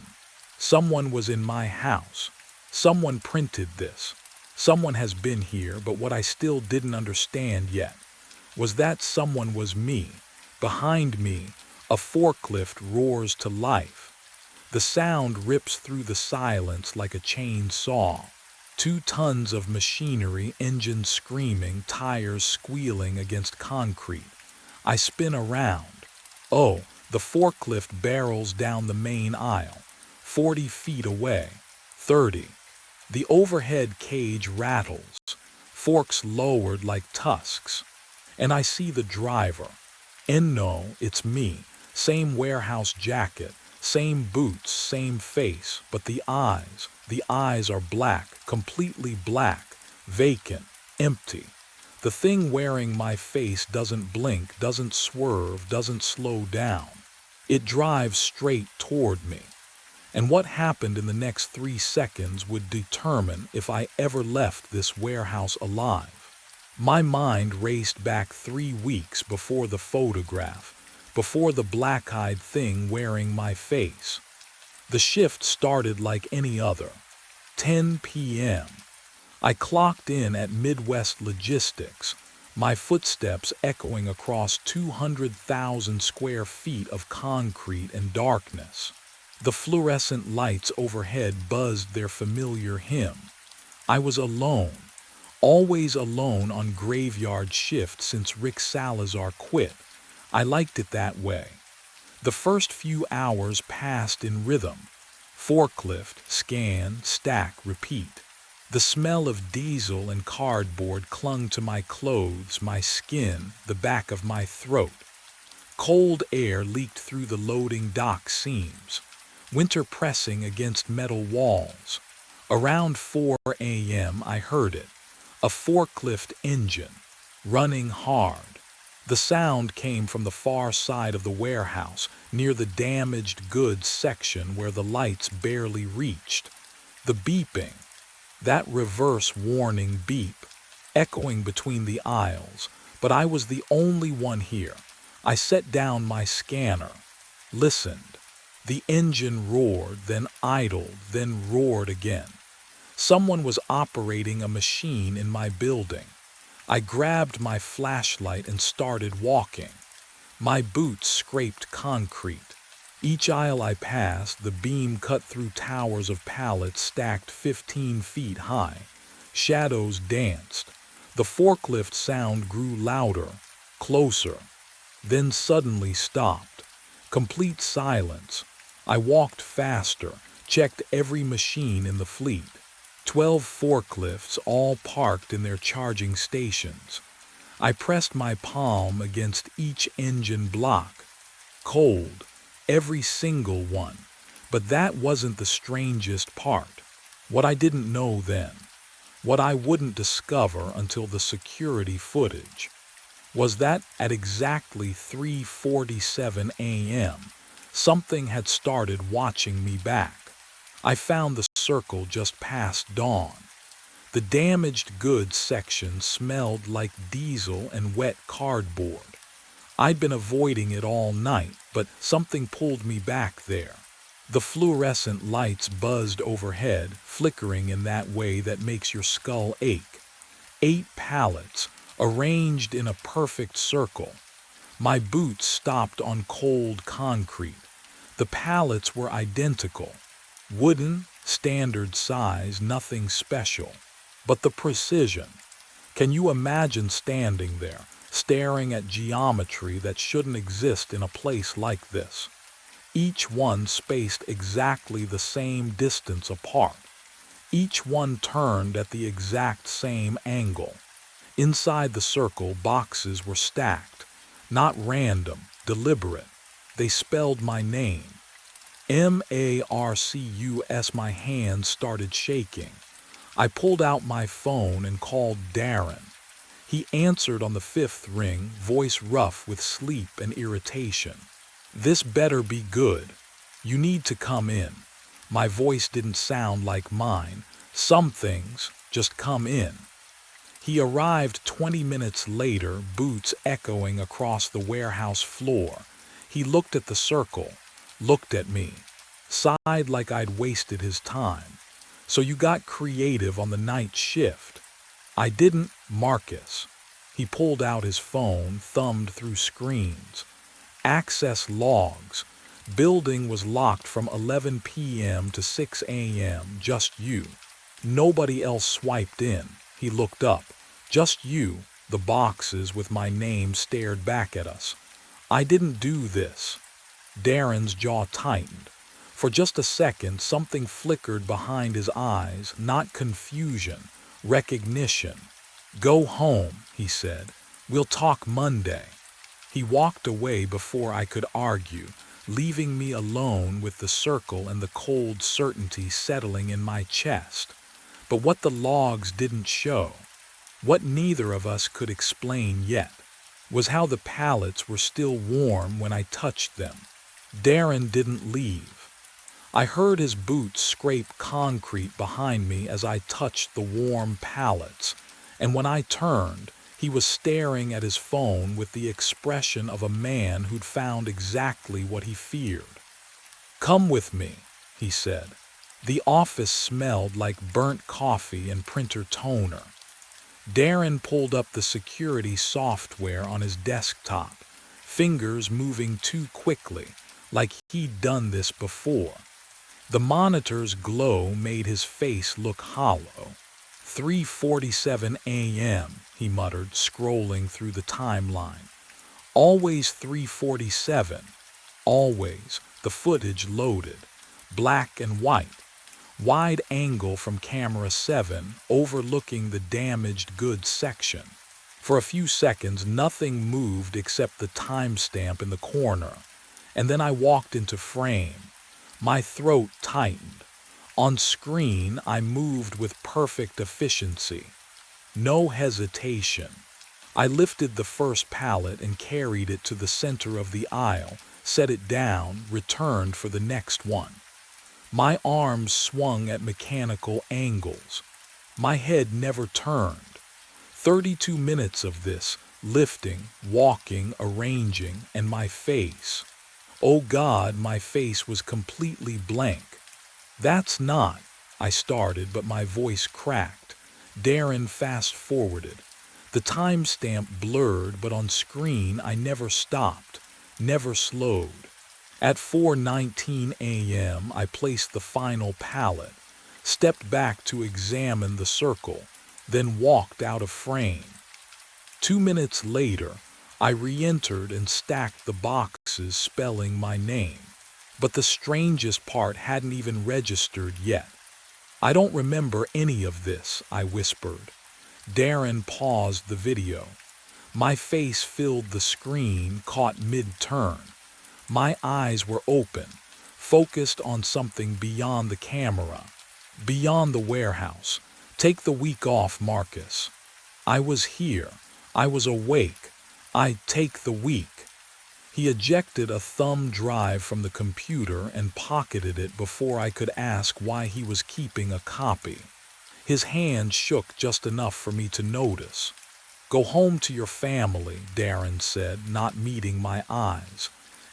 Someone was in my house. Someone printed this. Someone has been here, but what I still didn't understand yet was that someone was me. Behind me, a forklift roars to life. The sound rips through the silence like a chainsaw. 2 tons of machinery, engines screaming, tires squealing against concrete. I spin around. Oh, the forklift barrels down the main aisle, 40 feet away, 30. The overhead cage rattles, forks lowered like tusks. And I see the driver. And no, it's me. Same warehouse jacket, same boots, same face, but the eyes are black, completely black, vacant, empty. The thing wearing my face doesn't blink, doesn't swerve, doesn't slow down. It drives straight toward me. And what happened in the next 3 seconds would determine if I ever left this warehouse alive. My mind raced back 3 weeks before the photograph, before the black-eyed thing wearing my face. The shift started like any other. 10 p.m. I clocked in at Midwest Logistics, my footsteps echoing across 200,000 square feet of concrete and darkness. The fluorescent lights overhead buzzed their familiar hymn. I was alone, always alone on graveyard shift since Rick Salazar quit. I liked it that way. The first few hours passed in rhythm. Forklift, scan, stack, repeat. The smell of diesel and cardboard clung to my clothes, my skin, the back of my throat. Cold air leaked through the loading dock seams, winter pressing against metal walls. Around 4 a.m. I heard it, a forklift engine, running hard. The sound came from the far side of the warehouse, near the damaged goods section where the lights barely reached. The beeping, that reverse warning beep, echoing between the aisles, but I was the only one here. I set down my scanner, listened. The engine roared, then idled, then roared again. Someone was operating a machine in my building. I grabbed my flashlight and started walking. My boots scraped concrete. Each aisle I passed, the beam cut through towers of pallets stacked 15 feet high. Shadows danced. The forklift sound grew louder, closer, then suddenly stopped. Complete silence. I walked faster, checked every machine in the fleet. 12 forklifts, all parked in their charging stations. I pressed my palm against each engine block. Cold, every single one. But that wasn't the strangest part. What I didn't know then, what I wouldn't discover until the security footage, was that at exactly 3:47 a.m., something had started watching me back. I found the circle just past dawn. The damaged goods section smelled like diesel and wet cardboard. I'd been avoiding it all night, but something pulled me back there. The fluorescent lights buzzed overhead, flickering in that way that makes your skull ache. 8 pallets, arranged in a perfect circle. My boots stopped on cold concrete. The pallets were identical. Wooden, standard size, nothing special. But the precision. Can you imagine standing there, staring at geometry that shouldn't exist in a place like this? Each one spaced exactly the same distance apart. Each one turned at the exact same angle. Inside the circle, boxes were stacked. Not random, deliberate. They spelled my name. Marcus. My hands started shaking. I pulled out my phone and called Darren. He answered on the 5th ring, voice rough with sleep and irritation. "This better be good. You need to come in." My voice didn't sound like mine. "Some things just come in." He arrived 20 minutes later, boots echoing across the warehouse floor. He looked at the circle, looked at me, sighed like I'd wasted his time. "So you got creative on the night shift." "I didn't, Marcus." He pulled out his phone, thumbed through screens. Access logs. Building was locked from 11 p.m. to 6 a.m., just you. Nobody else swiped in. He looked up. "Just you." The boxes with my name stared back at us. "I didn't do this." Darren's jaw tightened. For just a second, something flickered behind his eyes, not confusion, recognition. "Go home," he said. "We'll talk Monday." He walked away before I could argue, leaving me alone with the circle and the cold certainty settling in my chest. But what the logs didn't show, what neither of us could explain yet, was how the pallets were still warm when I touched them. Darren didn't leave. I heard his boots scrape concrete behind me as I touched the warm pallets, and when I turned, he was staring at his phone with the expression of a man who'd found exactly what he feared. "Come with me," he said. The office smelled like burnt coffee and printer toner. Darren pulled up the security software on his desktop, fingers moving too quickly, like he'd done this before. The monitor's glow made his face look hollow. 3:47 a.m., he muttered, scrolling through the timeline. Always 3:47. Always. The footage loaded. Black and white. Wide angle from camera 7, overlooking the damaged goods section. For a few seconds, nothing moved except the timestamp in the corner. And then I walked into frame. My throat tightened. On screen, I moved with perfect efficiency. No hesitation. I lifted the first pallet and carried it to the center of the aisle, set it down, returned for the next one. My arms swung at mechanical angles. My head never turned. 32 minutes of this, lifting, walking, arranging, and my face. Oh God, my face was completely blank. "That's not," I started, but my voice cracked. Darren fast-forwarded. The timestamp blurred, but on screen I never stopped, never slowed. At 4:19 a.m., I placed the final pallet, stepped back to examine the circle, then walked out of frame. 2 minutes later, I re-entered and stacked the boxes spelling my name. But the strangest part hadn't even registered yet. "I don't remember any of this," I whispered. Darren paused the video. My face filled the screen, caught mid-turn. My eyes were open, focused on something beyond the camera, beyond the warehouse. "Take the week off, Marcus." I was here. I was awake. I'd take the week. He ejected a thumb drive from the computer and pocketed it before I could ask why he was keeping a copy. His hand shook just enough for me to notice. Go home to your family, Darren said, not meeting my eyes.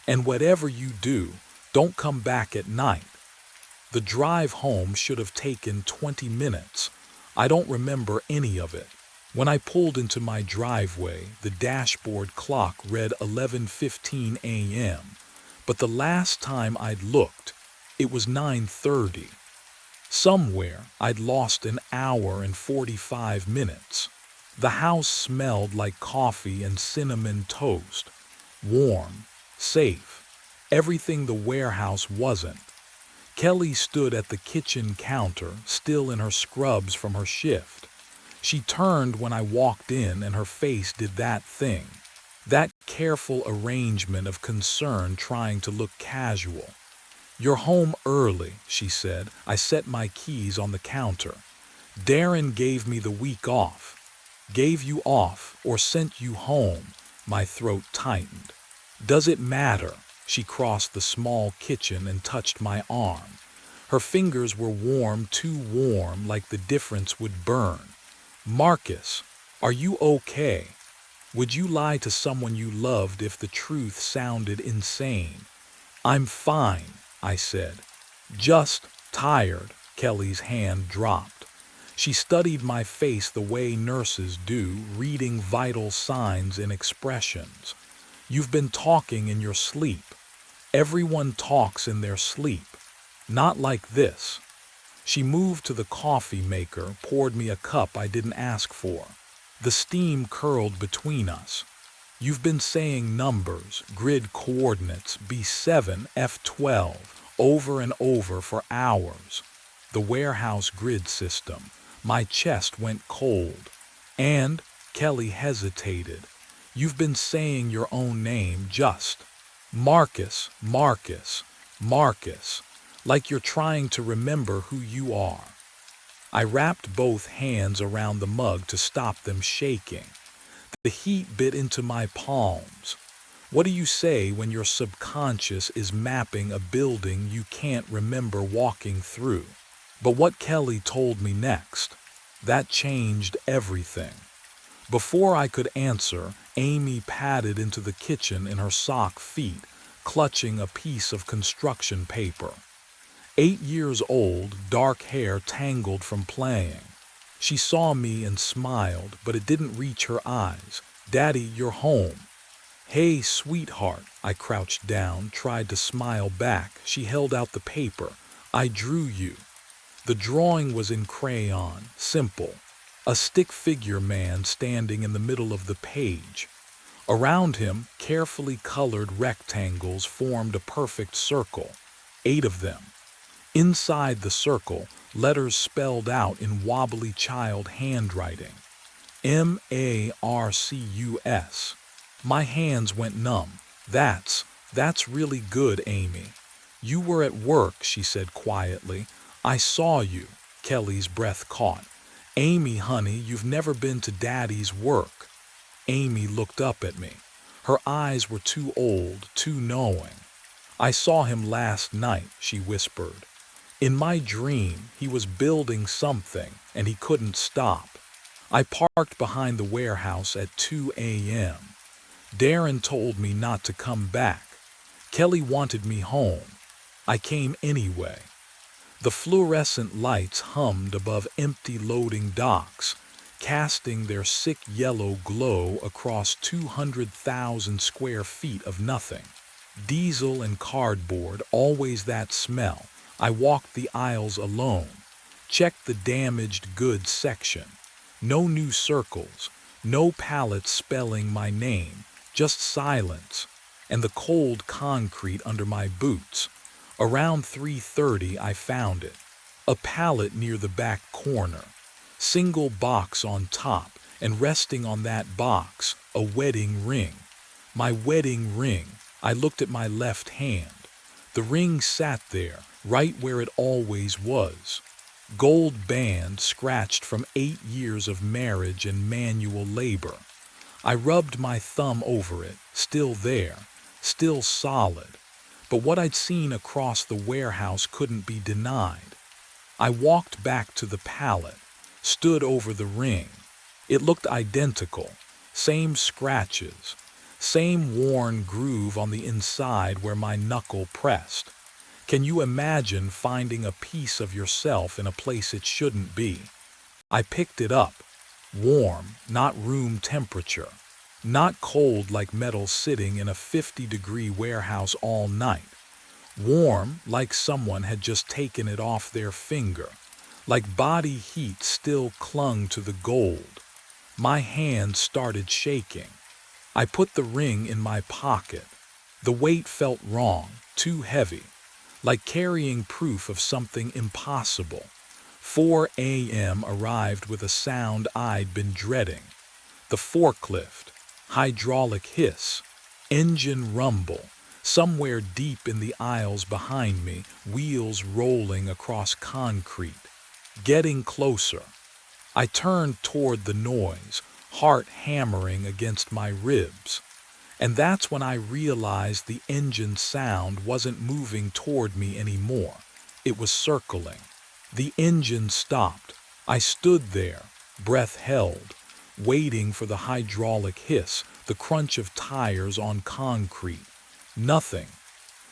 And whatever you do, don't come back at night. The drive home should have taken 20 minutes. I don't remember any of it. When I pulled into my driveway, the dashboard clock read 11:15 a.m., but the last time I'd looked, it was 9:30. Somewhere, I'd lost an hour and 45 minutes. The house smelled like coffee and cinnamon toast. Warm, safe, everything the warehouse wasn't. Kelly stood at the kitchen counter, still in her scrubs from her shift. She turned when I walked in and her face did that thing. That careful arrangement of concern trying to look casual. "You're home early," she said. I set my keys on the counter. "Darren gave me the week off." "Gave you off or sent you home?" My throat tightened. "Does it matter?" She crossed the small kitchen and touched my arm. Her fingers were warm, too warm, like the difference would burn. "Marcus, are you okay? Would you lie to someone you loved if the truth sounded insane?" "I'm fine," I said. "Just tired." Kelly's hand dropped. She studied my face the way nurses do, reading vital signs and expressions. "You've been talking in your sleep. Everyone talks in their sleep. Not like this." She moved to the coffee maker, poured me a cup I didn't ask for. The steam curled between us. "You've been saying numbers, grid coordinates, B7, F12, over and over for hours." The warehouse grid system. My chest went cold. "And," Kelly hesitated, "you've been saying your own name just. Marcus, Marcus, Marcus, like you're trying to remember who you are." I wrapped both hands around the mug to stop them shaking. The heat bit into my palms. What do you say when your subconscious is mapping a building you can't remember walking through? But what Kelly told me next, that changed everything. Before I could answer, Amy padded into the kitchen in her sock feet, clutching a piece of construction paper. 8 years old, dark hair tangled from playing. She saw me and smiled, but it didn't reach her eyes. "Daddy, you're home." "Hey, sweetheart." I crouched down, tried to smile back. She held out the paper. "I drew you." The drawing was in crayon, simple. A stick figure man standing in the middle of the page. Around him, carefully colored rectangles formed a perfect circle. 8 of them. Inside the circle, letters spelled out in wobbly child handwriting. MARCUS. My hands went numb. That's really good, Amy." "You were at work," she said quietly. "I saw you." Kelly's breath caught. "Amy, honey, you've never been to Daddy's work." Amy looked up at me. Her eyes were too old, too knowing. "I saw him last night," she whispered. "In my dream, he was building something, and he couldn't stop. I parked behind the warehouse at 2 a.m. Darren told me not to come back. Kelly wanted me home. I came anyway." The fluorescent lights hummed above empty loading docks, casting their sick yellow glow across 200,000 square feet of nothing. Diesel and cardboard, always that smell. I walked the aisles alone, checked the damaged goods section. No new circles, no pallets spelling my name, just silence, and the cold concrete under my boots. Around 3:30 I found it. A pallet near the back corner. Single box on top, and resting on that box, a wedding ring. My wedding ring. I looked at my left hand. The ring sat there, right where it always was. Gold band scratched from 8 years of marriage and manual labor. I rubbed my thumb over it, still there, still solid. But what I'd seen across the warehouse couldn't be denied. I walked back to the pallet, stood over the ring. It looked identical, same scratches, same worn groove on the inside where my knuckle pressed. Can you imagine finding a piece of yourself in a place it shouldn't be? I picked it up. Warm, not room temperature. Not cold like metal sitting in a 50-degree warehouse all night. Warm like someone had just taken it off their finger. Like body heat still clung to the gold. My hand started shaking. I put the ring in my pocket. The weight felt wrong, too heavy, like carrying proof of something impossible. 4 a.m. arrived with a sound I'd been dreading. The forklift, hydraulic hiss, engine rumble, somewhere deep in the aisles behind me, wheels rolling across concrete. Getting closer. I turned toward the noise, heart hammering against my ribs. And that's when I realized the engine sound wasn't moving toward me anymore. It was circling. The engine stopped. I stood there, breath held, waiting for the hydraulic hiss, the crunch of tires on concrete. Nothing.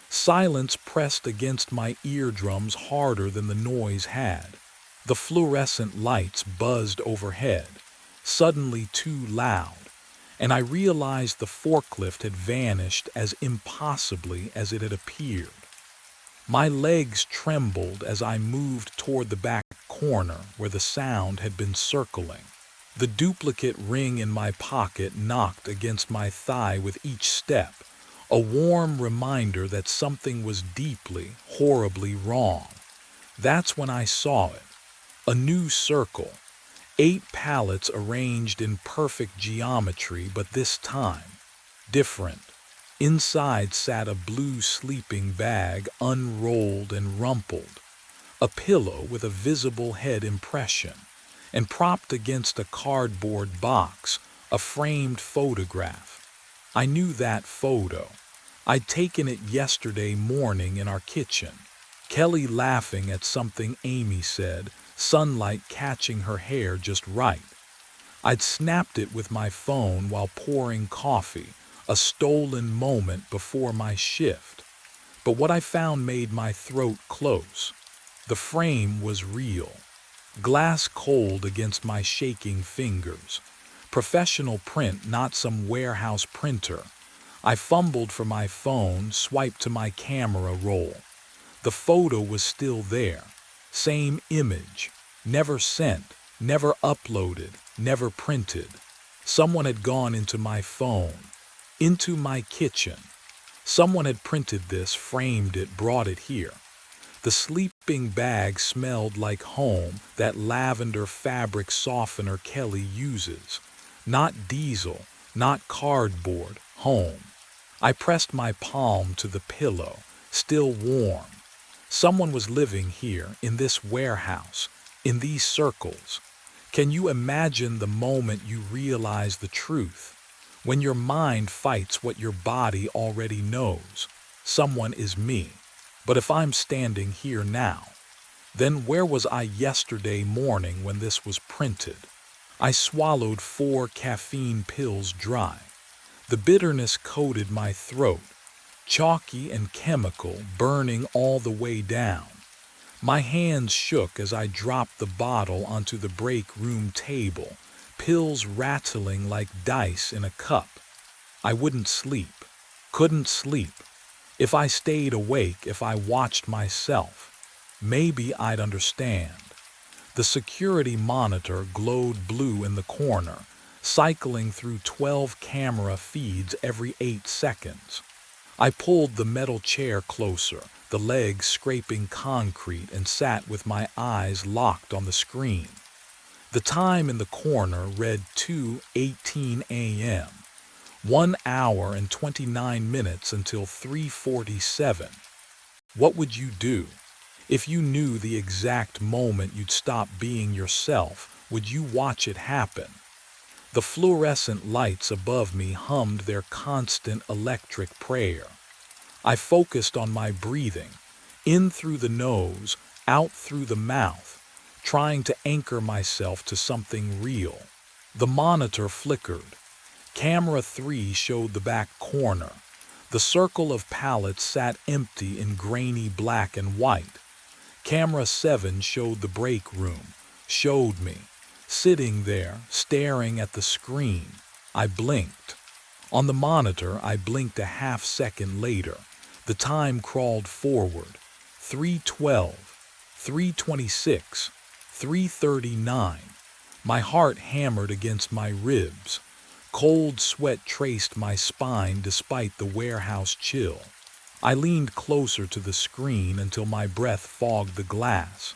Silence pressed against my eardrums harder than the noise had. The fluorescent lights buzzed overhead, suddenly too loud, and I realized the forklift had vanished as impossibly as it had appeared. My legs trembled as I moved toward the back corner where the sound had been circling. The duplicate ring in my pocket knocked against my thigh with each step, a warm reminder that something was deeply, horribly wrong. That's when I saw it. A new circle. 8 pallets arranged in perfect geometry, but this time, different. Inside sat a blue sleeping bag, unrolled and rumpled, a pillow with a visible head impression, and propped against a cardboard box, a framed photograph. I knew that photo. I'd taken it yesterday morning in our kitchen. Kelly laughing at something Amy said, sunlight catching her hair just right. I'd snapped it with my phone while pouring coffee, a stolen moment before my shift. But what I found made my throat close. The frame was real. Glass cold against my shaking fingers. Professional print, not some warehouse printer. I fumbled for my phone, swiped to my camera roll. The photo was still there. Same image. Never sent, never uploaded, never printed. Someone had gone into my phone, into my kitchen. Someone had printed this, framed it, brought it here. The sleeping bag smelled like home, that lavender fabric softener Kelly uses. Not diesel, not cardboard, home. I pressed my palm to the pillow, still warm. Someone was living here, in this warehouse, in these circles. Can you imagine the moment you realize the truth? When your mind fights what your body already knows. Someone is me. But if I'm standing here now, then where was I yesterday morning when this was printed? I swallowed 4 caffeine pills dry. The bitterness coated my throat, chalky and chemical, burning all the way down. My hands shook as I dropped the bottle onto the break room table, pills rattling like dice in a cup. I wouldn't sleep, couldn't sleep. If I stayed awake, if I watched myself, maybe I'd understand. The security monitor glowed blue in the corner, cycling through 12 camera feeds every 8 seconds. I pulled the metal chair closer, the legs scraping concrete, and sat with my eyes locked on the screen. The time in the corner read 2:18 a.m., 1 hour and 29 minutes until 3:47. What would you do? If you knew the exact moment you'd stop being yourself, would you watch it happen? The fluorescent lights above me hummed their constant electric prayer. I focused on my breathing, in through the nose, out through the mouth, trying to anchor myself to something real. The monitor flickered. Camera 3 showed the back corner. The circle of pallets sat empty in grainy black and white. Camera 7 showed the break room, showed me, sitting there, staring at the screen. I blinked. On the monitor, I blinked a half-second later. The time crawled forward. 3:12, 3:26, 3:39. My heart hammered against my ribs. Cold sweat traced my spine despite the warehouse chill. I leaned closer to the screen until my breath fogged the glass.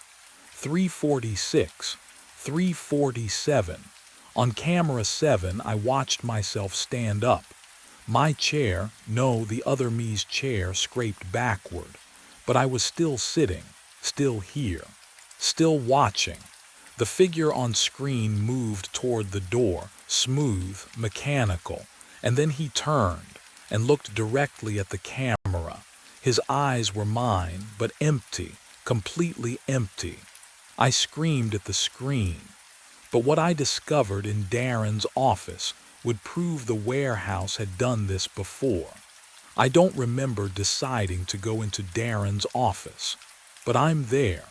3:46, 3:47. On camera 7, I watched myself stand up. My chair, no, the other me's chair, scraped backward. But I was still sitting, still here, still watching. The figure on screen moved toward the door, smooth, mechanical, and then he turned and looked directly at the camera. His eyes were mine, but empty, completely empty. I screamed at the screen. But what I discovered in Darren's office would prove the warehouse had done this before. I don't remember deciding to go into Darren's office, but I'm there.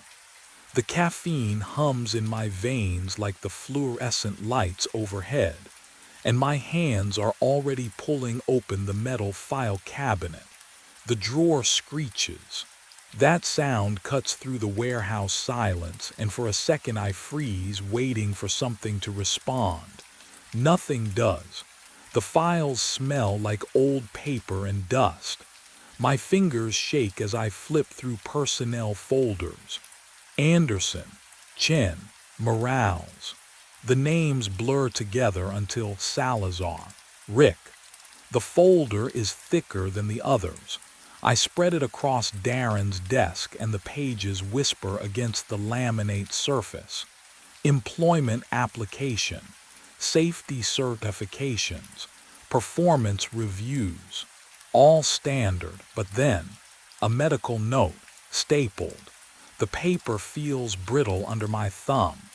The caffeine hums in my veins like the fluorescent lights overhead, and my hands are already pulling open the metal file cabinet. The drawer screeches. That sound cuts through the warehouse silence, and for a second I freeze, waiting for something to respond. Nothing does. The files smell like old paper and dust. My fingers shake as I flip through personnel folders. Anderson, Chen, Morales. The names blur together until Salazar, Rick. The folder is thicker than the others. I spread it across Darren's desk and the pages whisper against the laminate surface. Employment application, safety certifications, performance reviews, all standard, but then a medical note, stapled. The paper feels brittle under my thumb.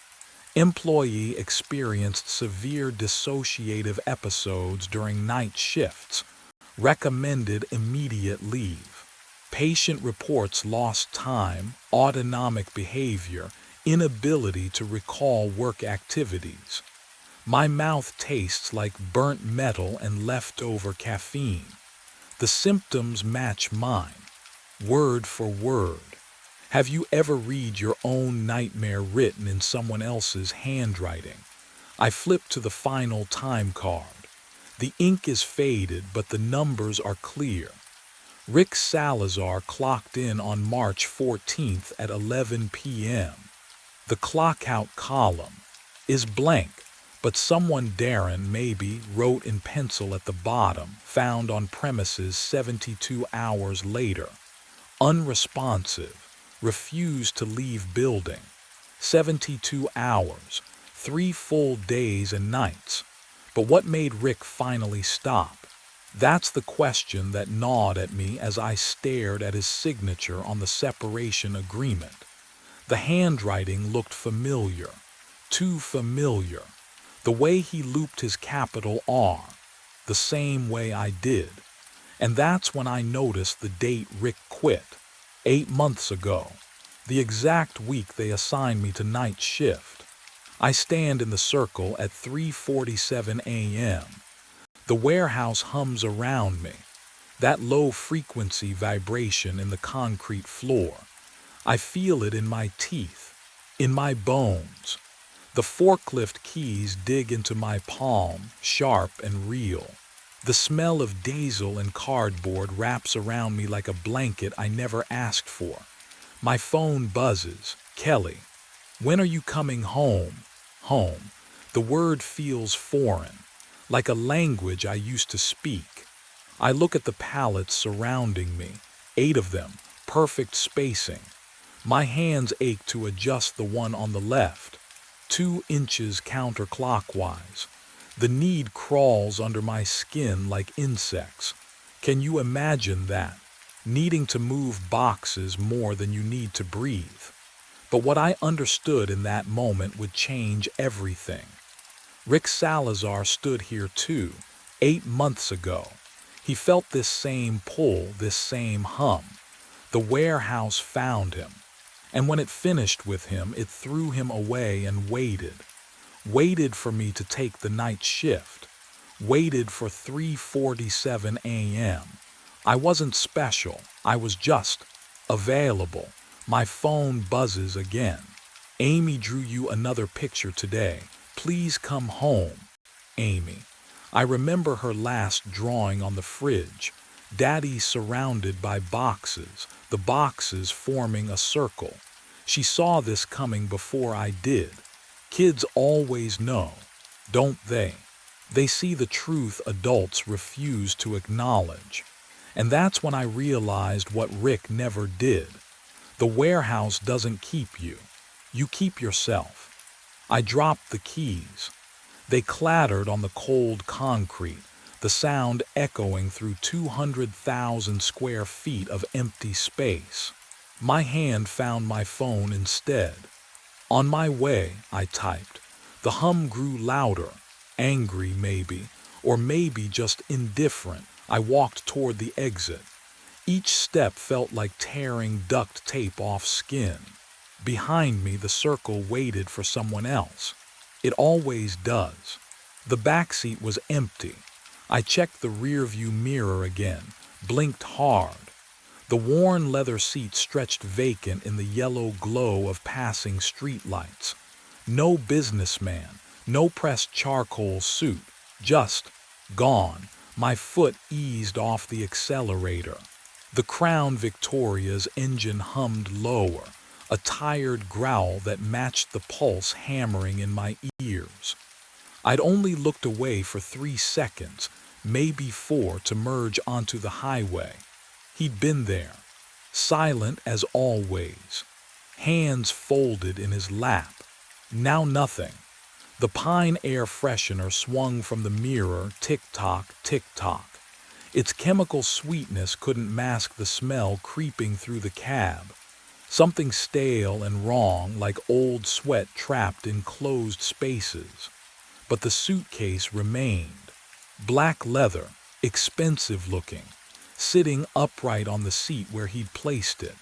Employee experienced severe dissociative episodes during night shifts. Recommended immediate leave. Patient reports lost time, autonomic behavior, inability to recall work activities. My mouth tastes like burnt metal and leftover caffeine. The symptoms match mine, word for word. Have you ever read your own nightmare written in someone else's handwriting? I flip to the final time card. The ink is faded, but the numbers are clear. Rick Salazar clocked in on March 14th at 11 p.m. The clock-out column is blank, but someone, Darren maybe, wrote in pencil at the bottom, found on premises 72 hours later. Unresponsive, refused to leave building. 72 hours, 3 full days and nights. But what made Rick finally stop? That's the question that gnawed at me as I stared at his signature on the separation agreement. The handwriting looked familiar, too familiar. The way he looped his capital R, the same way I did. And that's when I noticed the date Rick quit, 8 months ago, the exact week they assigned me to night shift. I stand in the circle at 3:47 a.m. The warehouse hums around me, that low-frequency vibration in the concrete floor. I feel it in my teeth, in my bones. The forklift keys dig into my palm, sharp and real. The smell of diesel and cardboard wraps around me like a blanket I never asked for. My phone buzzes. Kelly, when are you coming home? Home. The word feels foreign, like a language I used to speak. I look at the pallets surrounding me, 8 of them, perfect spacing. My hands ache to adjust the one on the left, 2 inches counterclockwise. The need crawls under my skin like insects. Can you imagine that? Needing to move boxes more than you need to breathe. But what I understood in that moment would change everything. Rick Salazar stood here too, 8 months ago. He felt this same pull, this same hum. The warehouse found him. And when it finished with him, it threw him away and waited. Waited for me to take the night shift. Waited for 3:47 a.m. I wasn't special. I was just available. My phone buzzes again. Amy drew you another picture today. Please come home. Amy. I remember her last drawing on the fridge. Daddy surrounded by boxes, the boxes forming a circle. She saw this coming before I did. Kids always know, don't they? They see the truth adults refuse to acknowledge. And that's when I realized what Rick never did. The warehouse doesn't keep you. You keep yourself. I dropped the keys. They clattered on the cold concrete, the sound echoing through 200,000 square feet of empty space. My hand found my phone instead. On my way, I typed. The hum grew louder, angry maybe, or maybe just indifferent. I walked toward the exit. Each step felt like tearing duct tape off skin. Behind me, the circle waited for someone else. It always does. The backseat was empty. I checked the rearview mirror again, blinked hard. The worn leather seat stretched vacant in the yellow glow of passing streetlights. No businessman, no pressed charcoal suit, just gone. My foot eased off the accelerator. The Crown Victoria's engine hummed lower, a tired growl that matched the pulse hammering in my ears. I'd only looked away for 3 seconds, maybe 4, to merge onto the highway. He'd been there, silent as always, hands folded in his lap. Now nothing. The pine air freshener swung from the mirror, tick-tock, tick-tock. Its chemical sweetness couldn't mask the smell creeping through the cab. Something stale and wrong, like old sweat trapped in closed spaces. But the suitcase remained. Black leather, expensive looking, sitting upright on the seat where he'd placed it.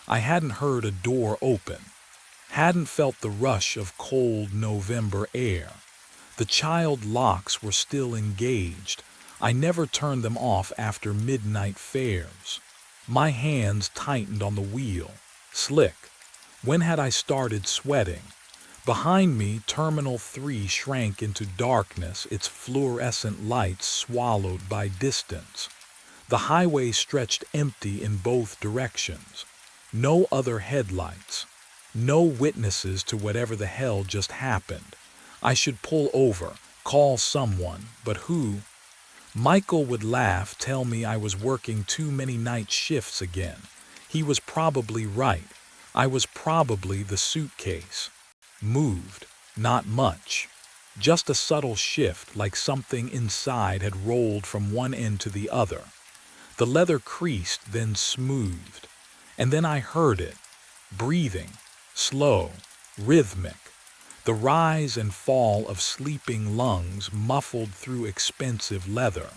I hadn't heard a door open. Hadn't felt the rush of cold November air. The child locks were still engaged. I never turned them off after midnight fares. My hands tightened on the wheel. Slick. When had I started sweating? Behind me, Terminal 3 shrank into darkness, its fluorescent lights swallowed by distance. The highway stretched empty in both directions. No other headlights. No witnesses to whatever the hell just happened. I should pull over, call someone, but who? Michael would laugh, tell me I was working too many night shifts again. He was probably right. I was probably the suitcase. Moved, not much. Just a subtle shift, like something inside had rolled from one end to the other. The leather creased, then smoothed. And then I heard it. Breathing. Slow. Rhythmic. The rise and fall of sleeping lungs muffled through expensive leather.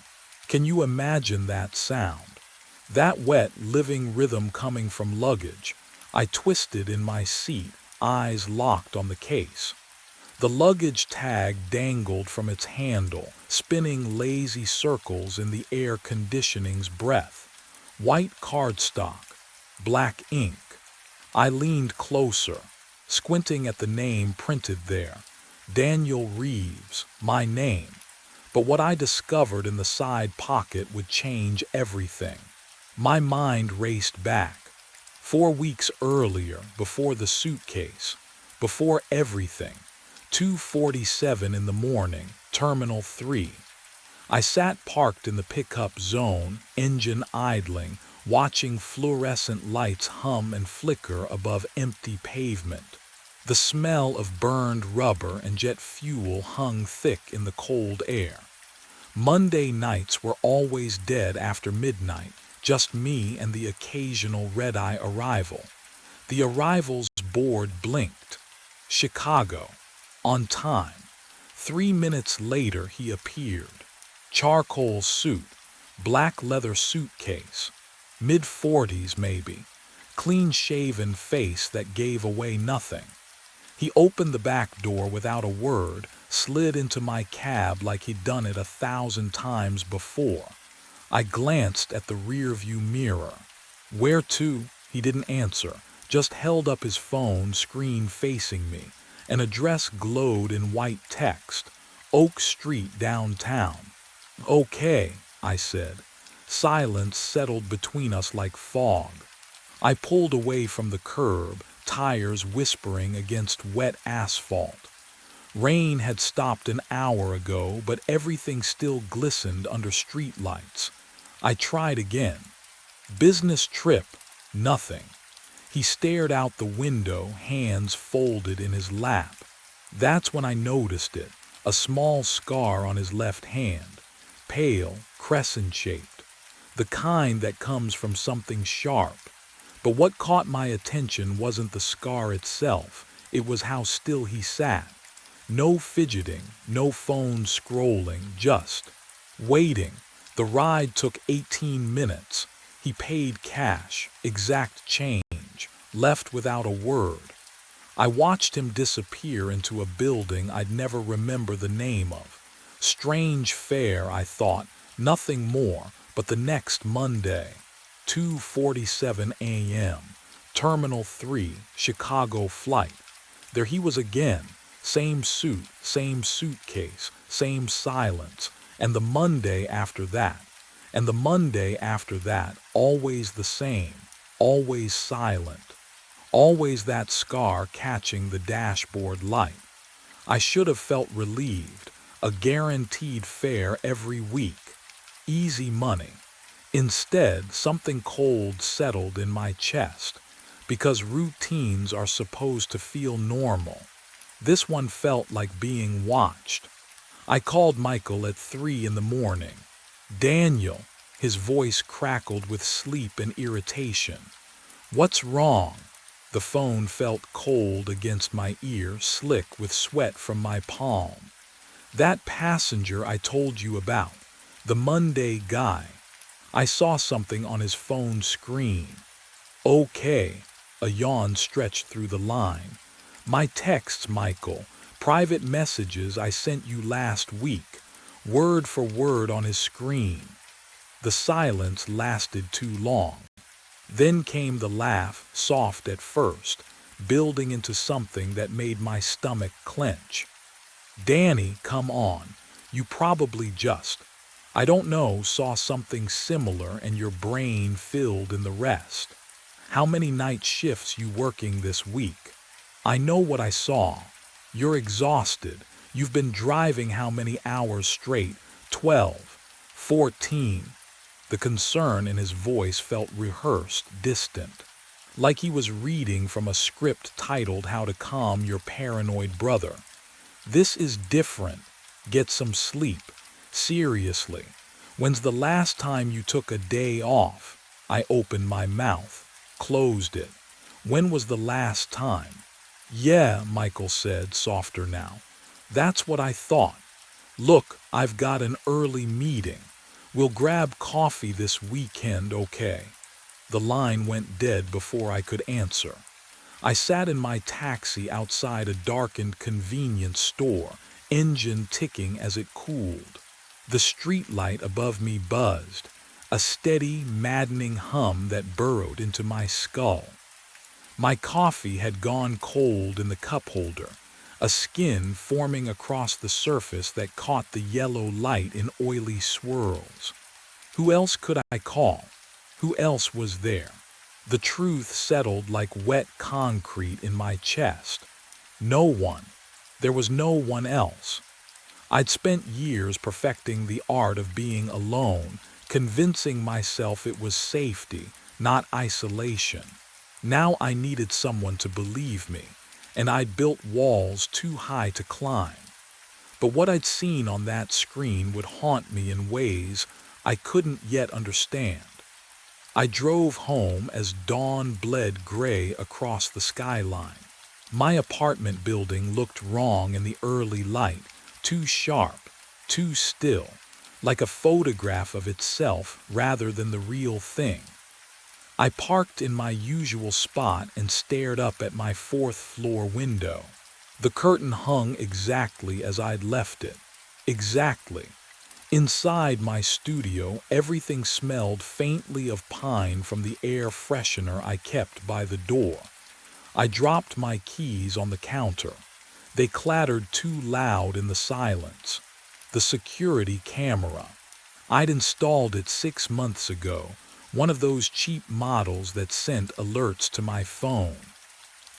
Can you imagine that sound? That wet, living rhythm coming from luggage. I twisted in my seat, eyes locked on the case. The luggage tag dangled from its handle, spinning lazy circles in the air conditioning's breath. White cardstock, black ink. I leaned closer, squinting at the name printed there. Daniel Reeves, my name. But what I discovered in the side pocket would change everything. My mind raced back. 4 weeks earlier, before the suitcase, before everything. 2:47 in the morning, Terminal 3. I sat parked in the pickup zone, engine idling, watching fluorescent lights hum and flicker above empty pavement. The smell of burned rubber and jet fuel hung thick in the cold air. Monday nights were always dead after midnight, just me and the occasional red-eye arrival. The arrival's board blinked. Chicago. On time. 3 minutes later he appeared. Charcoal suit, black leather suitcase, mid-40s maybe, clean-shaven face that gave away nothing. He opened the back door without a word, slid into my cab like he'd done it 1,000 times before. I glanced at the rearview mirror. Where to? He didn't answer, just held up his phone, screen facing me. An address glowed in white text, Oak Street downtown. Okay, I said. Silence settled between us like fog. I pulled away from the curb, tires whispering against wet asphalt. Rain had stopped an hour ago, but everything still glistened under streetlights. I tried again. Business trip, nothing. He stared out the window, hands folded in his lap. That's when I noticed it, a small scar on his left hand, pale, crescent-shaped, the kind that comes from something sharp. But what caught my attention wasn't the scar itself, it was how still he sat. No fidgeting, no phone scrolling, just waiting. The ride took 18 minutes. He paid cash, exact change, left without a word. I watched him disappear into a building I'd never remember the name of. Strange fare, I thought, nothing more, but the next Monday, 2:47 a.m., Terminal 3, Chicago flight. There he was again, same suit, same suitcase, same silence, and the Monday after that. And the Monday after that, always the same, always silent, always that scar catching the dashboard light. I should have felt relieved, a guaranteed fare every week, easy money. Instead, something cold settled in my chest, because routines are supposed to feel normal. This one felt like being watched. I called Michael at 3 in the morning. Daniel, his voice crackled with sleep and irritation. What's wrong? The phone felt cold against my ear, slick with sweat from my palm. That passenger I told you about, the Monday guy. I saw something on his phone screen. Okay, a yawn stretched through the line. My texts, Michael, private messages I sent you last week, word for word on his screen. The silence lasted too long. Then came the laugh, soft at first, building into something that made my stomach clench. Danny, come on. You probably just, I don't know, saw something similar and your brain filled in the rest. How many night shifts you working this week? I know what I saw. You're exhausted. You've been driving how many hours straight? 12, 14. The concern in his voice felt rehearsed, distant, like he was reading from a script titled How to Calm Your Paranoid Brother. This is different. Get some sleep. Seriously. When's the last time you took a day off? I opened my mouth, closed it. When was the last time? Yeah, Michael said, softer now. That's what I thought. Look, I've got an early meeting. We'll grab coffee this weekend, okay? The line went dead before I could answer. I sat in my taxi outside a darkened convenience store, engine ticking as it cooled. The streetlight above me buzzed, a steady, maddening hum that burrowed into my skull. My coffee had gone cold in the cup holder, a skin forming across the surface that caught the yellow light in oily swirls. Who else could I call? Who else was there? The truth settled like wet concrete in my chest. No one. There was no one else. I'd spent years perfecting the art of being alone, convincing myself it was safety, not isolation. Now I needed someone to believe me, and I'd built walls too high to climb. But what I'd seen on that screen would haunt me in ways I couldn't yet understand. I drove home as dawn bled gray across the skyline. My apartment building looked wrong in the early light, too sharp, too still. like a photograph of itself rather than the real thing. I parked in my usual spot and stared up at my fourth-floor window. The curtain hung exactly as I'd left it. Exactly. Inside my studio, everything smelled faintly of pine from the air freshener I kept by the door. I dropped my keys on the counter. They clattered too loud in the silence. The security camera. I'd installed it 6 months ago, one of those cheap models that sent alerts to my phone.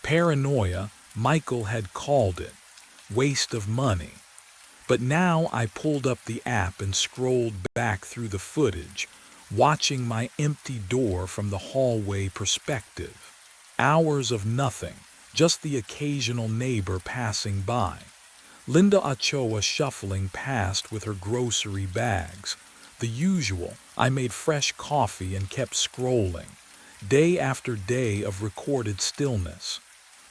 Paranoia, Michael had called it. Waste of money. But now I pulled up the app and scrolled back through the footage, watching my empty door from the hallway perspective. Hours of nothing, just the occasional neighbor passing by. Linda Ochoa shuffling past with her grocery bags. The usual. I made fresh coffee and kept scrolling. Day after day of recorded stillness.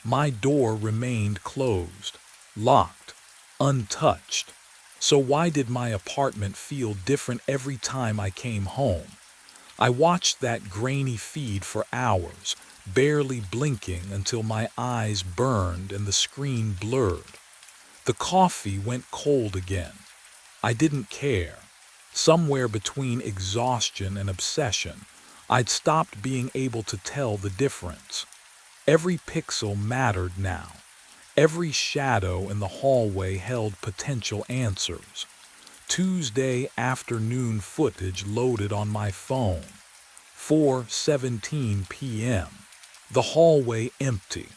My door remained closed, locked, untouched. So why did my apartment feel different every time I came home? I watched that grainy feed for hours, barely blinking until my eyes burned and the screen blurred. The coffee went cold again. I didn't care. Somewhere between exhaustion and obsession, I'd stopped being able to tell the difference. Every pixel mattered now. Every shadow in the hallway held potential answers. Tuesday afternoon footage loaded on my phone. 4:17 p.m. The hallway empty.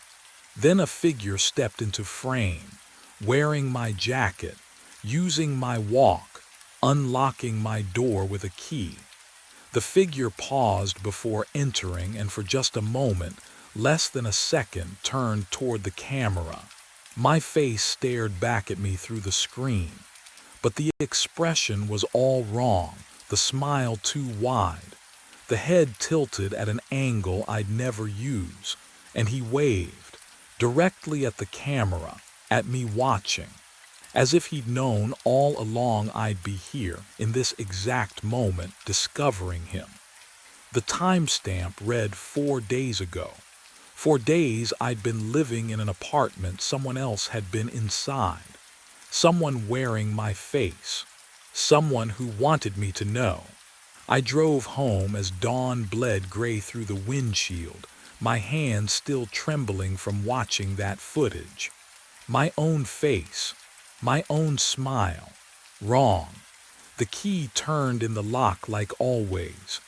Then a figure stepped into frame, wearing my jacket, using my walk, unlocking my door with a key. The figure paused before entering and for just a moment, less than a second, turned toward the camera. My face stared back at me through the screen. But the expression was all wrong, the smile too wide. The head tilted at an angle I'd never use, and he waved, directly at the camera, at me watching, as if he'd known all along I'd be here, in this exact moment, discovering him. The timestamp read 4 days ago. For days I'd been living in an apartment someone else had been inside. Someone wearing my face. Someone who wanted me to know. I drove home as dawn bled gray through the windshield, my hands still trembling from watching that footage. My own face. My own smile. Wrong. The key turned in the lock like always.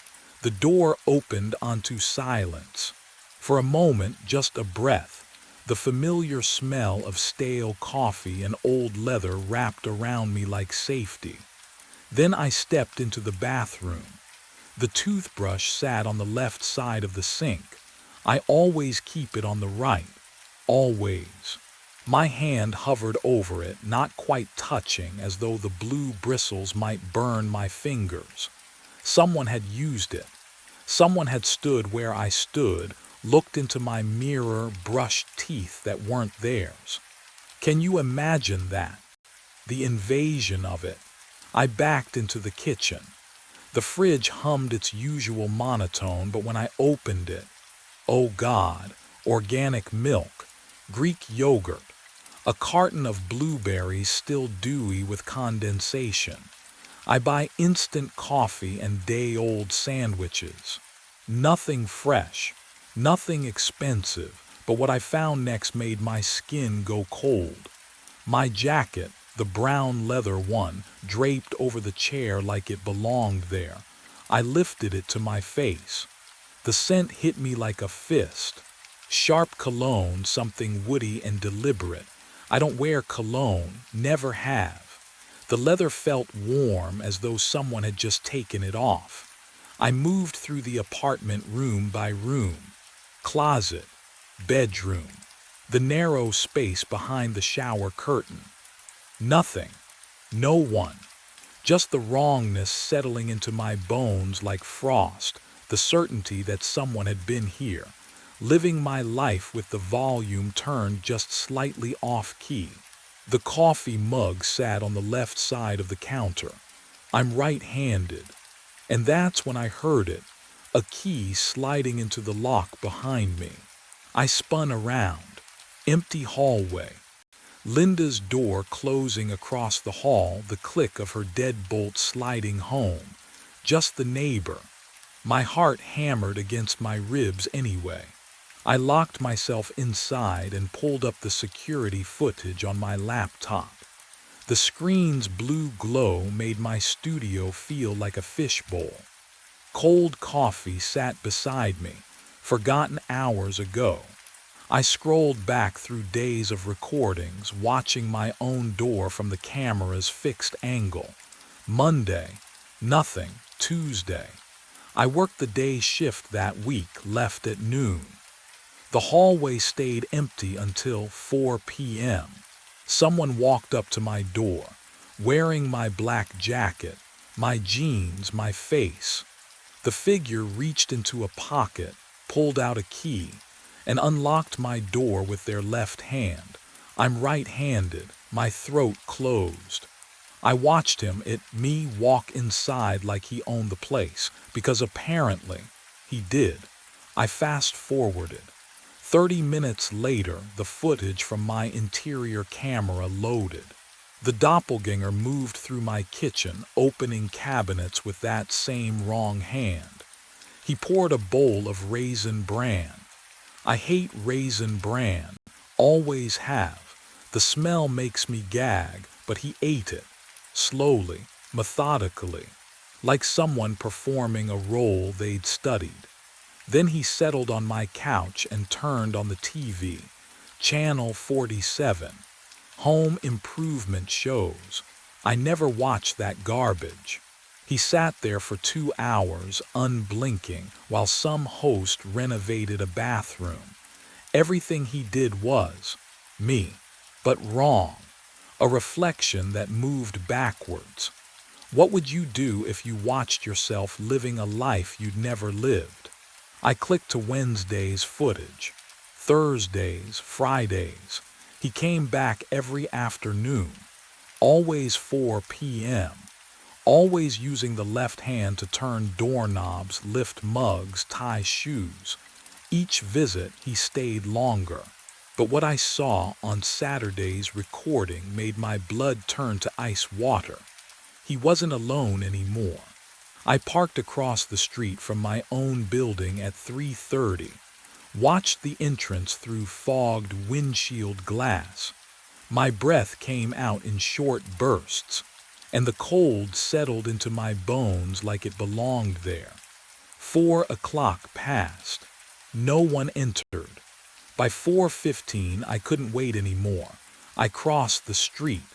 The door opened onto silence. For a moment, just a breath. The familiar smell of stale coffee and old leather wrapped around me like safety. Then I stepped into the bathroom. The toothbrush sat on the left side of the sink. I always keep it on the right. Always. My hand hovered over it, not quite touching, as though the blue bristles might burn my fingers. Someone had used it. Someone had stood where I stood, looked into my mirror, brushed teeth that weren't theirs. Can you imagine that? The invasion of it. I backed into the kitchen. The fridge hummed its usual monotone, but when I opened it, oh God, organic milk, Greek yogurt, a carton of blueberries still dewy with condensation. I buy instant coffee and day-old sandwiches. Nothing fresh, nothing expensive, but what I found next made my skin go cold. My jacket, the brown leather one, draped over the chair like it belonged there. I lifted it to my face. The scent hit me like a fist. Sharp cologne, something woody and deliberate. I don't wear cologne, never have. The leather felt warm, as though someone had just taken it off. I moved through the apartment room by room. Closet, bedroom, the narrow space behind the shower curtain. Nothing, no one, just the wrongness settling into my bones like frost, the certainty that someone had been here, living my life with the volume turned just slightly off key. The coffee mug sat on the left side of the counter. I'm right-handed. And that's when I heard it, a key sliding into the lock behind me. I spun around. Empty hallway. Linda's door closing across the hall, the click of her deadbolt sliding home. Just the neighbor. My heart hammered against my ribs anyway. I locked myself inside and pulled up the security footage on my laptop. The screen's blue glow made my studio feel like a fishbowl. Cold coffee sat beside me, forgotten hours ago. I scrolled back through days of recordings, watching my own door from the camera's fixed angle. Monday, nothing. Tuesday. I worked the day shift that week, left at noon. The hallway stayed empty until 4 p.m. Someone walked up to my door, wearing my black jacket, my jeans, my face. The figure reached into a pocket, pulled out a key, and unlocked my door with their left hand. I'm right-handed, my throat closed. I watched me walk inside like he owned the place, because apparently he did. I fast-forwarded. 30 minutes later, the footage from my interior camera loaded. The doppelganger moved through my kitchen, opening cabinets with that same wrong hand. He poured a bowl of raisin bran. I hate raisin bran, always have. The smell makes me gag, but he ate it. Slowly, methodically, like someone performing a role they'd studied. Then he settled on my couch and turned on the TV. Channel 47. Home improvement shows. I never watched that garbage. He sat there for 2 hours, unblinking, while some host renovated a bathroom. Everything he did was me, but wrong. A reflection that moved backwards. What would you do if you watched yourself living a life you'd never lived? I clicked to Wednesday's footage. Thursdays, Fridays. He came back every afternoon. Always 4 p.m. Always using the left hand to turn doorknobs, lift mugs, tie shoes. Each visit he stayed longer. But what I saw on Saturday's recording made my blood turn to ice water. He wasn't alone anymore. I parked across the street from my own building at 3:30, watched the entrance through fogged windshield glass. My breath came out in short bursts, and the cold settled into my bones like it belonged there. 4 o'clock passed. No one entered. By 4:15, I couldn't wait anymore. I crossed the street,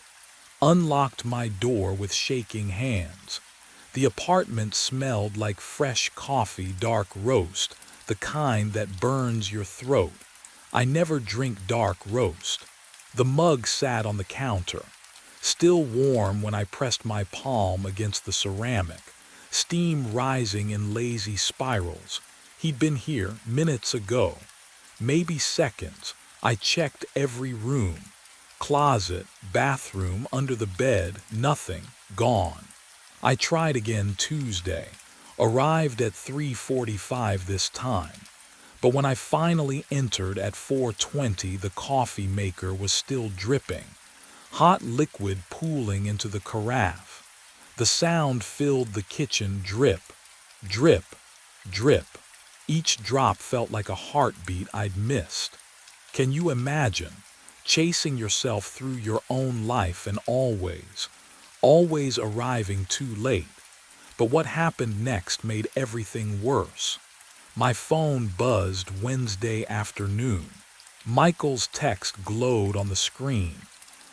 unlocked my door with shaking hands. The apartment smelled like fresh coffee, dark roast, the kind that burns your throat. I never drink dark roast. The mug sat on the counter, still warm when I pressed my palm against the ceramic, steam rising in lazy spirals. He'd been here minutes ago. Maybe seconds. I checked every room. Closet, bathroom, under the bed, nothing, gone. I tried again Tuesday, arrived at 3:45 this time. But when I finally entered at 4:20, the coffee maker was still dripping, hot liquid pooling into the carafe. The sound filled the kitchen. Drip, drip, drip. Each drop felt like a heartbeat I'd missed. Can you imagine chasing yourself through your own life and always arriving too late? But what happened next made everything worse. My phone buzzed Wednesday afternoon. Michael's text glowed on the screen.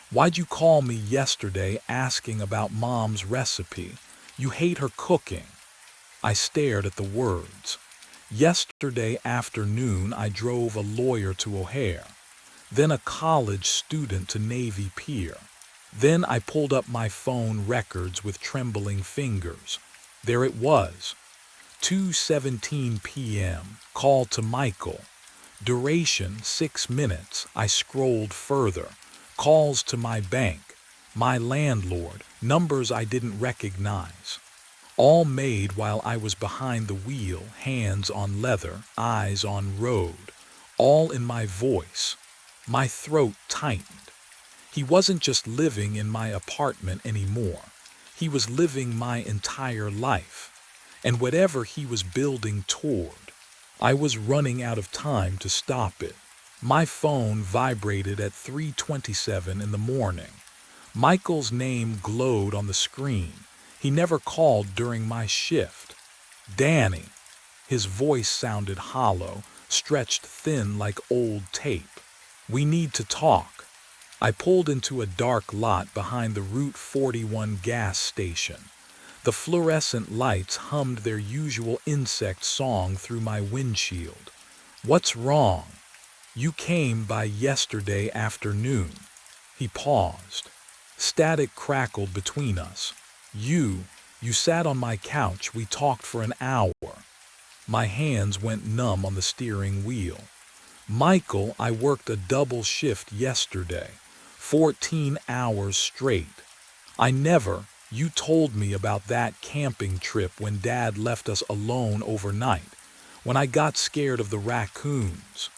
"Why'd you call me yesterday asking about Mom's recipe? You hate her cooking." I stared at the words. Yesterday afternoon, I drove a lawyer to O'Hare, then a college student to Navy Pier. Then I pulled up my phone records with trembling fingers. There it was. 2:17 p.m., call to Michael. Duration 6 minutes. I scrolled further. Calls to my bank. my landlord, numbers I didn't recognize. All made while I was behind the wheel, hands on leather, eyes on road, all in my voice. My throat tightened. He wasn't just living in my apartment anymore. He was living my entire life. And whatever he was building toward, I was running out of time to stop it. My phone vibrated at 3:27 in the morning. Michael's name glowed on the screen. He never called during my shift. Danny. His voice sounded hollow, stretched thin like old tape. We need to talk. I pulled into a dark lot behind the Route 41 gas station. The fluorescent lights hummed their usual insect song through my windshield. What's wrong? You came by yesterday afternoon. He paused. Static crackled between us. You sat on my couch, we talked for an hour. My hands went numb on the steering wheel. Michael, I worked a double shift yesterday, 14 hours straight. You told me about that camping trip when Dad left us alone overnight, when I got scared of the raccoons.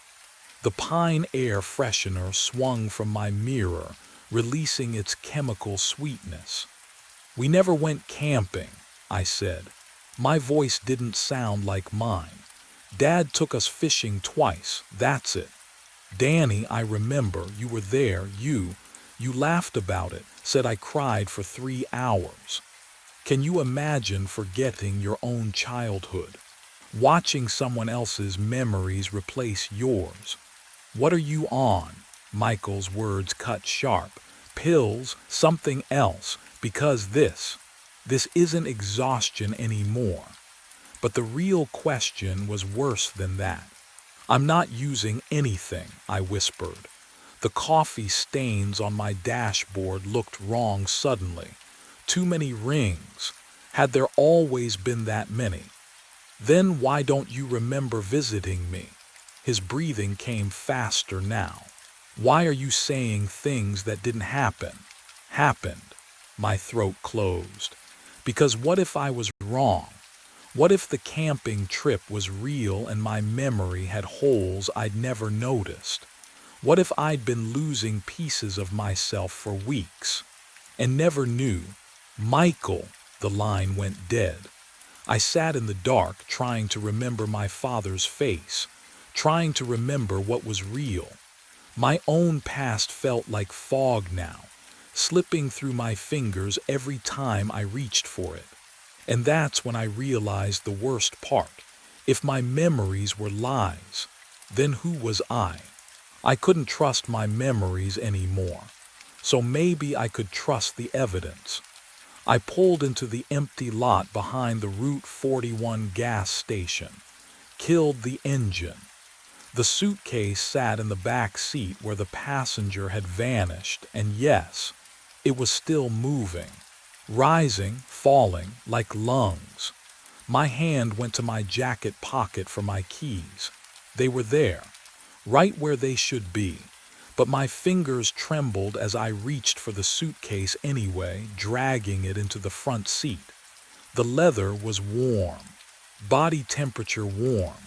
The pine air freshener swung from my mirror, releasing its chemical sweetness. We never went camping, I said. My voice didn't sound like mine. Dad took us fishing twice, that's it. Danny, I remember, you were there, you laughed about it, said I cried for 3 hours. Can you imagine forgetting your own childhood? Watching someone else's memories replace yours? What are you on? Michael's words cut sharp. Pills, something else, because this isn't exhaustion anymore. But the real question was worse than that. I'm not using anything, I whispered. The coffee stains on my dashboard looked wrong suddenly. Too many rings. Had there always been that many? Then why don't you remember visiting me? His breathing came faster now. Why are you saying things that didn't happen? Happened. My throat closed. Because what if I was wrong? What if the camping trip was real and my memory had holes I'd never noticed? What if I'd been losing pieces of myself for weeks and never knew? Michael, the line went dead. I sat in the dark trying to remember my father's face, trying to remember what was real. My own past felt like fog now, slipping through my fingers every time I reached for it. And that's when I realized the worst part. If my memories were lies, then who was I? I couldn't trust my memories anymore. So maybe I could trust the evidence. I pulled into the empty lot behind the Route 41 gas station, killed the engine. The suitcase sat in the back seat where the passenger had vanished, and yes, it was still moving, rising, falling like lungs. My hand went to my jacket pocket for my keys. They were there, right where they should be, but my fingers trembled as I reached for the suitcase anyway, dragging it into the front seat. The leather was warm, body temperature warm.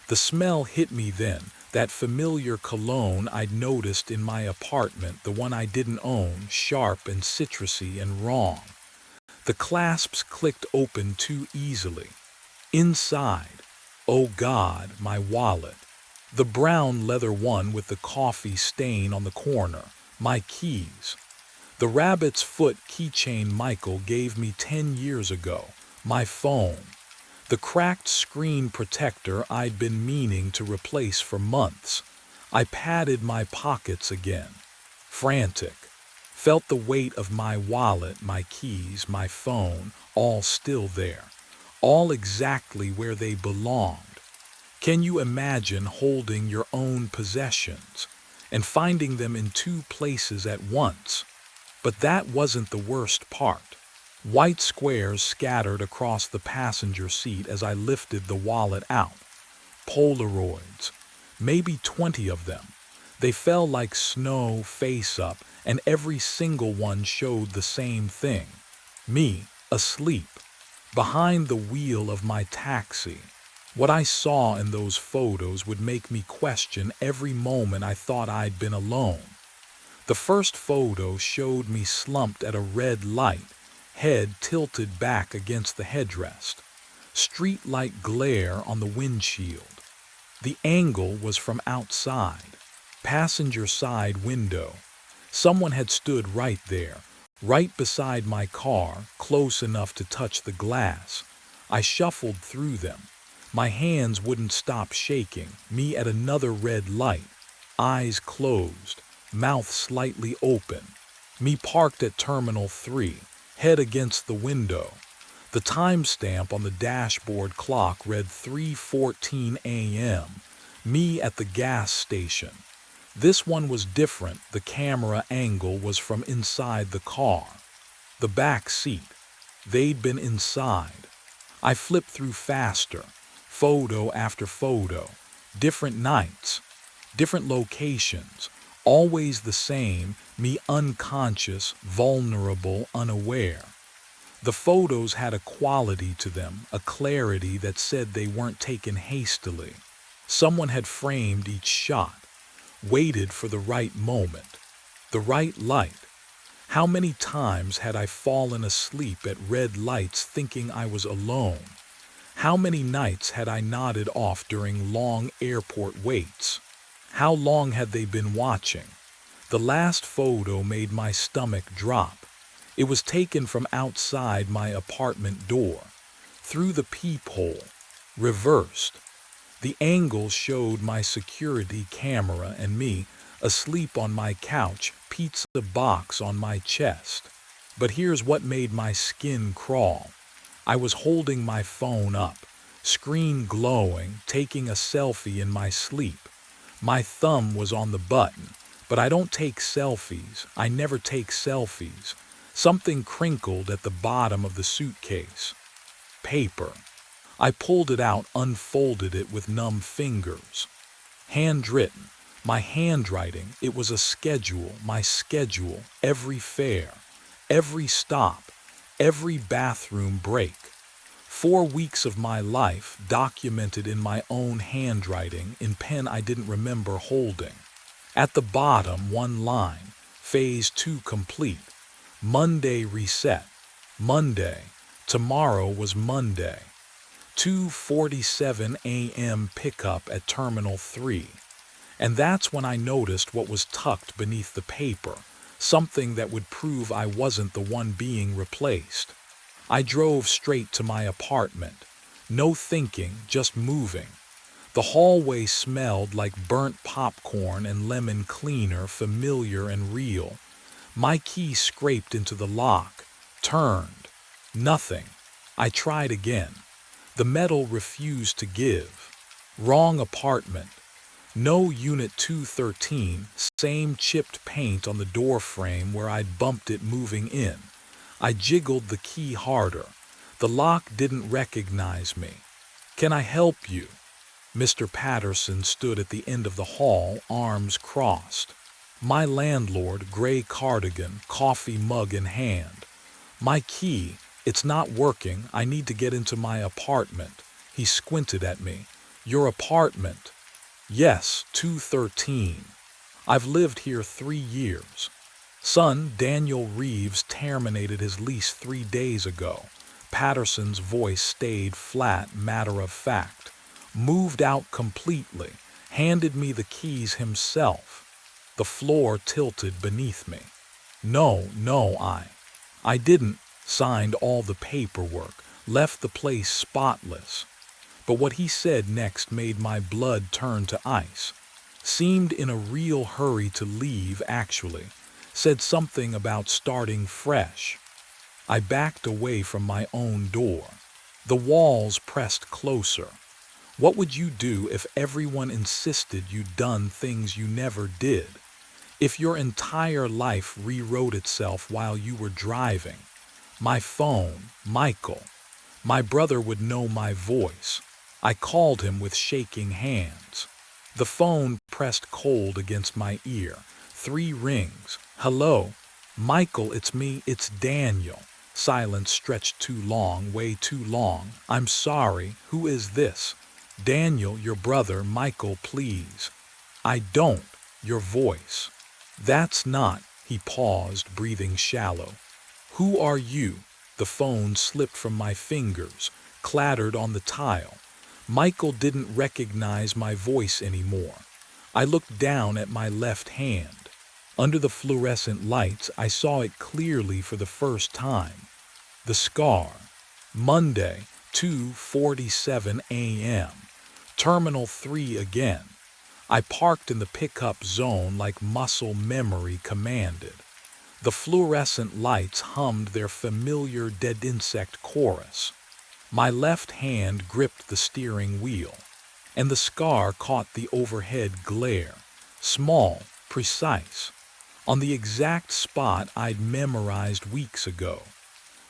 The smell hit me then, that familiar cologne I'd noticed in my apartment, the one I didn't own, sharp and citrusy and wrong. The clasps clicked open too easily. Inside, oh God, my wallet. The brown leather one with the coffee stain on the corner, my keys. The rabbit's foot keychain Michael gave me 10 years ago, my phone. The cracked screen protector I'd been meaning to replace for months. I patted my pockets again, frantic. Felt the weight of my wallet, my keys, my phone, all still there, all exactly where they belonged. Can you imagine holding your own possessions and finding them in 2 places at once? But that wasn't the worst part. White squares scattered across the passenger seat as I lifted the wallet out. Polaroids, maybe 20 of them. They fell like snow face up, and every single one showed the same thing. Me, asleep, behind the wheel of my taxi. What I saw in those photos would make me question every moment I thought I'd been alone. The first photo showed me slumped at a red light, head tilted back against the headrest, street-light glare on the windshield. The angle was from outside, passenger side window. Someone had stood right there, right beside my car, close enough to touch the glass. I shuffled through them. My hands wouldn't stop shaking, me at another red light, eyes closed, mouth slightly open. Me parked at Terminal 3, head against the window. The timestamp on the dashboard clock read 3:14 a.m. Me at the gas station. This one was different. The camera angle was from inside the car. The back seat. They'd been inside. I flipped through faster, photo after photo, different nights, different locations, always the same, me unconscious, vulnerable, unaware. The photos had a quality to them, a clarity that said they weren't taken hastily. Someone had framed each shot, waited for the right moment, the right light. How many times had I fallen asleep at red lights thinking I was alone? How many nights had I nodded off during long airport waits? How long had they been watching? The last photo made my stomach drop. It was taken from outside my apartment door, through the peephole, reversed. The angle showed my security camera and me, asleep on my couch, pizza box on my chest. But here's what made my skin crawl. I was holding my phone up, screen glowing, taking a selfie in my sleep. My thumb was on the button, but I don't take selfies. I never take selfies. Something crinkled at the bottom of the suitcase. Paper. I pulled it out, unfolded it with numb fingers. Handwritten. My handwriting, it was a schedule, my schedule, every fare, every stop, every bathroom break. 4 weeks of my life documented in my own handwriting in pen I didn't remember holding. At the bottom, one line, phase 2 complete. Monday reset. Monday. Tomorrow was Monday. 2:47 a.m. pickup at Terminal 3. And that's when I noticed what was tucked beneath the paper, something that would prove I wasn't the one being replaced. I drove straight to my apartment. No thinking, just moving. The hallway smelled like burnt popcorn and lemon cleaner, familiar and real. My key scraped into the lock, turned. Nothing. I tried again. The metal refused to give. Wrong apartment. No unit 213, same chipped paint on the door frame where I'd bumped it moving in. I jiggled the key harder. The lock didn't recognize me. "Can I help you?" Mr. Patterson stood at the end of the hall, arms crossed. My landlord, gray cardigan, coffee mug in hand. "My key, it's not working. I need to get into my apartment." He squinted at me. "Your apartment?" "Yes, 213. I've lived here 3 years. Son, Daniel Reeves terminated his lease 3 days ago." Patterson's voice stayed flat, matter of fact. Moved out completely, handed me the keys himself. The floor tilted beneath me. No, I didn't. Signed all the paperwork, left the place spotless. But what he said next made my blood turn to ice. Seemed in a real hurry to leave, actually. Said something about starting fresh. I backed away from my own door. The walls pressed closer. What would you do if everyone insisted you'd done things you never did? If your entire life rewrote itself while you were driving? My phone, Michael. My brother would know my voice. I called him with shaking hands. The phone pressed cold against my ear. 3 rings. Hello, Michael, it's me, it's Daniel. Silence stretched too long, way too long. I'm sorry, who is this? Daniel, your brother, Michael, please. I don't, your voice. That's not, he paused, breathing shallow. Who are you? The phone slipped from my fingers, clattered on the tile. Michael didn't recognize my voice anymore. I looked down at my left hand. Under the fluorescent lights, I saw it clearly for the first time. The scar. Monday, 2:47 a.m. Terminal 3 again. I parked in the pickup zone like muscle memory commanded. The fluorescent lights hummed their familiar dead insect chorus. My left hand gripped the steering wheel, and the scar caught the overhead glare, small, precise, on the exact spot I'd memorized weeks ago.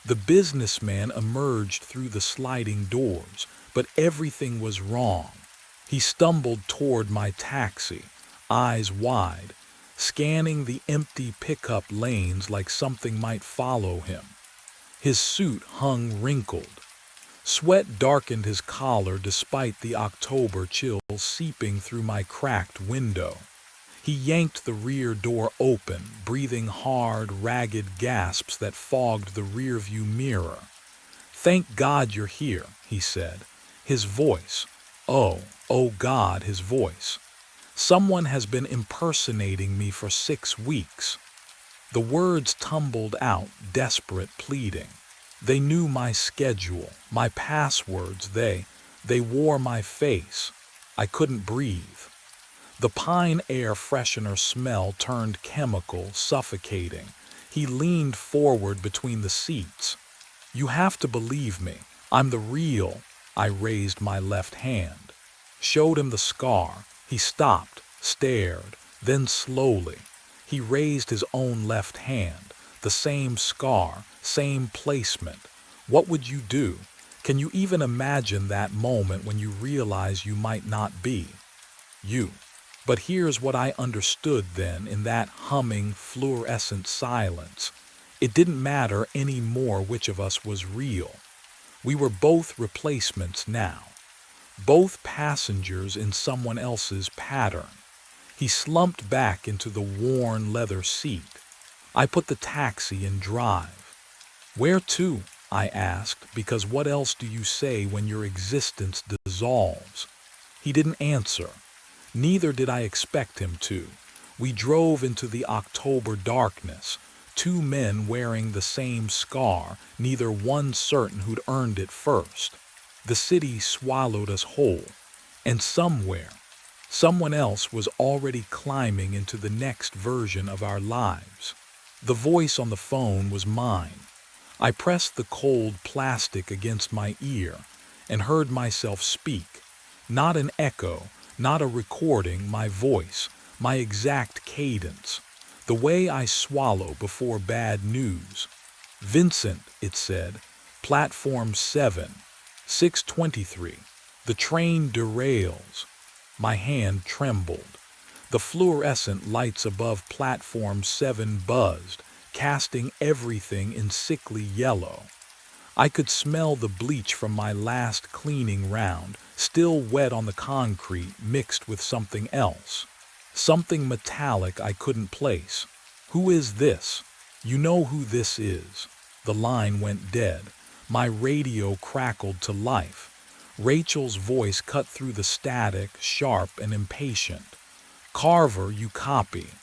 The businessman emerged through the sliding doors, but everything was wrong. He stumbled toward my taxi, eyes wide, scanning the empty pickup lanes like something might follow him. His suit hung wrinkled. Sweat darkened his collar despite the October chill seeping through my cracked window. He yanked the rear door open, breathing hard, ragged gasps that fogged the rearview mirror. "Thank God you're here," he said. His voice. Oh God, his voice. "Someone has been impersonating me for 6 weeks." The words tumbled out, desperate, pleading. They knew my schedule, my passwords, they wore my face. I couldn't breathe. The pine air freshener smell turned chemical, suffocating. He leaned forward between the seats. "You have to believe me. I'm the real." I raised my left hand. Showed him the scar. He stopped, stared, then slowly. He raised his own left hand. The same scar, same placement. What would you do? Can you even imagine that moment when you realize you might not be you? But here's what I understood then in that humming, fluorescent silence. It didn't matter anymore which of us was real. We were both replacements now. Both passengers in someone else's pattern. He slumped back into the worn leather seat. I put the taxi in drive. "Where to?" I asked, because what else do you say when your existence dissolves? He didn't answer. Neither did I expect him to. We drove into the October darkness, 2 men wearing the same scar, neither one certain who'd earned it first. The city swallowed us whole, and somewhere, someone else was already climbing into the next version of our lives. The voice on the phone was mine. I pressed the cold plastic against my ear and heard myself speak. Not an echo, not a recording, my voice, my exact cadence, the way I swallow before bad news. "Vincent," it said, "Platform 7, 6:23. The train derails." My hand trembled. The fluorescent lights above Platform 7 buzzed, casting everything in sickly yellow. I could smell the bleach from my last cleaning round, still wet on the concrete, mixed with something else. Something metallic I couldn't place. "Who is this?" "You know who this is." The line went dead. My radio crackled to life. Rachel's voice cut through the static, sharp and impatient. "Carver, you copy.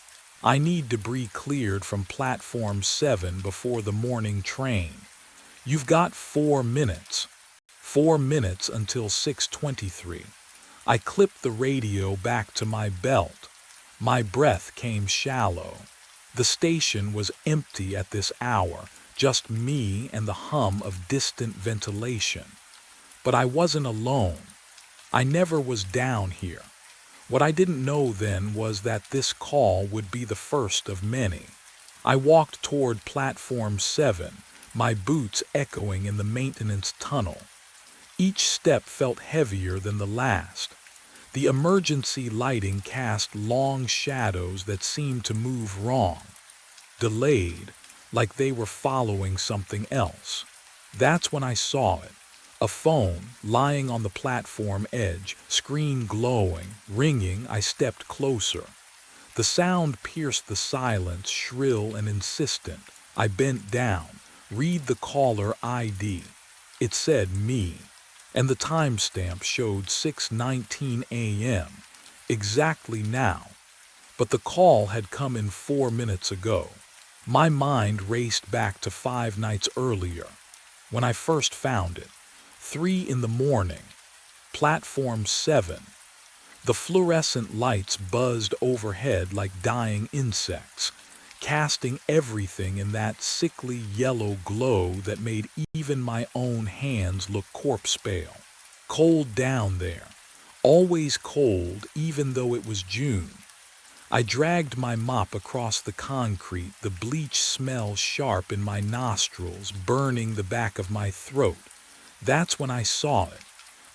I need debris cleared from Platform 7 before the morning train. You've got 4 minutes. 4 minutes until 6:23. I clipped the radio back to my belt. My breath came shallow. The station was empty at this hour, just me and the hum of distant ventilation. But I wasn't alone. I never was down here. What I didn't know then was that this call would be the first of many. I walked toward Platform 7, my boots echoing in the maintenance tunnel. Each step felt heavier than the last. The emergency lighting cast long shadows that seemed to move wrong. delayed, like they were following something else. That's when I saw it. A phone lying on the platform edge, screen glowing, ringing. I stepped closer. The sound pierced the silence, shrill and insistent. I bent down. Read the caller ID. It said me, and the timestamp showed 6:19 a.m. Exactly now. But the call had come in 4 minutes ago. My mind raced back to 5 nights earlier, when I first found it. 3 in the morning, platform 7. The fluorescent lights buzzed overhead like dying insects, casting everything in that sickly yellow glow that made even my own hands look corpse pale. Cold down there, always cold even though it was June. I dragged my mop across the concrete, the bleach smell sharp in my nostrils, burning the back of my throat. That's when I saw it.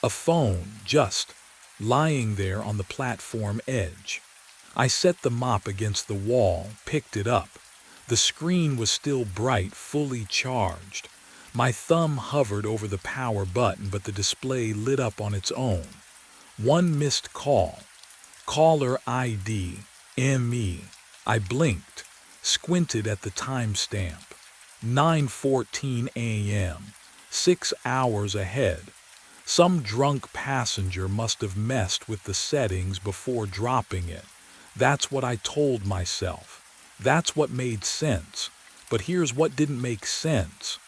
A phone, just lying there on the platform edge. I set the mop against the wall, picked it up. The screen was still bright, fully charged. My thumb hovered over the power button, but the display lit up on its own. One missed call. Caller ID, ME. I blinked, squinted at the timestamp. 9:14 a.m., 6 hours ahead. Some drunk passenger must have messed with the settings before dropping it. That's what I told myself. That's what made sense. But here's what didn't make sense.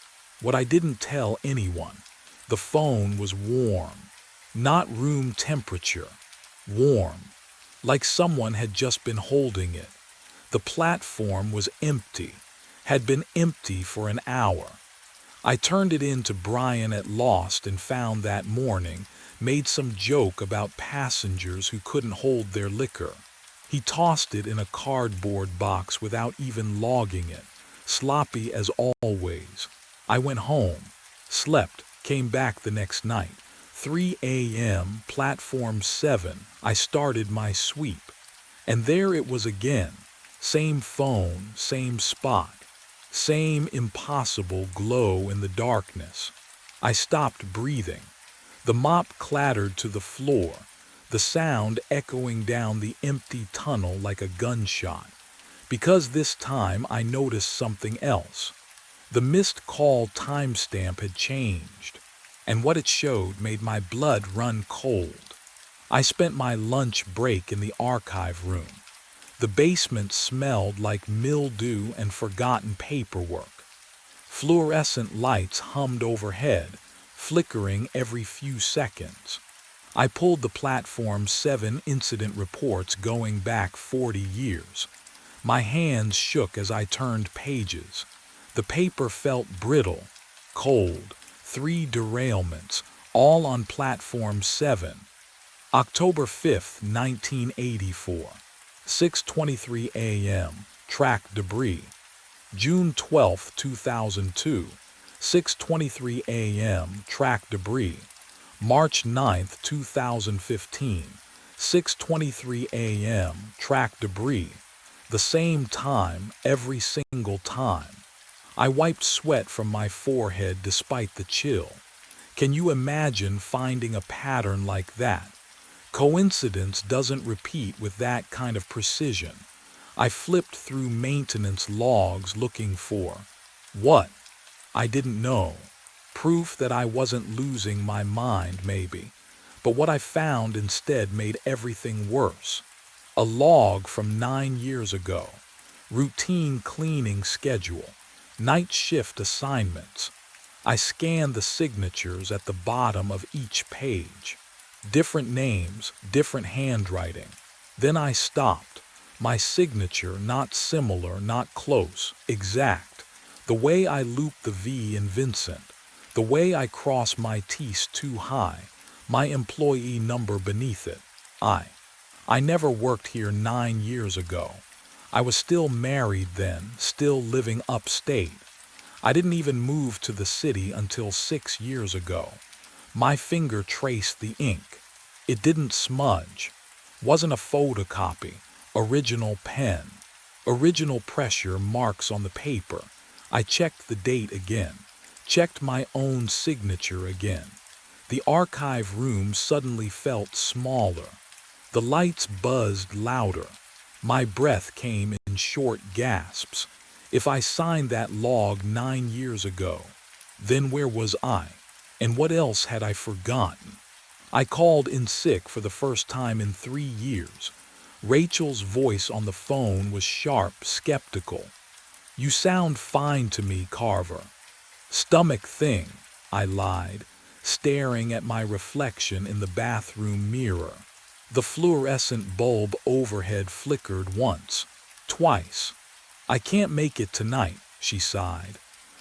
What I didn't tell anyone. The phone was warm. Not room temperature. Warm. Like someone had just been holding it. The platform was empty. Had been empty for an hour. I turned it in to Brian at Lost and Found that morning, made some joke about passengers who couldn't hold their liquor. He tossed it in a cardboard box without even logging it, sloppy as always. I went home, slept, came back the next night. 3 a.m., platform 7, I started my sweep. And there it was again, same phone, same spot. Same impossible glow in the darkness. I stopped breathing. The mop clattered to the floor, the sound echoing down the empty tunnel like a gunshot. Because this time I noticed something else. The missed call timestamp had changed, and what it showed made my blood run cold. I spent my lunch break in the archive room. The basement smelled like mildew and forgotten paperwork. Fluorescent lights hummed overhead, flickering every few seconds. I pulled the platform 7 incident reports going back 40 years. My hands shook as I turned pages. The paper felt brittle, cold. 3 derailments, all on platform 7. October 5th, 1984. 6:23 a.m., track debris. June 12, 2002, 6:23 a.m., track debris. March 9, 2015, 6:23 a.m., track debris. The same time, every single time. I wiped sweat from my forehead despite the chill. Can you imagine finding a pattern like that? Coincidence doesn't repeat with that kind of precision. I flipped through maintenance logs looking for what? I didn't know. Proof that I wasn't losing my mind, maybe. But what I found instead made everything worse. A log from 9 years ago. Routine cleaning schedule. Night shift assignments. I scanned the signatures at the bottom of each page. Different names, different handwriting. Then I stopped. My signature not similar, not close, exact. The way I looped the V in Vincent. The way I crossed my T's too high. My employee number beneath it. I never worked here 9 years ago. I was still married then, still living upstate. I didn't even move to the city until 6 years ago. My finger traced the ink. It didn't smudge. Wasn't a photocopy. Original pen. Original pressure marks on the paper. I checked the date again, checked my own signature again. The archive room suddenly felt smaller. The lights buzzed louder. My breath came in short gasps. If I signed that log 9 years ago, then where was I? And what else had I forgotten? I called in sick for the first time in 3 years. Rachel's voice on the phone was sharp, skeptical. "You sound fine to me, Carver." "Stomach thing," I lied, staring at my reflection in the bathroom mirror. The fluorescent bulb overhead flickered once, twice. "I can't make it tonight," she sighed.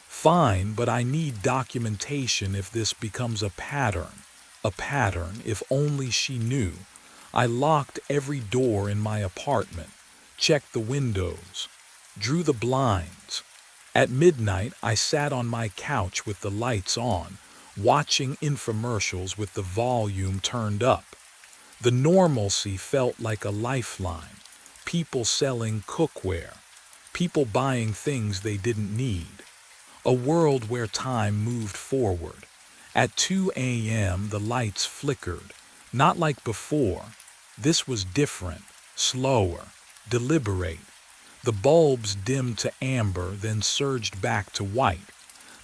"Fine, but I need documentation if this becomes a pattern. A pattern, if only she knew. I locked every door in my apartment, checked the windows, drew the blinds. At midnight, I sat on my couch with the lights on, watching infomercials with the volume turned up. The normalcy felt like a lifeline. People selling cookware, people buying things they didn't need. A world where time moved forward. At 2 a.m. the lights flickered, not like before. This was different, slower, deliberate. The bulbs dimmed to amber, then surged back to white.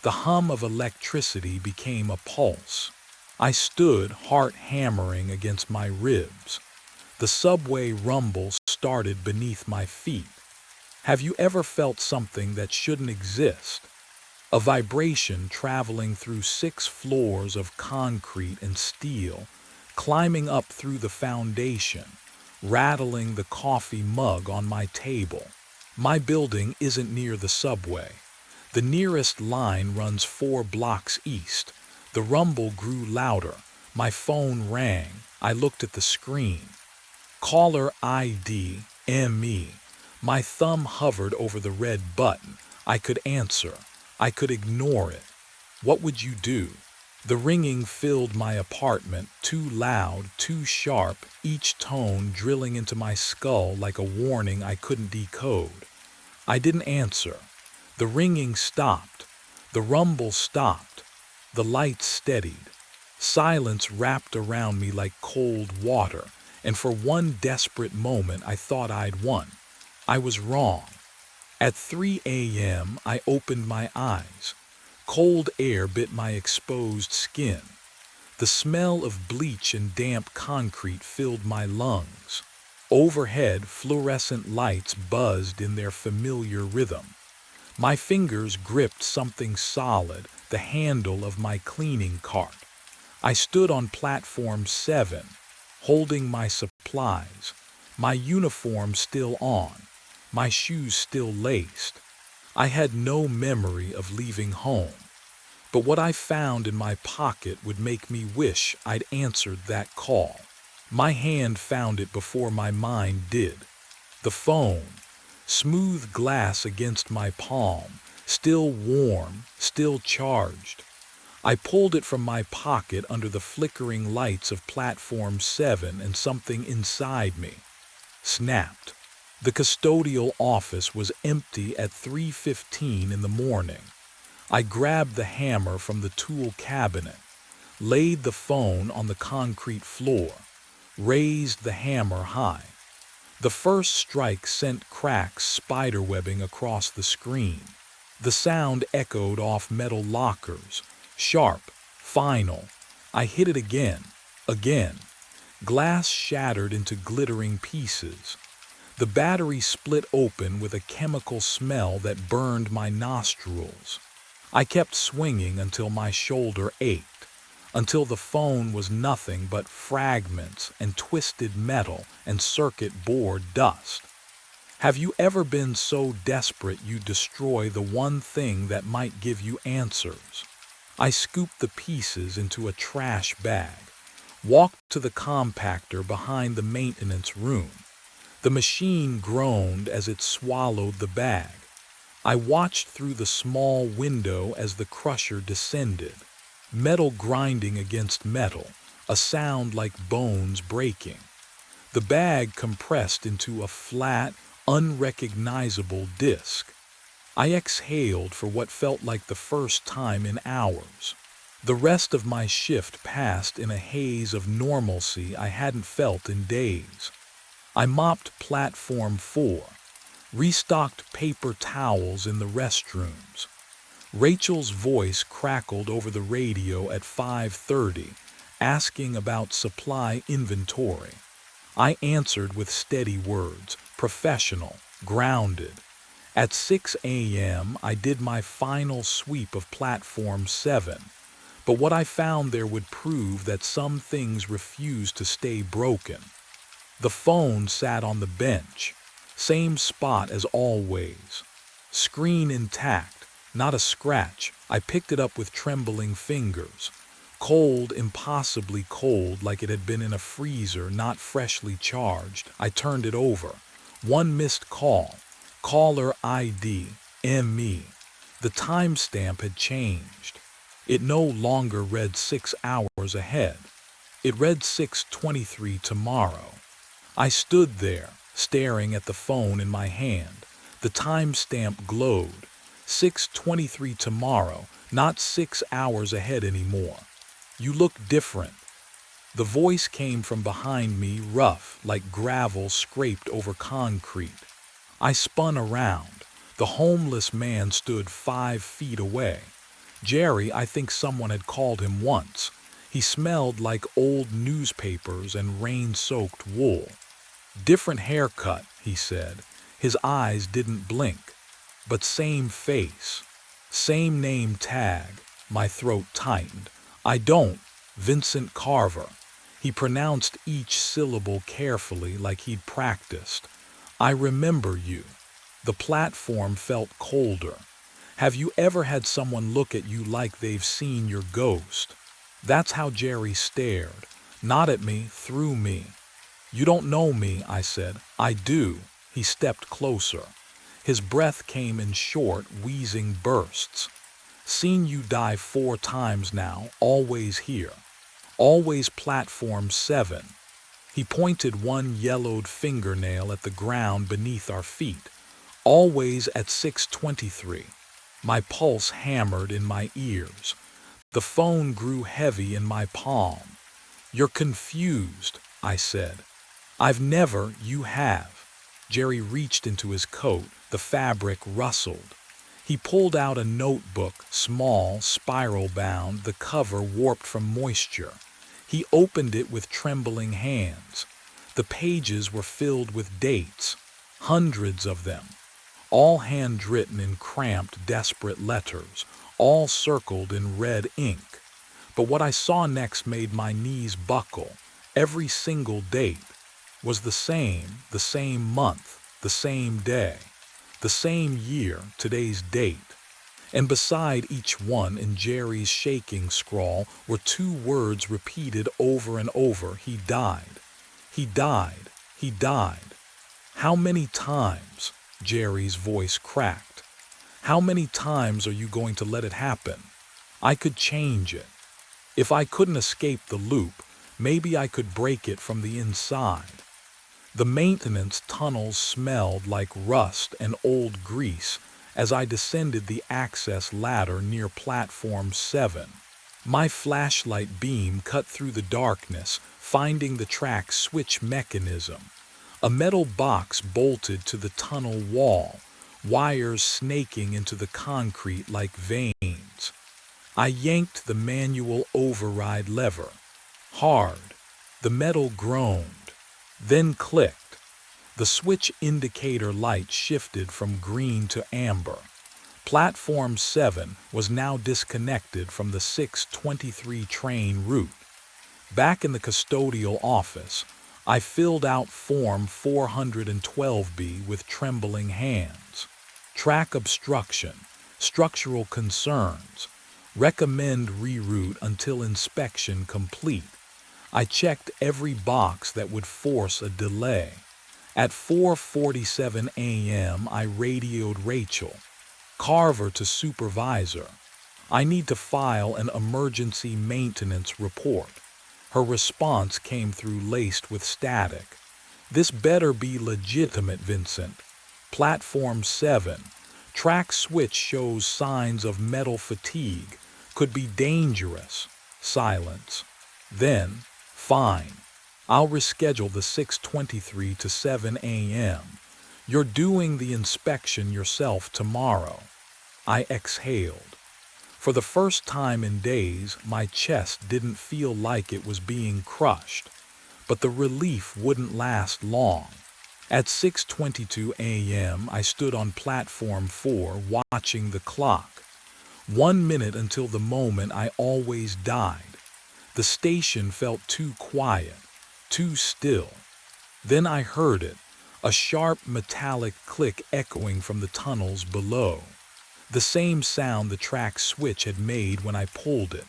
The hum of electricity became a pulse. I stood, heart hammering against my ribs. The subway rumble started beneath my feet. Have you ever felt something that shouldn't exist? A vibration traveling through 6 floors of concrete and steel, climbing up through the foundation, rattling the coffee mug on my table. My building isn't near the subway. The nearest line runs 4 blocks east. The rumble grew louder. My phone rang. I looked at the screen. Caller ID, ME. My thumb hovered over the red button. I could answer. I could ignore it. What would you do? The ringing filled my apartment, too loud, too sharp, each tone drilling into my skull like a warning I couldn't decode. I didn't answer. The ringing stopped. The rumble stopped. The lights steadied. Silence wrapped around me like cold water, and for one desperate moment I thought I'd won. I was wrong. At 3 a.m. I opened my eyes. Cold air bit my exposed skin. The smell of bleach and damp concrete filled my lungs. Overhead, fluorescent lights buzzed in their familiar rhythm. My fingers gripped something solid, the handle of my cleaning cart. I stood on platform 7, holding my supplies, my uniform still on, my shoes still laced. I had no memory of leaving home, but what I found in my pocket would make me wish I'd answered that call. My hand found it before my mind did. The phone, smooth glass against my palm, still warm, still charged. I pulled it from my pocket under the flickering lights of platform 7, and something inside me snapped. The custodial office was empty at 3:15 in the morning. I grabbed the hammer from the tool cabinet, laid the phone on the concrete floor, raised the hammer high. The first strike sent cracks spiderwebbing across the screen. The sound echoed off metal lockers, sharp, final. I hit it again, again. Glass shattered into glittering pieces. The battery split open with a chemical smell that burned my nostrils. I kept swinging until my shoulder ached, until the phone was nothing but fragments and twisted metal and circuit board dust. Have you ever been so desperate you destroy the one thing that might give you answers? I scooped the pieces into a trash bag, walked to the compactor behind the maintenance room. The machine groaned as it swallowed the bag. I watched through the small window as the crusher descended, metal grinding against metal, a sound like bones breaking. The bag compressed into a flat, unrecognizable disc. I exhaled for what felt like the first time in hours. The rest of my shift passed in a haze of normalcy I hadn't felt in days. I mopped platform 4, restocked paper towels in the restrooms. Rachel's voice crackled over the radio at 5:30, asking about supply inventory. I answered with steady words, professional, grounded. At 6 a.m., I did my final sweep of platform 7, but what I found there would prove that some things refuse to stay broken. The phone sat on the bench, same spot as always. Screen intact, not a scratch. I picked it up with trembling fingers. Cold, impossibly cold, like it had been in a freezer, not freshly charged. I turned it over. One missed call. Caller ID, ME. The timestamp had changed. It no longer read 6 hours ahead. It read 6:23 tomorrow. I stood there, staring at the phone in my hand. The timestamp glowed. 6:23 tomorrow, not 6 hours ahead anymore. You look different. The voice came from behind me, rough, like gravel scraped over concrete. I spun around. The homeless man stood 5 feet away. Jerry, I think someone had called him once. He smelled like old newspapers and rain-soaked wool. Different haircut, he said. His eyes didn't blink. But same face. Same name tag. My throat tightened. I don't. Vincent Carver. He pronounced each syllable carefully, like he'd practiced. I remember you. The platform felt colder. Have you ever had someone look at you like they've seen your ghost? That's how Jerry stared. Not at me, through me. You don't know me, I said. I do. He stepped closer. His breath came in short, wheezing bursts. Seen you die 4 times now, always here. Always platform 7. He pointed one yellowed fingernail at the ground beneath our feet. Always at 6:23. My pulse hammered in my ears. The phone grew heavy in my palm. You're confused, I said. I've never, you have. Jerry reached into his coat. The fabric rustled. He pulled out a notebook, small, spiral-bound, the cover warped from moisture. He opened it with trembling hands. The pages were filled with dates, hundreds of them, all handwritten in cramped, desperate letters, all circled in red ink. But what I saw next made my knees buckle. Every single date was the same month, the same day, the same year, today's date. And beside each one, in Jerry's shaking scrawl, were 2 words repeated over and over. He died. He died. He died. How many times? Jerry's voice cracked. How many times are you going to let it happen? I could change it. If I couldn't escape the loop, maybe I could break it from the inside. The maintenance tunnels smelled like rust and old grease as I descended the access ladder near platform 7. My flashlight beam cut through the darkness, finding the track switch mechanism. A metal box bolted to the tunnel wall, wires snaking into the concrete like veins. I yanked the manual override lever. Hard. The metal groaned, then clicked. The switch indicator light shifted from green to amber. Platform 7 was now disconnected from the 6:23 train route. Back in the custodial office, I filled out Form 412B with trembling hands. Track obstruction, structural concerns, recommend reroute until inspection complete. I checked every box that would force a delay. At 4:47 a.m., I radioed Rachel. Carver to supervisor. I need to file an emergency maintenance report. Her response came through laced with static. This better be legitimate, Vincent. Platform 7. Track switch shows signs of metal fatigue. Could be dangerous. Silence. Then, fine. I'll reschedule the 6:23 to 7 a.m. You're doing the inspection yourself tomorrow. I exhaled. For the first time in days, my chest didn't feel like it was being crushed. But the relief wouldn't last long. At 6:22 a.m., I stood on platform 4 watching the clock. 1 minute until the moment I always died. The station felt too quiet, too still. Then I heard it, a sharp metallic click echoing from the tunnels below. The same sound the track switch had made when I pulled it,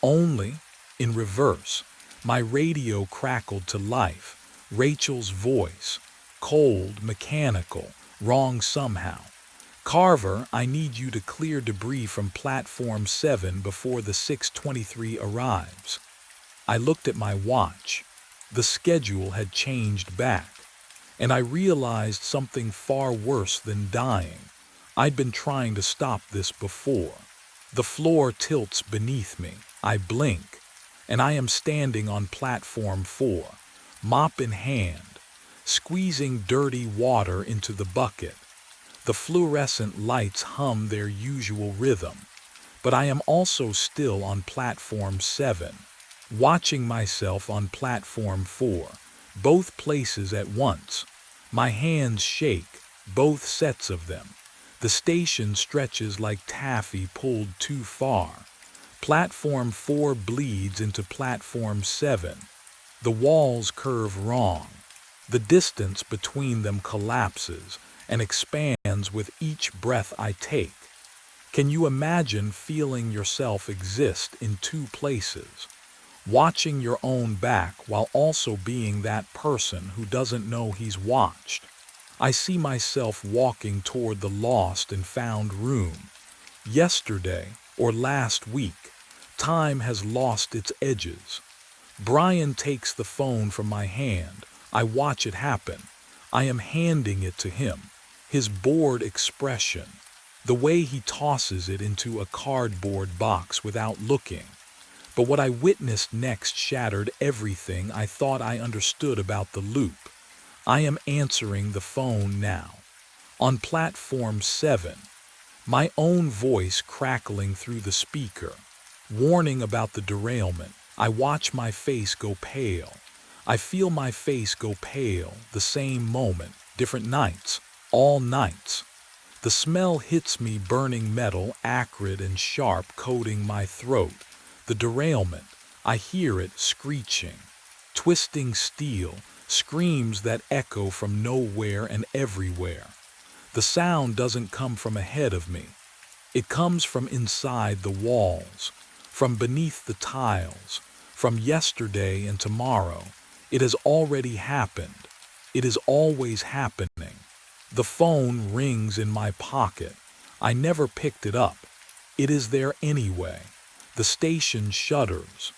only in reverse. My radio crackled to life. Rachel's voice, cold, mechanical, wrong somehow. Carver, I need you to clear debris from platform 7 before the 6:23 arrives. I looked at my watch. The schedule had changed back, and I realized something far worse than dying. I'd been trying to stop this before. The floor tilts beneath me. I blink, and I am standing on platform 4, mop in hand, squeezing dirty water into the bucket. The fluorescent lights hum their usual rhythm, but I am also still on platform 7, watching myself on platform 4, both places at once. My hands shake, both sets of them. The station stretches like taffy pulled too far. Platform 4 bleeds into platform 7. The walls curve wrong. The distance between them collapses and expands with each breath I take. Can you imagine feeling yourself exist in two places? Watching your own back while also being that person who doesn't know he's watched. I see myself walking toward the lost and found room. Yesterday, or last week, time has lost its edges. Brian takes the phone from my hand. I watch it happen. I am handing it to him. His bored expression. The way he tosses it into a cardboard box without looking. But what I witnessed next shattered everything I thought I understood about the loop. I am answering the phone now. On platform 7, my own voice crackling through the speaker, warning about the derailment. I watch my face go pale. I feel my face go pale, the same moment, different nights, all nights. The smell hits me, burning metal, acrid and sharp, coating my throat. The derailment, I hear it screeching, twisting steel, screams that echo from nowhere and everywhere. The sound doesn't come from ahead of me. It comes from inside the walls, from beneath the tiles, from yesterday and tomorrow. It has already happened. It is always happening. The phone rings in my pocket. I never picked it up. It is there anyway. The station shudders.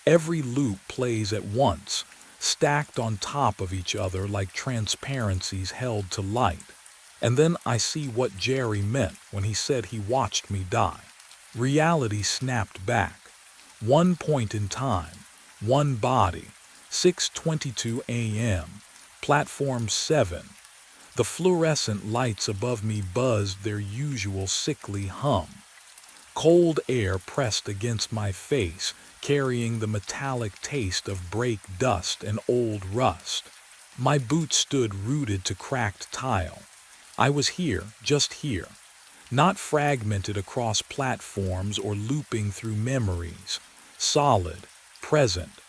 Every loop plays at once, stacked on top of each other like transparencies held to light. And then I see what Jerry meant when he said he watched me die. Reality snapped back. One point in time, one body, 6:22 a.m., platform 7. The fluorescent lights above me buzzed their usual sickly hum. Cold air pressed against my face, carrying the metallic taste of brake dust and old rust. My boots stood rooted to cracked tile. I was here, just here, not fragmented across platforms or looping through memories. Solid, present.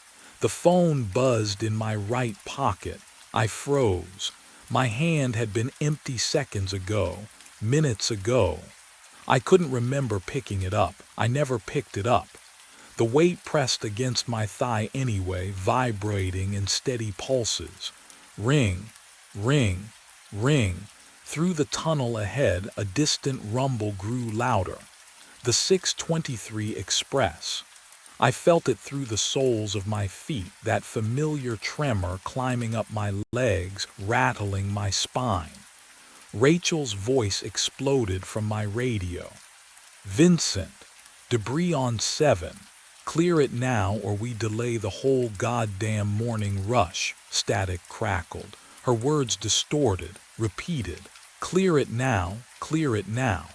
The phone buzzed in my right pocket. I froze. My hand had been empty seconds ago, minutes ago. I couldn't remember picking it up. I never picked it up. The weight pressed against my thigh anyway, vibrating in steady pulses. Ring, ring, ring. Through the tunnel ahead, a distant rumble grew louder. The 6:23 Express. I felt it through the soles of my feet, that familiar tremor climbing up my legs, rattling my spine. Rachel's voice exploded from my radio. "Vincent, debris on 7. Clear it now or we delay the whole goddamn morning rush." Static crackled. Her words distorted, repeated. "Clear it now, clear it now."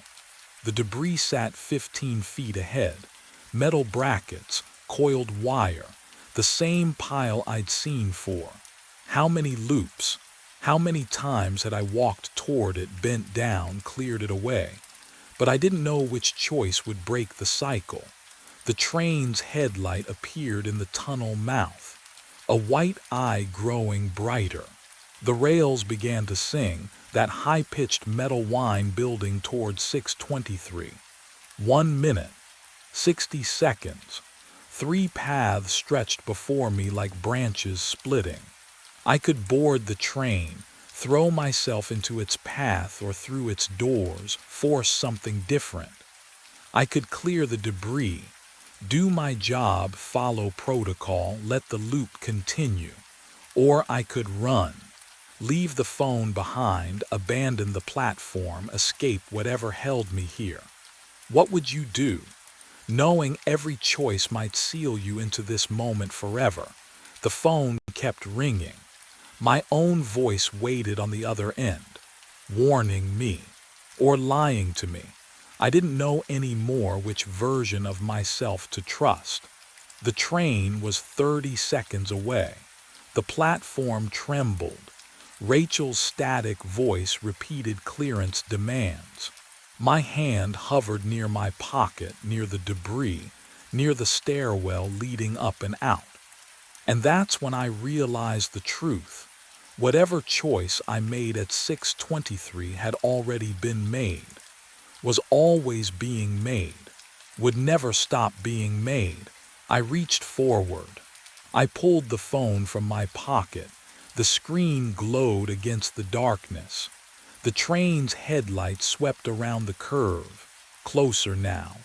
The debris sat 15 feet ahead. Metal brackets, coiled wire, the same pile I'd seen for. How many loops? How many times had I walked toward it, bent down, cleared it away? But I didn't know which choice would break the cycle. The train's headlight appeared in the tunnel mouth, a white eye growing brighter. The rails began to sing, that high-pitched metal whine building toward 623. 1 minute, 60 seconds. 3 paths stretched before me like branches splitting. I could board the train, throw myself into its path or through its doors, force something different. I could clear the debris, do my job, follow protocol, let the loop continue. Or I could run, leave the phone behind, abandon the platform, escape whatever held me here. What would you do, knowing every choice might seal you into this moment forever? The phone kept ringing. My own voice waited on the other end, warning me, or lying to me. I didn't know anymore which version of myself to trust. The train was 30 seconds away. The platform trembled. Rachel's static voice repeated clearance demands. My hand hovered near my pocket, near the debris, near the stairwell leading up and out. And that's when I realized the truth. Whatever choice I made at 6:23 had already been made, was always being made, would never stop being made. I reached forward. I pulled the phone from my pocket. The screen glowed against the darkness. The train's headlights swept around the curve, closer now.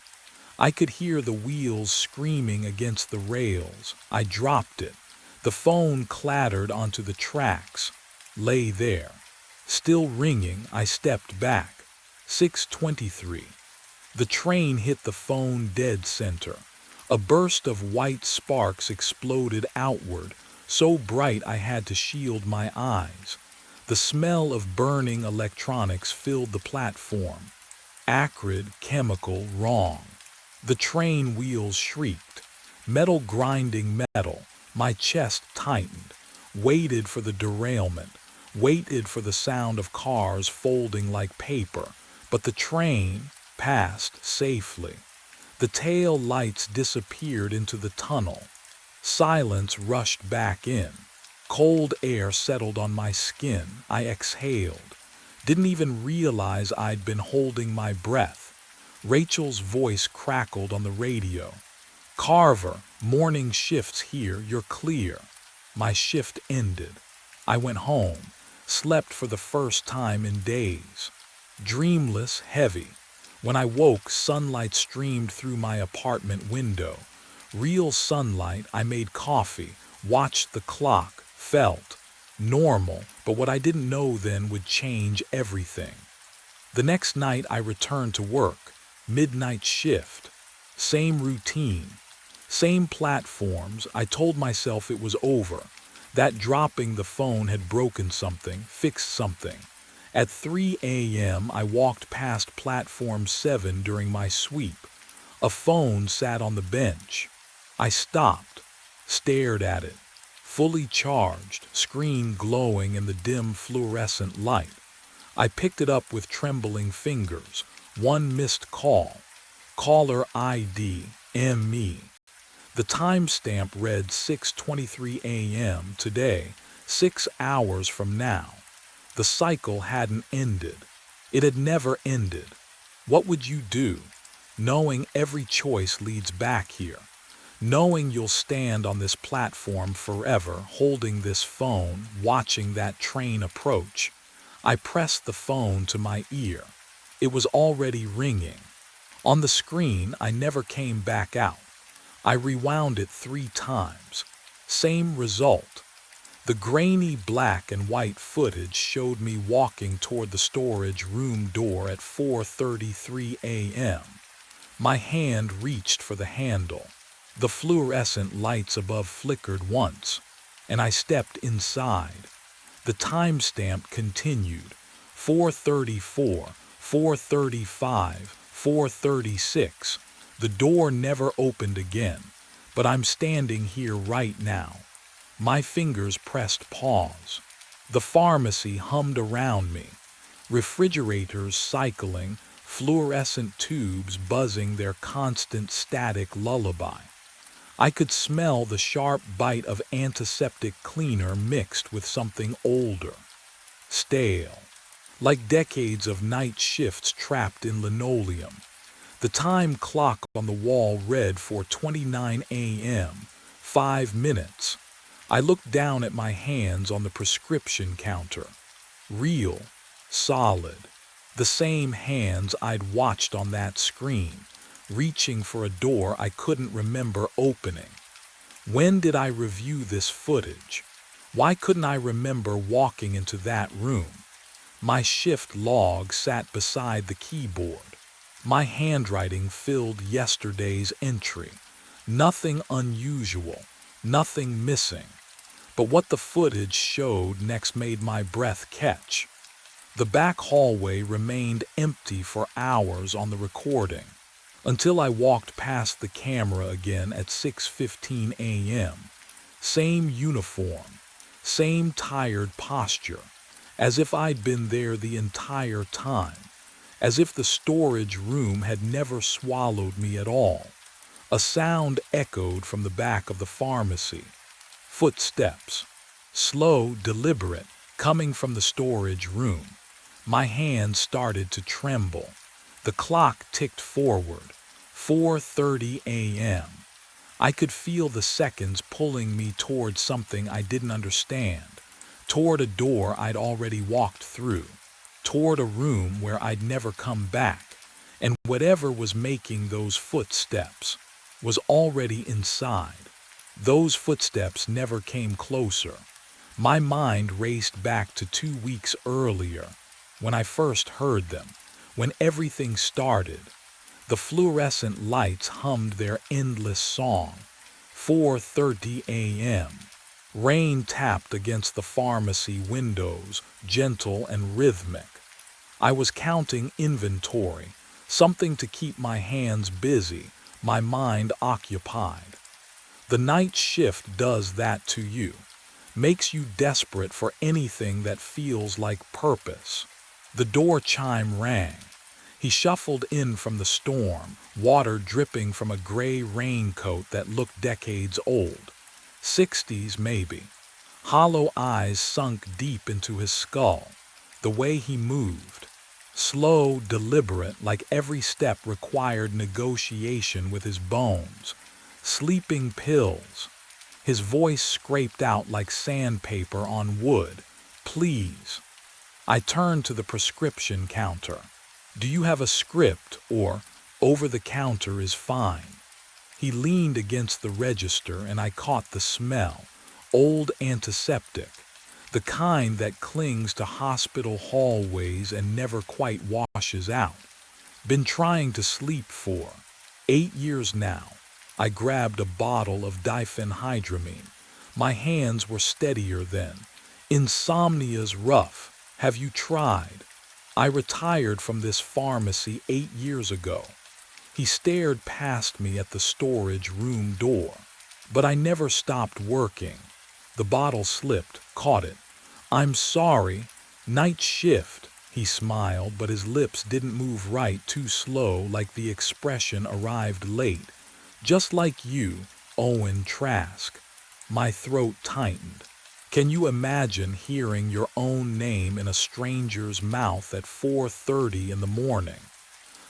I could hear the wheels screaming against the rails. I dropped it. The phone clattered onto the tracks, lay there. Still ringing, I stepped back. 6:23. The train hit the phone dead center. A burst of white sparks exploded outward, so bright I had to shield my eyes. The smell of burning electronics filled the platform. Acrid, chemical, wrong. The train wheels shrieked. Metal grinding metal. My chest tightened. Waited for the derailment. Waited for the sound of cars folding like paper. But the train passed safely. The tail lights disappeared into the tunnel. Silence rushed back in. Cold air settled on my skin. I exhaled. Didn't even realize I'd been holding my breath. Rachel's voice crackled on the radio. "Carver, morning shift's here, you're clear." My shift ended. I went home, slept for the first time in days. Dreamless, heavy. When I woke, sunlight streamed through my apartment window. Real sunlight. I made coffee, watched the clock, felt normal, but what I didn't know then would change everything. The next night I returned to work, midnight shift. Same routine, same platforms. I told myself it was over, that dropping the phone had broken something, fixed something. At 3 a.m. I walked past platform 7 during my sweep. A phone sat on the bench. I stopped, stared at it. Fully charged, screen glowing in the dim fluorescent light. I picked it up with trembling fingers. One missed call. Caller ID, ME. The timestamp read 6:23 a.m. today, 6 hours from now. The cycle hadn't ended. It had never ended. What would you do, knowing every choice leads back here? Knowing you'll stand on this platform forever, holding this phone, watching that train approach. I pressed the phone to my ear. It was already ringing. On the screen, I never came back out. I rewound it 3 times. Same result. The grainy black and white footage showed me walking toward the storage room door at 4:33 a.m. My hand reached for the handle. The fluorescent lights above flickered once, and I stepped inside. The timestamp continued: 4:34, 4:35, 4:36. The door never opened again, but I'm standing here right now. My fingers pressed pause. The pharmacy hummed around me, refrigerators cycling, fluorescent tubes buzzing their constant static lullaby. I could smell the sharp bite of antiseptic cleaner mixed with something older, stale, like decades of night shifts trapped in linoleum. The time clock on the wall read 4:29 a.m., 5 minutes. I looked down at my hands on the prescription counter. Real, solid, the same hands I'd watched on that screen, reaching for a door I couldn't remember opening. When did I review this footage? Why couldn't I remember walking into that room? My shift log sat beside the keyboard. My handwriting filled yesterday's entry. Nothing unusual, nothing missing. But what the footage showed next made my breath catch. The back hallway remained empty for hours on the recording, until I walked past the camera again at 6:15 a.m. Same uniform, same tired posture, as if I'd been there the entire time, as if the storage room had never swallowed me at all. A sound echoed from the back of the pharmacy. Footsteps, slow, deliberate, coming from the storage room. My hands started to tremble. The clock ticked forward, 4:30 a.m. I could feel the seconds pulling me toward something I didn't understand, toward a door I'd already walked through, toward a room where I'd never come back, and whatever was making those footsteps was already inside. Those footsteps never came closer. My mind raced back to 2 weeks earlier, when I first heard them, when everything started. The fluorescent lights hummed their endless song. 4:30 a.m. Rain tapped against the pharmacy windows, gentle and rhythmic. I was counting inventory, something to keep my hands busy, my mind occupied. The night shift does that to you, makes you desperate for anything that feels like purpose. The door chime rang. He shuffled in from the storm, water dripping from a gray raincoat that looked decades old. 60s maybe. Hollow eyes sunk deep into his skull. The way he moved, slow, deliberate, like every step required negotiation with his bones. Sleeping pills. His voice scraped out like sandpaper on wood. Please. I turned to the prescription counter. Do you have a script, or over the counter is fine? He leaned against the register and I caught the smell. Old antiseptic. The kind that clings to hospital hallways and never quite washes out. Been trying to sleep for 8 years now. I grabbed a bottle of diphenhydramine. My hands were steadier then. Insomnia's rough. Have you tried? I retired from this pharmacy 8 years ago. He stared past me at the storage room door. But I never stopped working. The bottle slipped, caught it. I'm sorry. Night shift. He smiled, but his lips didn't move right, too slow, like the expression arrived late. Just like you, Owen Trask. My throat tightened. Can you imagine hearing your own name in a stranger's mouth at 4:30 in the morning?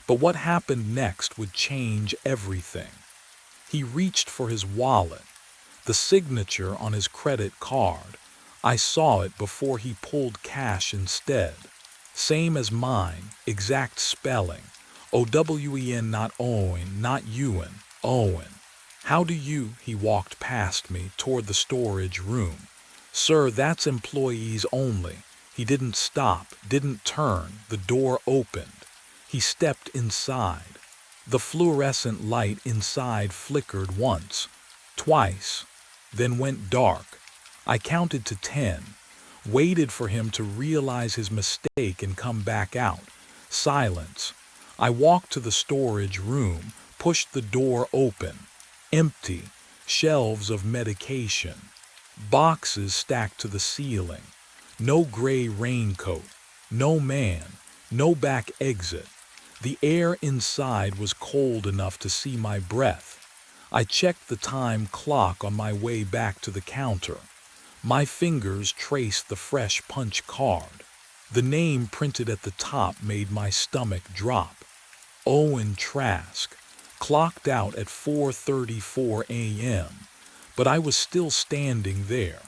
But what happened next would change everything. He reached for his wallet, the signature on his credit card. I saw it before he pulled cash instead. Same as mine, exact spelling. Owen, not Owen, not Ewan, Owen. How do you? He walked past me toward the storage room. "Sir, that's employees only." He didn't stop, didn't turn. The door opened. He stepped inside. The fluorescent light inside flickered once, twice, then went dark. I counted to 10, waited for him to realize his mistake and come back out. Silence. I walked to the storage room, pushed the door open. Empty. Shelves of medication. Boxes stacked to the ceiling. No gray raincoat. No man. No back exit. The air inside was cold enough to see my breath. I checked the time clock on my way back to the counter. My fingers traced the fresh punch card. The name printed at the top made my stomach drop. Owen Trask, clocked out at 4:34 a.m., but I was still standing there,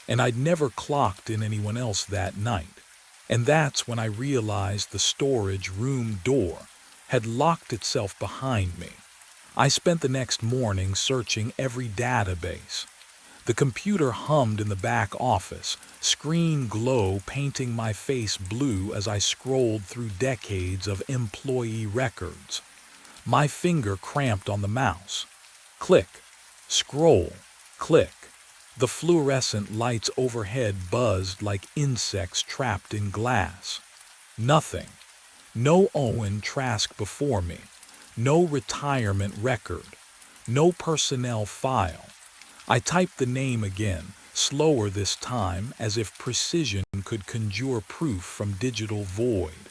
and I'd never clocked in anyone else that night. And that's when I realized the storage room door had locked itself behind me. I spent the next morning searching every database. The computer hummed in the back office, screen glow painting my face blue as I scrolled through decades of employee records. My finger cramped on the mouse. Click, scroll, click. The fluorescent lights overhead buzzed like insects trapped in glass. Nothing. No Owen Trask before me. No retirement record. No personnel file. I typed the name again, slower this time, as if precision could conjure proof from digital void.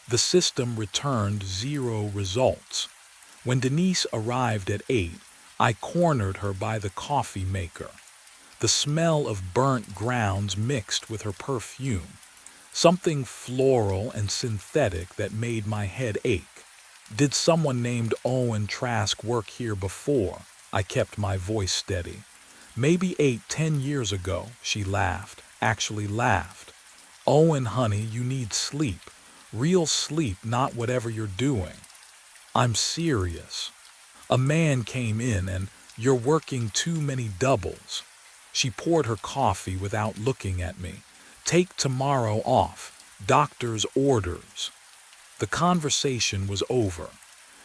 The system returned 0 results. When Denise arrived at 8, I cornered her by the coffee maker. The smell of burnt grounds mixed with her perfume, something floral and synthetic that made my head ache. "Did someone named Owen Trask work here before?" I kept my voice steady. "Maybe 8, 10 years ago," she laughed, actually laughed. "Owen, honey, you need sleep. Real sleep, not whatever you're doing." "I'm serious." A man came in and, "You're working too many doubles." She poured her coffee without looking at me. "Take tomorrow off. Doctor's orders." The conversation was over.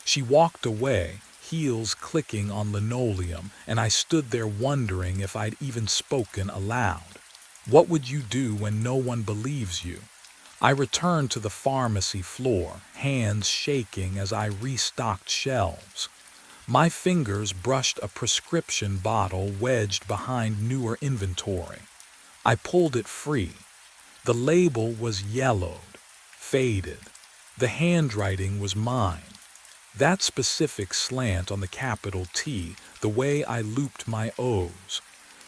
She walked away, heels clicking on linoleum, and I stood there wondering if I'd even spoken aloud. What would you do when no one believes you? I returned to the pharmacy floor, hands shaking as I restocked shelves. My fingers brushed a prescription bottle wedged behind newer inventory. I pulled it free. The label was yellowed, faded. The handwriting was mine. That specific slant on the capital T, the way I looped my O's.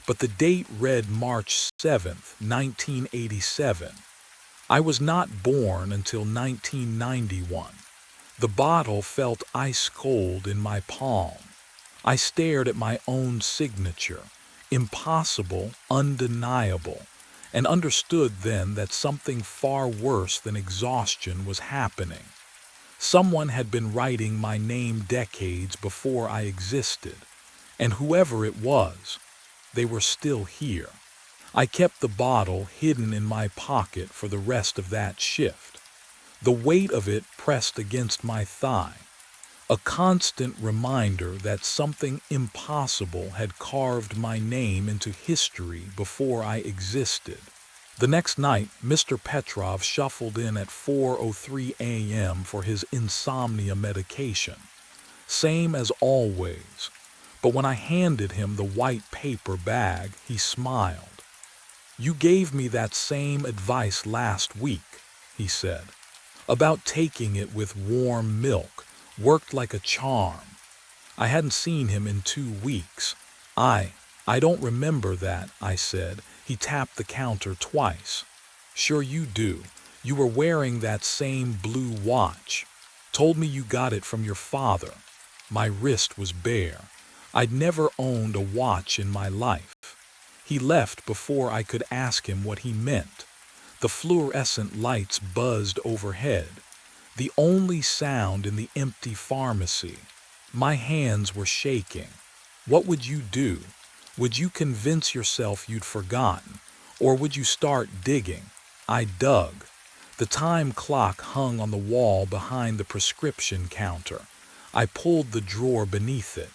But the date read March 7th, 1987. I was not born until 1991. The bottle felt ice cold in my palm. I stared at my own signature, impossible, undeniable, and understood then that something far worse than exhaustion was happening. Someone had been writing my name decades before I existed, and whoever it was, they were still here. I kept the bottle hidden in my pocket for the rest of that shift. The weight of it pressed against my thigh, a constant reminder that something impossible had carved my name into history before I existed. The next night, Mr. Petrov shuffled in at 4:03 a.m. for his insomnia medication. Same as always, but when I handed him the white paper bag, he smiled. "You gave me that same advice last week," he said. "About taking it with warm milk. Worked like a charm." I hadn't seen him in 2 weeks. I don't remember that," I said. He tapped the counter twice. "Sure you do. You were wearing that same blue watch. Told me you got it from your father." My wrist was bare. I'd never owned a watch in my life. He left before I could ask him what he meant. The fluorescent lights buzzed overhead, the only sound in the empty pharmacy. My hands were shaking. What would you do? Would you convince yourself you'd forgotten? Or would you start digging? I dug. The time clock hung on the wall behind the prescription counter. I pulled the drawer beneath it,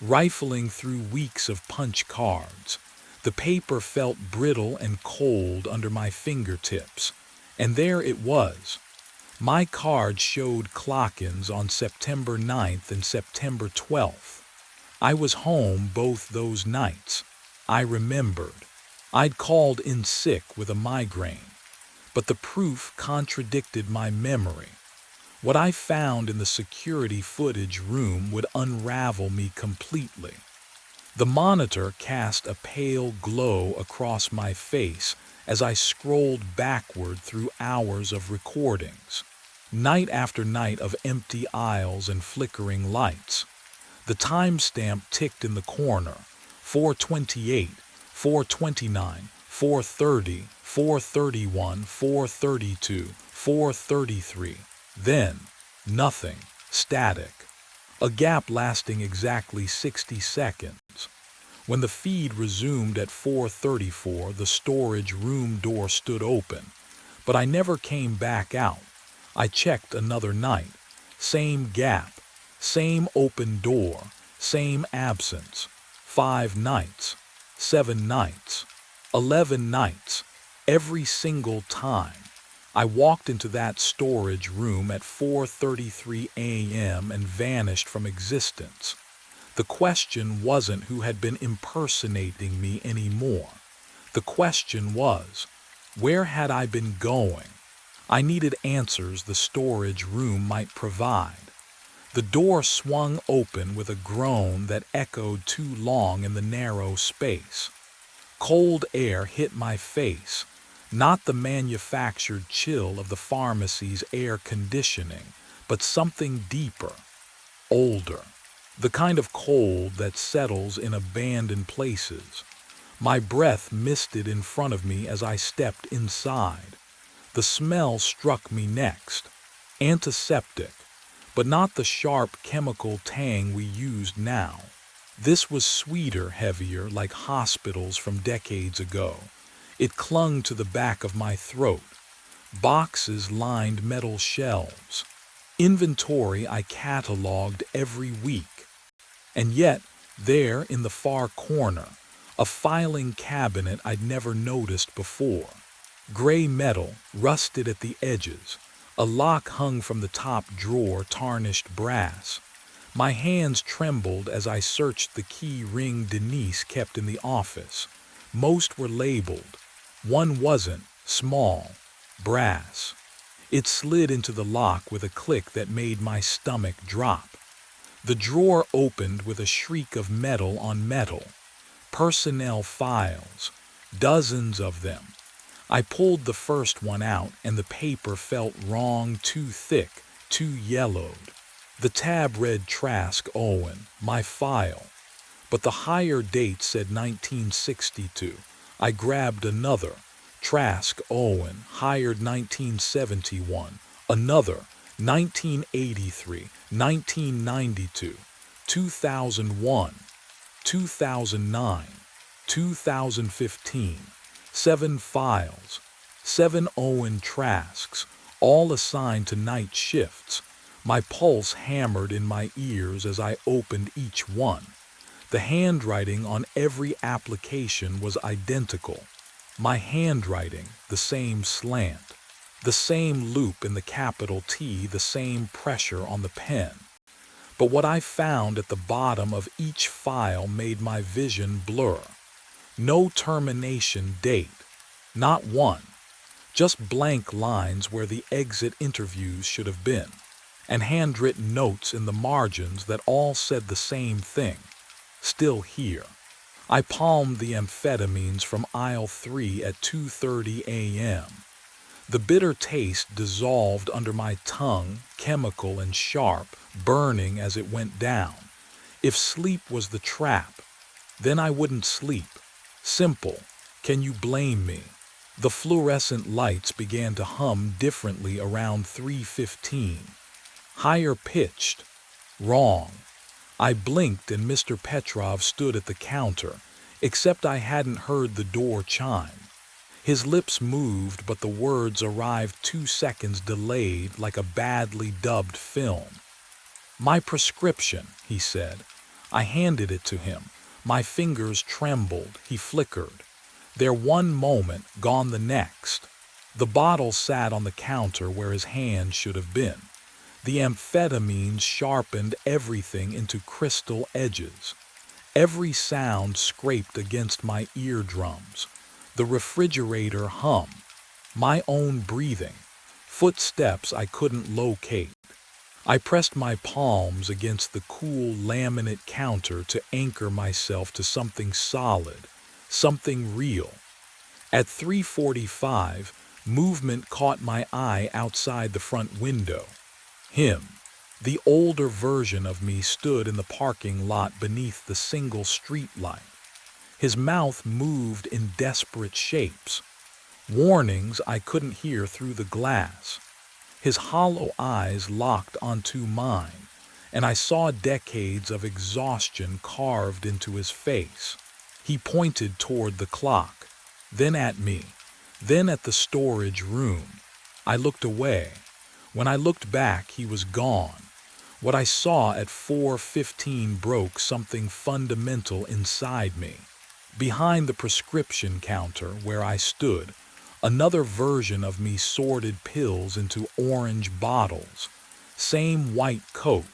rifling through weeks of punch cards. The paper felt brittle and cold under my fingertips. And there it was. My card showed clock-ins on September 9th and September 12th. I was home both those nights. I remembered. I'd called in sick with a migraine, but the proof contradicted my memory. What I found in the security footage room would unravel me completely. The monitor cast a pale glow across my face as I scrolled backward through hours of recordings. Night after night of empty aisles and flickering lights. The timestamp ticked in the corner: 4:28, 4:29, 4:30, 4:31, 4:32, 4:33. Then, nothing, static. A gap lasting exactly 60 seconds. When the feed resumed at 4:34, the storage room door stood open, but I never came back out. I checked another night. Same gap, same open door, same absence. 5 nights, 7 nights, 11 nights. Every single time. I walked into that storage room at 4:33 a.m. and vanished from existence. The question wasn't who had been impersonating me anymore. The question was, where had I been going? I needed answers the storage room might provide. The door swung open with a groan that echoed too long in the narrow space. Cold air hit my face, not the manufactured chill of the pharmacy's air conditioning, but something deeper, older, the kind of cold that settles in abandoned places. My breath misted in front of me as I stepped inside. The smell struck me next. Antiseptic, but not the sharp chemical tang we used now. This was sweeter, heavier, like hospitals from decades ago. It clung to the back of my throat. Boxes lined metal shelves. Inventory I catalogued every week. And yet, there in the far corner, a filing cabinet I'd never noticed before. Gray metal, rusted at the edges. A lock hung from the top drawer, tarnished brass. My hands trembled as I searched the key ring Denise kept in the office. Most were labeled. One wasn't, small, brass. It slid into the lock with a click that made my stomach drop. The drawer opened with a shriek of metal on metal. Personnel files, dozens of them. I pulled the first one out and the paper felt wrong, too thick, too yellowed. The tab read Trask Owen, my file. But the higher date said 1962. I grabbed another. Trask Owen, hired 1971. Another, 1983, 1992, 2001, 2009, 2015. 7 files, 7 Owen Trasks, all assigned to night shifts. My pulse hammered in my ears as I opened each one. The handwriting on every application was identical. My handwriting, the same slant, the same loop in the capital T, the same pressure on the pen. But what I found at the bottom of each file made my vision blur. No termination date, not one. Just blank lines where the exit interviews should have been, and handwritten notes in the margins that all said the same thing. Still here. I palmed the amphetamines from aisle 3 at 2:30 a.m. The bitter taste dissolved under my tongue, chemical and sharp, burning as it went down. If sleep was the trap, then I wouldn't sleep. Simple. Can you blame me? The fluorescent lights began to hum differently around 3:15. Higher pitched. Wrong. I blinked and Mr. Petrov stood at the counter, except I hadn't heard the door chime. His lips moved, but the words arrived 2 seconds delayed like a badly dubbed film. "My prescription," he said. I handed it to him. My fingers trembled. He flickered. There one moment, gone the next. The bottle sat on the counter where his hand should have been. The amphetamines sharpened everything into crystal edges. Every sound scraped against my eardrums. The refrigerator hum. My own breathing. Footsteps I couldn't locate. I pressed my palms against the cool laminate counter to anchor myself to something solid, something real. At 3:45, movement caught my eye outside the front window. Him, the older version of me, stood in the parking lot beneath the single street light. His mouth moved in desperate shapes, warnings I couldn't hear through the glass. His hollow eyes locked onto mine, and I saw decades of exhaustion carved into his face. He pointed toward the clock, then at me, then at the storage room. I looked away. When I looked back, he was gone. What I saw at 4:15 broke something fundamental inside me. Behind the prescription counter where I stood, another version of me sorted pills into orange bottles. Same white coat,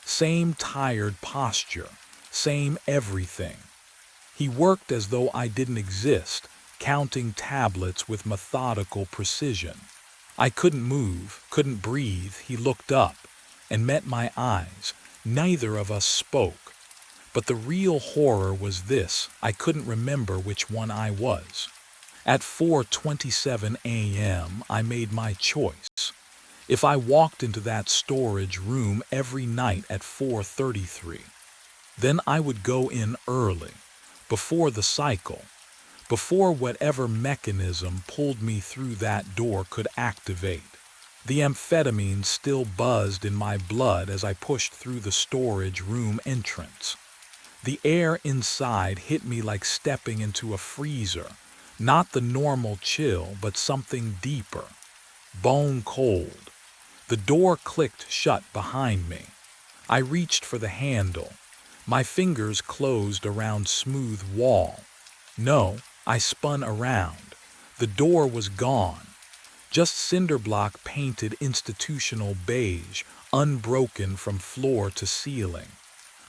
same tired posture, same everything. He worked as though I didn't exist, counting tablets with methodical precision. I couldn't move, couldn't breathe. He looked up and met my eyes. Neither of us spoke. But the real horror was this: I couldn't remember which one I was. At 4:27 a.m., I made my choice. If I walked into that storage room every night at 4:33, then I would go in early, before the cycle, before whatever mechanism pulled me through that door could activate. The amphetamine still buzzed in my blood as I pushed through the storage room entrance. The air inside hit me like stepping into a freezer, not the normal chill, but something deeper, bone cold. The door clicked shut behind me. I reached for the handle. My fingers closed around smooth wall. No, I spun around. The door was gone. Just cinderblock painted institutional beige, unbroken from floor to ceiling.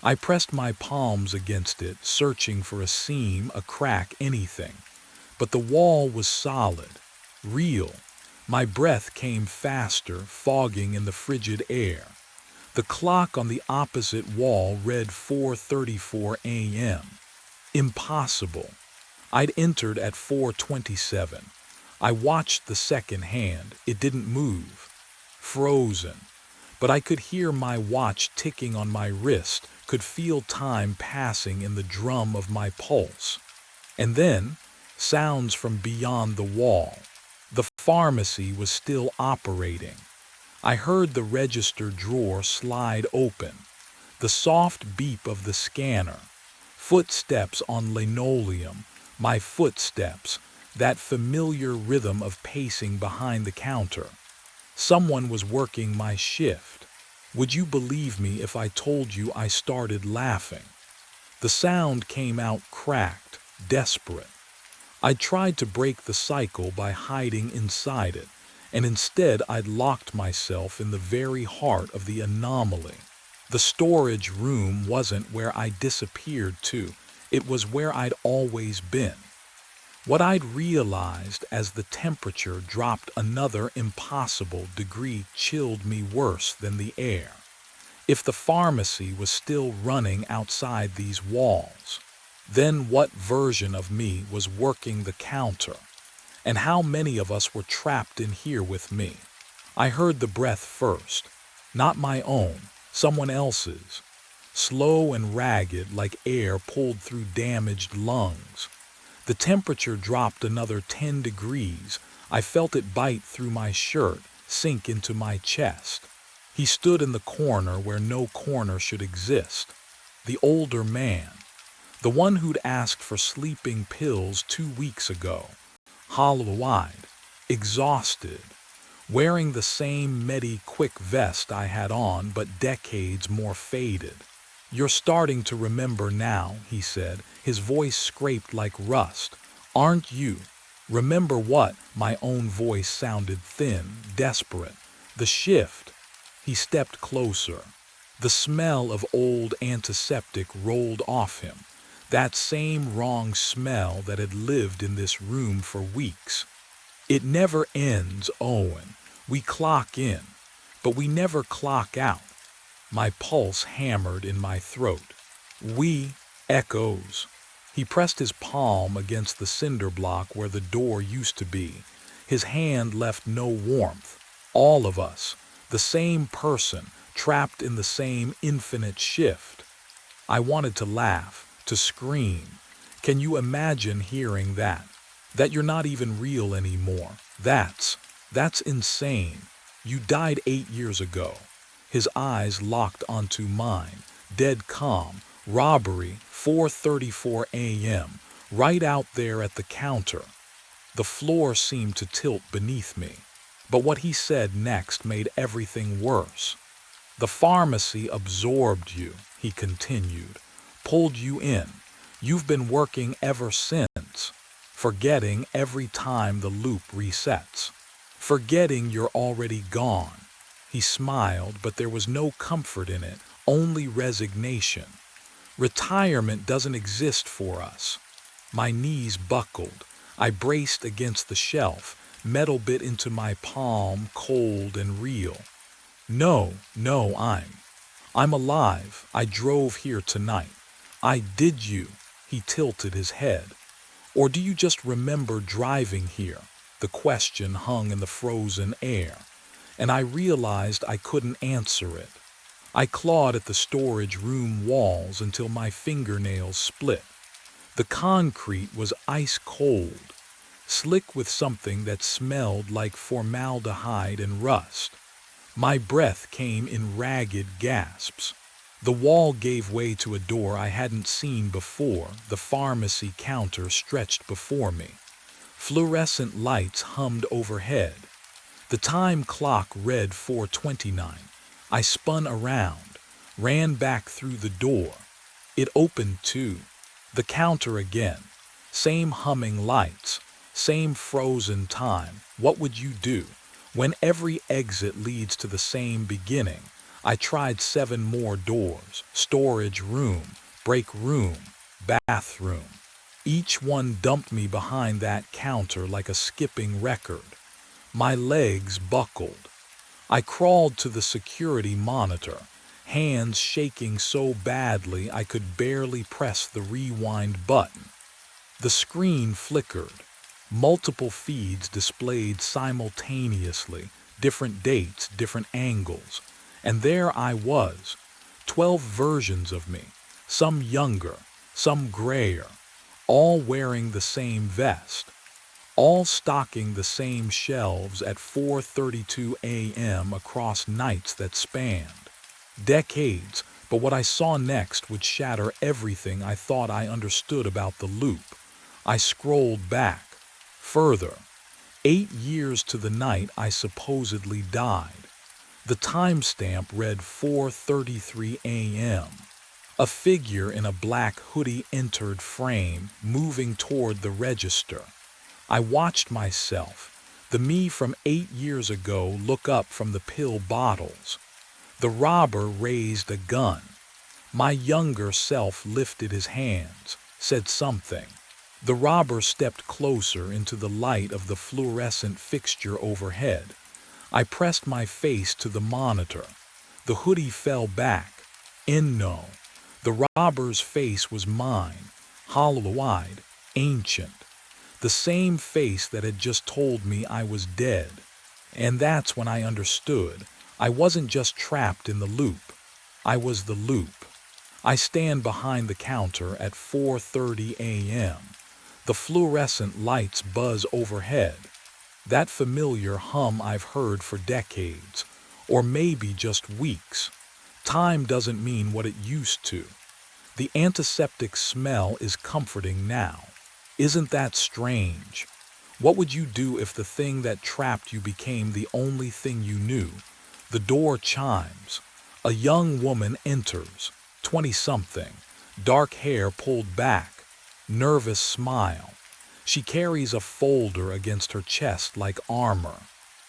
I pressed my palms against it, searching for a seam, a crack, anything. But the wall was solid, real. My breath came faster, fogging in the frigid air. The clock on the opposite wall read 4:34 a.m. Impossible. I'd entered at 4:27. I watched the second hand. It didn't move. Frozen. But I could hear my watch ticking on my wrist, could feel time passing in the drum of my pulse. And then, sounds from beyond the wall. The pharmacy was still operating. I heard the register drawer slide open, the soft beep of the scanner, footsteps on linoleum, my footsteps, that familiar rhythm of pacing behind the counter. Someone was working my shift. Would you believe me if I told you I started laughing? The sound came out cracked, desperate. I tried to break the cycle by hiding inside it, and instead I'd locked myself in the very heart of the anomaly. The storage room wasn't where I disappeared to, it was where I'd always been. What I'd realized as the temperature dropped another impossible degree chilled me worse than the air. If the pharmacy was still running outside these walls, then what version of me was working the counter? And how many of us were trapped in here with me? I heard the breath first, not my own, someone else's. Slow and ragged like air pulled through damaged lungs. The temperature dropped another 10 degrees. I felt it bite through my shirt, sink into my chest. He stood in the corner where no corner should exist. The older man, the one who'd asked for sleeping pills 2 weeks ago, hollow-eyed, exhausted, wearing the same quick vest I had on but decades more faded. "You're starting to remember now," he said, his voice scraped like rust. "Aren't you?" "Remember what?" My own voice sounded thin, desperate. "The shift." He stepped closer. The smell of old antiseptic rolled off him, that same wrong smell that had lived in this room for weeks. "It never ends, Owen. We clock in, but we never clock out." My pulse hammered in my throat. "We" echoes. He pressed his palm against the cinder block where the door used to be. His hand left no warmth. "All of us, the same person, trapped in the same infinite shift." I wanted to laugh, to scream. "Can you imagine hearing that? That you're not even real anymore? That's insane. You died 8 years ago." His eyes locked onto mine, dead calm. "Robbery, 4:34 a.m., right out there at the counter." The floor seemed to tilt beneath me. But what he said next made everything worse. "The pharmacy absorbed you," he continued, "pulled you in. You've been working ever since, forgetting every time the loop resets, forgetting you're already gone." He smiled, but there was no comfort in it, only resignation. "Retirement doesn't exist for us." My knees buckled. I braced against the shelf, metal bit into my palm, cold and real. "No, I'm alive. I drove here tonight." Did you?" He tilted his head. "Or do you just remember driving here?" The question hung in the frozen air, and I realized I couldn't answer it. I clawed at the storage room walls until my fingernails split. The concrete was ice cold, slick with something that smelled like formaldehyde and rust. My breath came in ragged gasps. The wall gave way to a door I hadn't seen before. The pharmacy counter stretched before me. Fluorescent lights hummed overhead. The time clock read 4:29. I spun around, ran back through the door. It opened too. The counter again. Same humming lights, same frozen time. What would you do? When every exit leads to the same beginning. I tried 7 more doors: storage room, break room, bathroom. Each one dumped me behind that counter like a skipping record. My legs buckled. I crawled to the security monitor, hands shaking so badly I could barely press the rewind button. The screen flickered. Multiple feeds displayed simultaneously, different dates, different angles. And there I was, 12 versions of me, some younger, some grayer, all wearing the same vest, all stocking the same shelves at 4:32 a.m. across nights that spanned decades. But what I saw next would shatter everything I thought I understood about the loop. I scrolled back, further, 8 years to the night I supposedly died. The timestamp read 4:33 a.m. A figure in a black hoodie entered frame, moving toward the register. I watched myself, the me from 8 years ago, look up from the pill bottles. The robber raised a gun. My younger self lifted his hands, said something. The robber stepped closer into the light of the fluorescent fixture overhead. I pressed my face to the monitor. The hoodie fell back. No. The robber's face was mine, hollow-eyed, ancient. The same face that had just told me I was dead. And that's when I understood. I wasn't just trapped in the loop. I was the loop. I stand behind the counter at 4:30 a.m. The fluorescent lights buzz overhead. That familiar hum I've heard for decades, or maybe just weeks. Time doesn't mean what it used to. The antiseptic smell is comforting now. Isn't that strange? What would you do if the thing that trapped you became the only thing you knew? The door chimes. A young woman enters, 20-something, dark hair pulled back, nervous smile. She carries a folder against her chest like armor.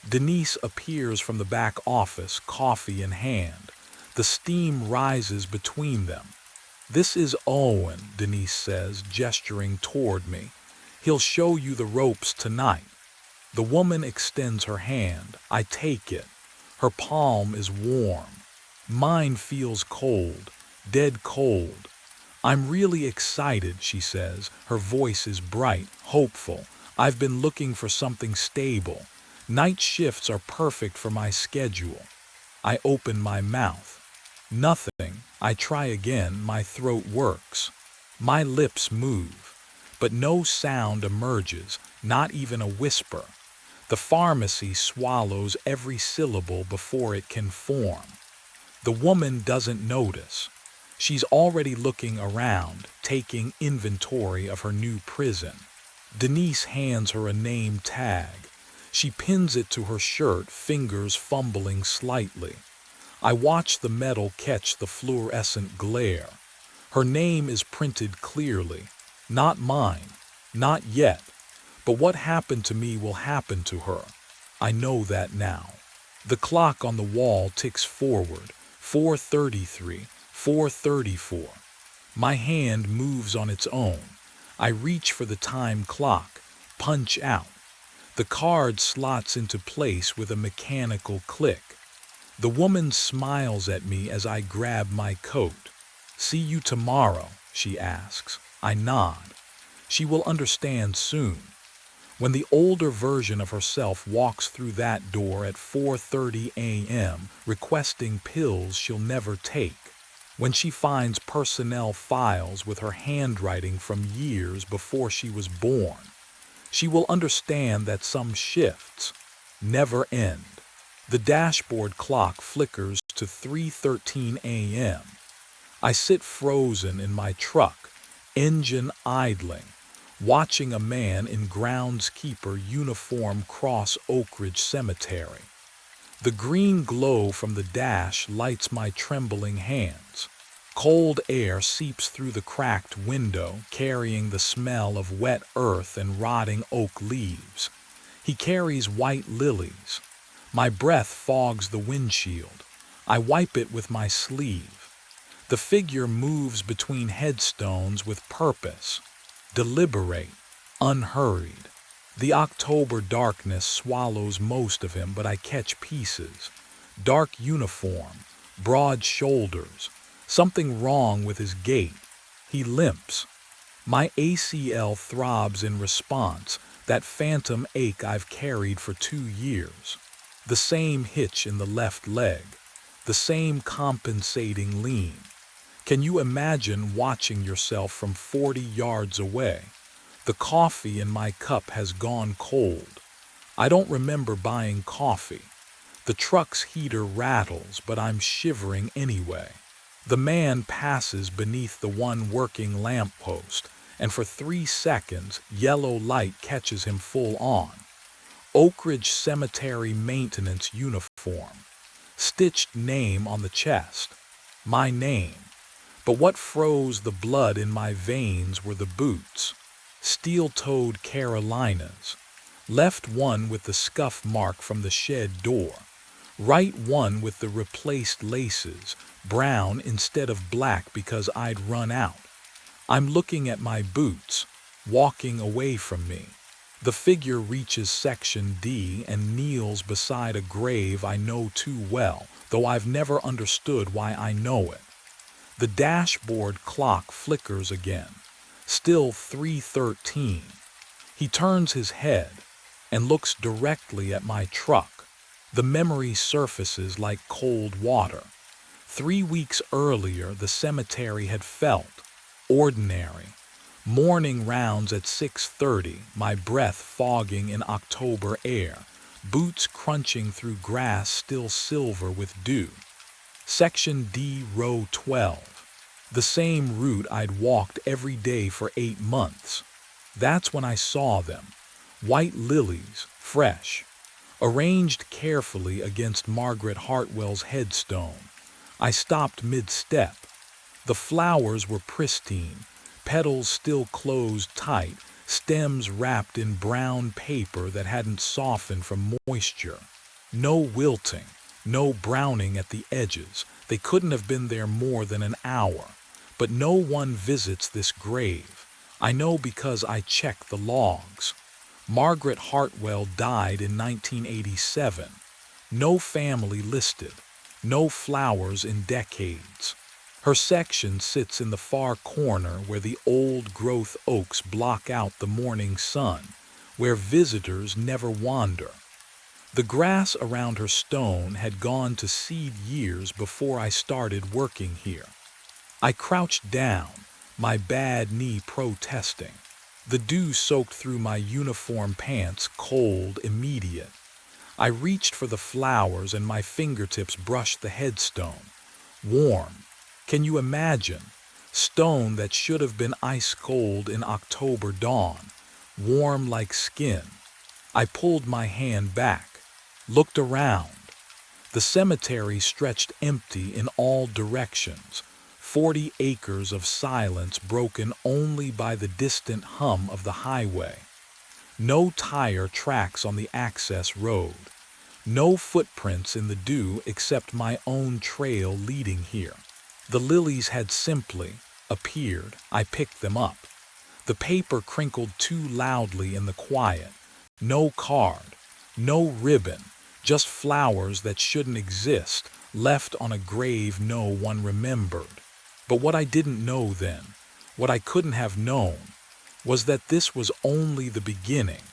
Denise appears from the back office, coffee in hand. The steam rises between them. "This is Owen," Denise says, gesturing toward me. "He'll show you the ropes tonight." The woman extends her hand. I take it. Her palm is warm. Mine feels cold, dead cold. "I'm really excited," she says. Her voice is bright, hopeful. "I've been looking for something stable. Night shifts are perfect for my schedule." I open my mouth. Nothing. I try again. My throat works. My lips move. But no sound emerges, not even a whisper. The pharmacy swallows every syllable before it can form. The woman doesn't notice. She's already looking around, taking inventory of her new prison. Denise hands her a name tag. She pins it to her shirt, fingers fumbling slightly. I watch the metal catch the fluorescent glare. Her name is printed clearly. Not mine. Not yet. But what happened to me will happen to her. I know that now. The clock on the wall ticks forward. 4:33, 4:34. My hand moves on its own. I reach for the time clock, punch out. The card slots into place with a mechanical click. The woman smiles at me as I grab my coat. "See you tomorrow," she asks. I nod. She will understand soon. When the older version of herself walks through that door at 4:30 a.m. requesting pills she'll never take, when she finds personnel files with her handwriting from years before she was born, she will understand that some shifts never end. The dashboard clock flickers to 3:13 a.m. I sit frozen in my truck, engine idling, watching a man in groundskeeper uniform cross Oak Ridge Cemetery. The green glow from the dash lights my trembling hands. Cold air seeps through the cracked window, carrying the smell of wet earth and rotting oak leaves. He carries white lilies. My breath fogs the windshield. I wipe it with my sleeve. The figure moves between headstones with purpose. Deliberate, unhurried. The October darkness swallows most of him, but I catch pieces. Dark uniform, broad shoulders, something wrong with his gait. He limps. My ACL throbs in response, that phantom ache I've carried for 2 years. The same hitch in the left leg, the same compensating lean. Can you imagine watching yourself from 40 yards away? The coffee in my cup has gone cold. I don't remember buying coffee. The truck's heater rattles, but I'm shivering anyway. The man passes beneath the one working lamppost, and for 3 seconds, yellow light catches him full on. Oak Ridge Cemetery maintenance uniform. Stitched name on the chest. My name. But what froze the blood in my veins were the boots. Steel-toed Carolinas. Left one with the scuff mark from the shed door. Right one with the replaced laces, brown instead of black because I'd run out. I'm looking at my boots, walking away from me. The figure reaches section D and kneels beside a grave I know too well, though I've never understood why I know it. The dashboard clock flickers again, still 3:13. He turns his head and looks directly at my truck. The memory surfaces like cold water. 3 weeks earlier, the cemetery had felt ordinary. Morning rounds at 6:30, my breath fogging in October air, boots crunching through grass still silver with dew. Section D, row 12. The same route I'd walked every day for 8 months. That's when I saw them. White lilies, fresh, arranged carefully against Margaret Hartwell's headstone. I stopped mid-step. The flowers were pristine, petals still closed tight, stems wrapped in brown paper that hadn't softened from moisture. No wilting, no browning at the edges. They couldn't have been there more than an hour. But no one visits this grave. I know because I checked the logs. Margaret Hartwell died in 1987. No family listed. No flowers in decades. Her section sits in the far corner where the old-growth oaks block out the morning sun, where visitors never wander. The grass around her stone had gone to seed years before I started working here. I crouched down, my bad knee protesting. The dew soaked through my uniform pants, cold, immediate. I reached for the flowers and my fingertips brushed the headstone. Warm. Can you imagine? Stone that should have been ice cold in October dawn, warm like skin. I pulled my hand back, looked around. The cemetery stretched empty in all directions, 40 acres of silence broken only by the distant hum of the highway. No tire tracks on the access road. No footprints in the dew except my own trail leading here. The lilies had simply appeared. I picked them up. The paper crinkled too loudly in the quiet. No card, no ribbon, just flowers that shouldn't exist, left on a grave no one remembered. But what I didn't know then, what I couldn't have known, was that this was only the beginning.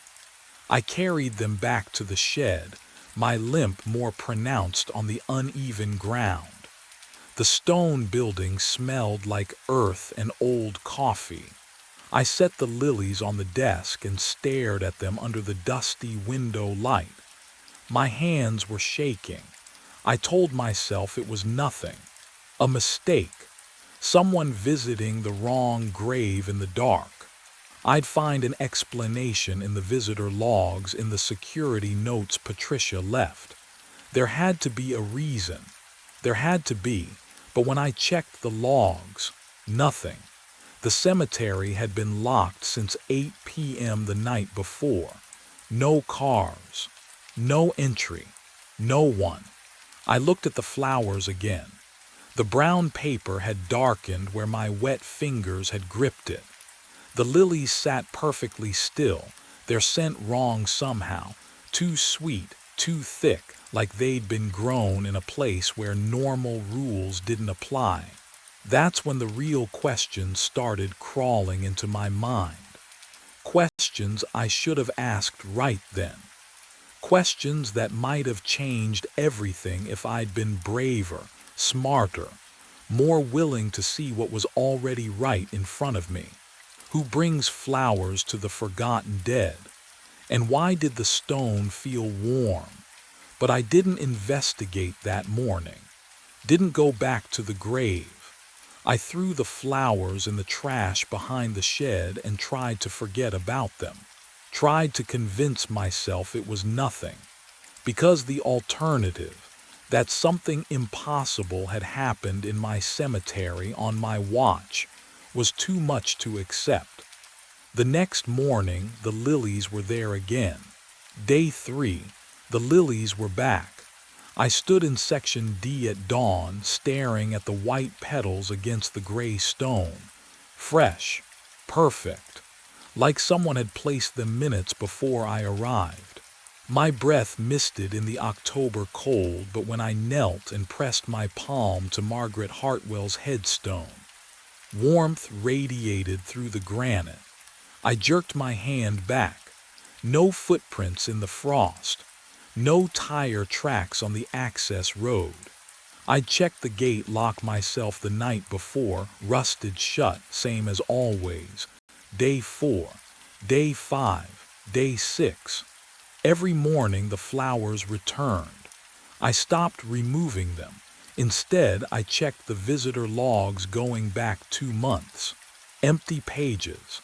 I carried them back to the shed, my limp more pronounced on the uneven ground. The stone building smelled like earth and old coffee. I set the lilies on the desk and stared at them under the dusty window light. My hands were shaking. I told myself it was nothing. A mistake. Someone visiting the wrong grave in the dark. I'd find an explanation in the visitor logs, in the security notes Patricia left. There had to be a reason. There had to be. But when I checked the logs, nothing. The cemetery had been locked since 8 p.m. the night before. No cars, no entry, no one. I looked at the flowers again. The brown paper had darkened where my wet fingers had gripped it. The lilies sat perfectly still, their scent wrong somehow, too sweet, too thick, like they'd been grown in a place where normal rules didn't apply. That's when the real questions started crawling into my mind. Questions I should have asked right then. Questions that might have changed everything if I'd been braver, smarter, more willing to see what was already right in front of me. Who brings flowers to the forgotten dead? And why did the stone feel warm? But I didn't investigate that morning. Didn't go back to the grave. I threw the flowers in the trash behind the shed and tried to forget about them. Tried to convince myself it was nothing. Because the alternative, that something impossible had happened in my cemetery on my watch, was too much to accept. The next morning, the lilies were there again. Day 3, the lilies were back. I stood in section D at dawn, staring at the white petals against the gray stone. Fresh, perfect, like someone had placed them minutes before I arrived. My breath misted in the October cold, but when I knelt and pressed my palm to Margaret Hartwell's headstone, warmth radiated through the granite. I jerked my hand back. No footprints in the frost. No tire tracks on the access road. I'd checked the gate lock myself the night before, rusted shut, same as always. Day 4, day 5, day 6. Every morning the flowers returned. I stopped removing them. Instead, I checked the visitor logs going back 2 months. Empty pages.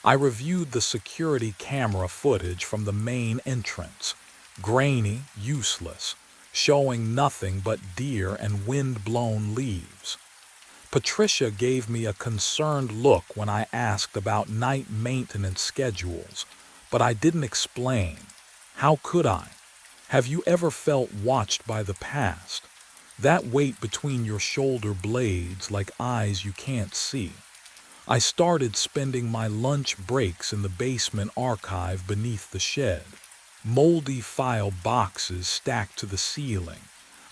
I reviewed the security camera footage from the main entrance. Grainy, useless, showing nothing but deer and wind-blown leaves. Patricia gave me a concerned look when I asked about night maintenance schedules, but I didn't explain. How could I? Have you ever felt watched by the past? That weight between your shoulder blades like eyes you can't see. I started spending my lunch breaks in the basement archive beneath the shed. Moldy file boxes stacked to the ceiling,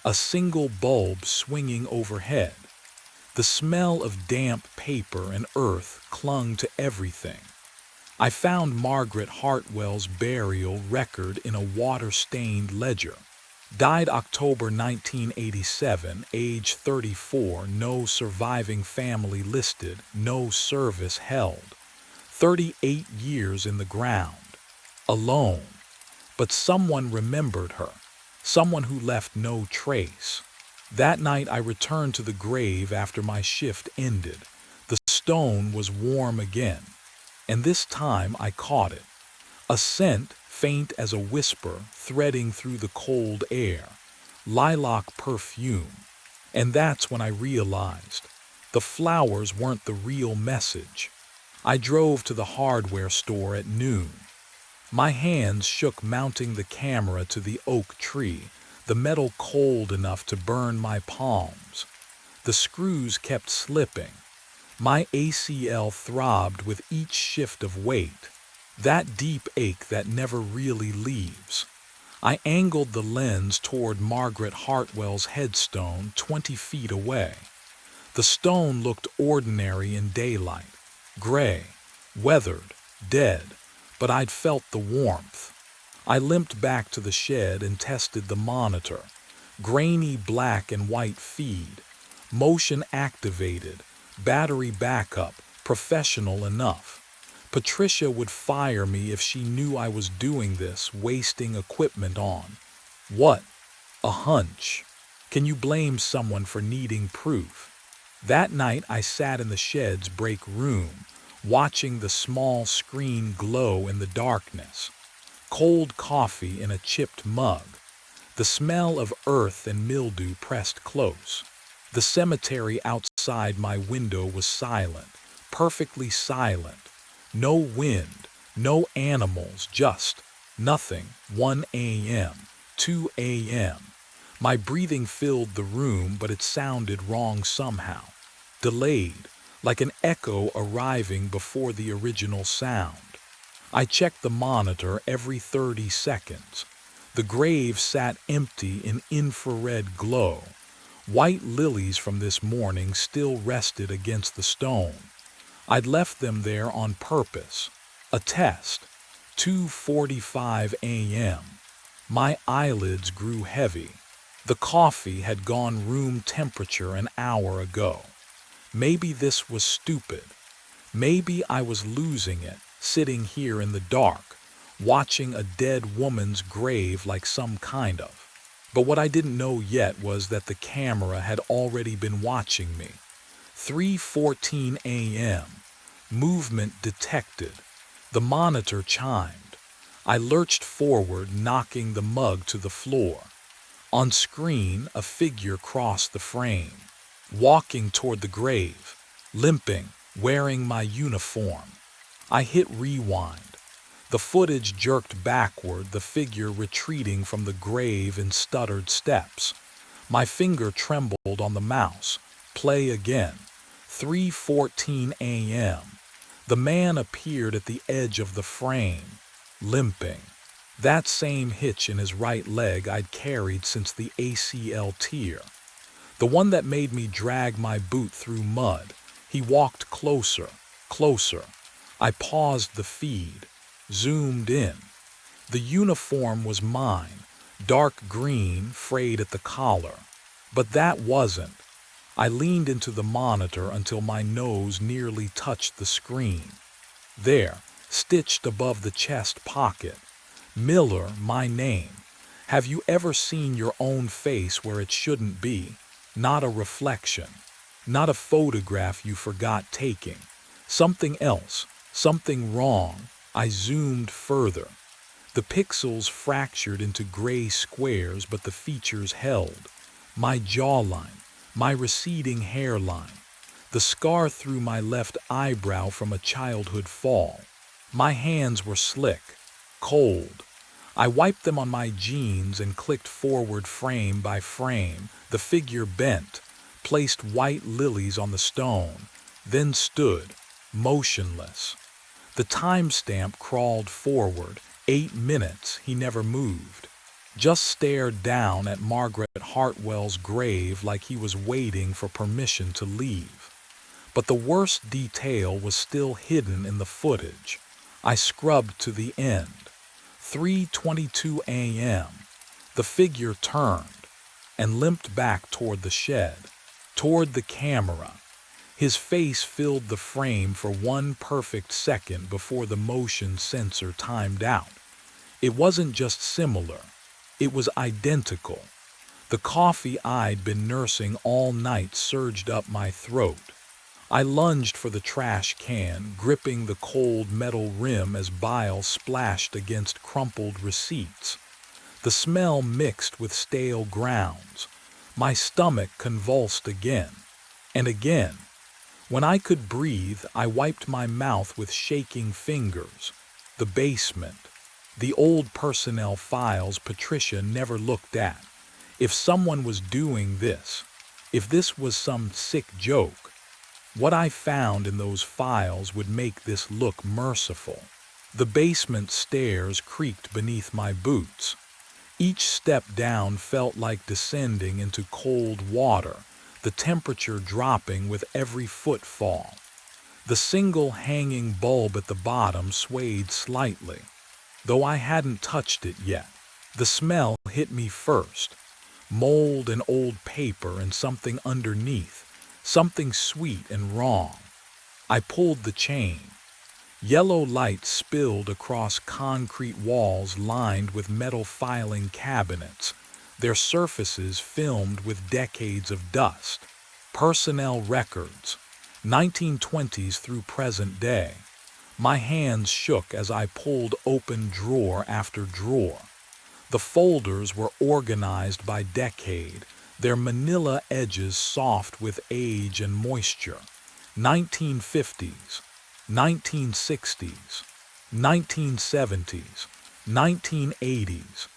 a single bulb swinging overhead. The smell of damp paper and earth clung to everything. I found Margaret Hartwell's burial record in a water-stained ledger. Died October 1987, age 34, no surviving family listed, no service held. 38 years in the ground. Alone. But someone remembered her. Someone who left no trace. That night I returned to the grave after my shift ended. The stone was warm again. And this time I caught it. A scent, faint as a whisper, threading through the cold air. Lilac perfume. And that's when I realized the flowers weren't the real message. I drove to the hardware store at noon. My hands shook mounting the camera to the oak tree, the metal cold enough to burn my palms. The screws kept slipping. My ACL throbbed with each shift of weight, that deep ache that never really leaves. I angled the lens toward Margaret Hartwell's headstone 20 feet away. The stone looked ordinary in daylight, gray, weathered, dead, but I'd felt the warmth. I limped back to the shed and tested the monitor. Grainy black and white feed, motion activated, battery backup, professional enough. Patricia would fire me if she knew I was doing this, wasting equipment on. What? A hunch. Can you blame someone for needing proof? That night I sat in the shed's break room, watching the small screen glow in the darkness. Cold coffee in a chipped mug. The smell of earth and mildew pressed close. The cemetery outside my window was silent, perfectly silent. No wind, no animals, just nothing. 1 a.m., 2 a.m. My breathing filled the room, but it sounded wrong somehow. Delayed, like an echo arriving before the original sound. I checked the monitor every 30 seconds. The grave sat empty in infrared glow. White lilies from this morning still rested against the stone. I'd left them there on purpose. A test. 2:45 a.m. My eyelids grew heavy. The coffee had gone room temperature an hour ago. Maybe this was stupid. Maybe I was losing it, sitting here in the dark, watching a dead woman's grave like some kind of. But what I didn't know yet was that the camera had already been watching me. 3:14 a.m. Movement detected. The monitor chimed. I lurched forward, knocking the mug to the floor. On screen, a figure crossed the frame, walking toward the grave, limping, wearing my uniform. I hit rewind. The footage jerked backward, the figure retreating from the grave in stuttered steps. My finger trembled on the mouse. Play again. 3:14 a.m. The man appeared at the edge of the frame, limping. That same hitch in his right leg I'd carried since the ACL tear. The one that made me drag my boot through mud. He walked closer, closer. I paused the feed, zoomed in. The uniform was mine, dark green, frayed at the collar. But that wasn't. I leaned into the monitor until my nose nearly touched the screen. There, stitched above the chest pocket. Miller, my name. Have you ever seen your own face where it shouldn't be? Not a reflection. Not a photograph you forgot taking. Something else. Something wrong. I zoomed further. The pixels fractured into gray squares, but the features held. My jawline, my receding hairline, the scar through my left eyebrow from a childhood fall. My hands were slick, cold. I wiped them on my jeans and clicked forward frame by frame. The figure bent, placed white lilies on the stone, then stood, motionless. The timestamp crawled forward. 8 minutes. He never moved. Just stared down at Margaret Hartwell's grave like he was waiting for permission to leave. But the worst detail was still hidden in the footage. I scrubbed to the end. 3:22 a.m. The figure turned and limped back toward the shed, toward the camera. His face filled the frame for one perfect second before the motion sensor timed out. It wasn't just similar, it was identical. The coffee I'd been nursing all night surged up my throat. I lunged for the trash can, gripping the cold metal rim as bile splashed against crumpled receipts. The smell mixed with stale grounds. My stomach convulsed again and again. When I could breathe, I wiped my mouth with shaking fingers. The basement. The old personnel files Patricia never looked at. If someone was doing this, if this was some sick joke, what I found in those files would make this look merciful. The basement stairs creaked beneath my boots. Each step down felt like descending into cold water, the temperature dropping with every footfall. The single hanging bulb at the bottom swayed slightly, though I hadn't touched it yet. The smell hit me first. Mold and old paper and something underneath, something sweet and wrong. I pulled the chain. Yellow light spilled across concrete walls lined with metal filing cabinets, their surfaces filmed with decades of dust. Personnel records, 1920s through present day. My hands shook as I pulled open drawer after drawer. The folders were organized by decade, their manila edges soft with age and moisture. 1950s, 1960s, 1970s, 1980s.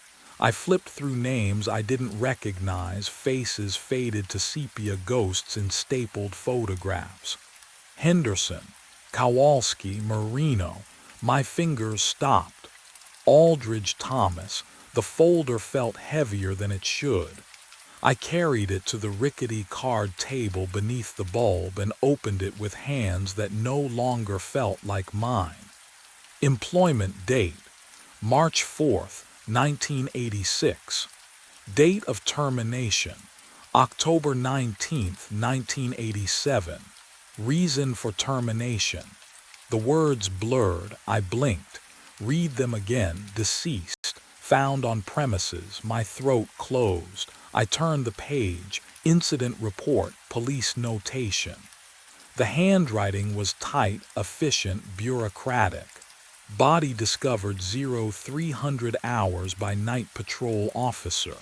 I flipped through names I didn't recognize, faces faded to sepia ghosts in stapled photographs. Henderson, Kowalski, Marino. My fingers stopped. Aldridge Thomas. The folder felt heavier than it should. I carried it to the rickety card table beneath the bulb and opened it with hands that no longer felt like mine. Employment date, March 4th, 1986. Date of termination, October 19th, 1987. Reason for termination. The words blurred. I blinked. Read them again. Deceased. Found on premises. My throat closed. I turned the page. Incident report. Police notation. The handwriting was tight, efficient, bureaucratic. Body discovered 0300 hours by night patrol officer.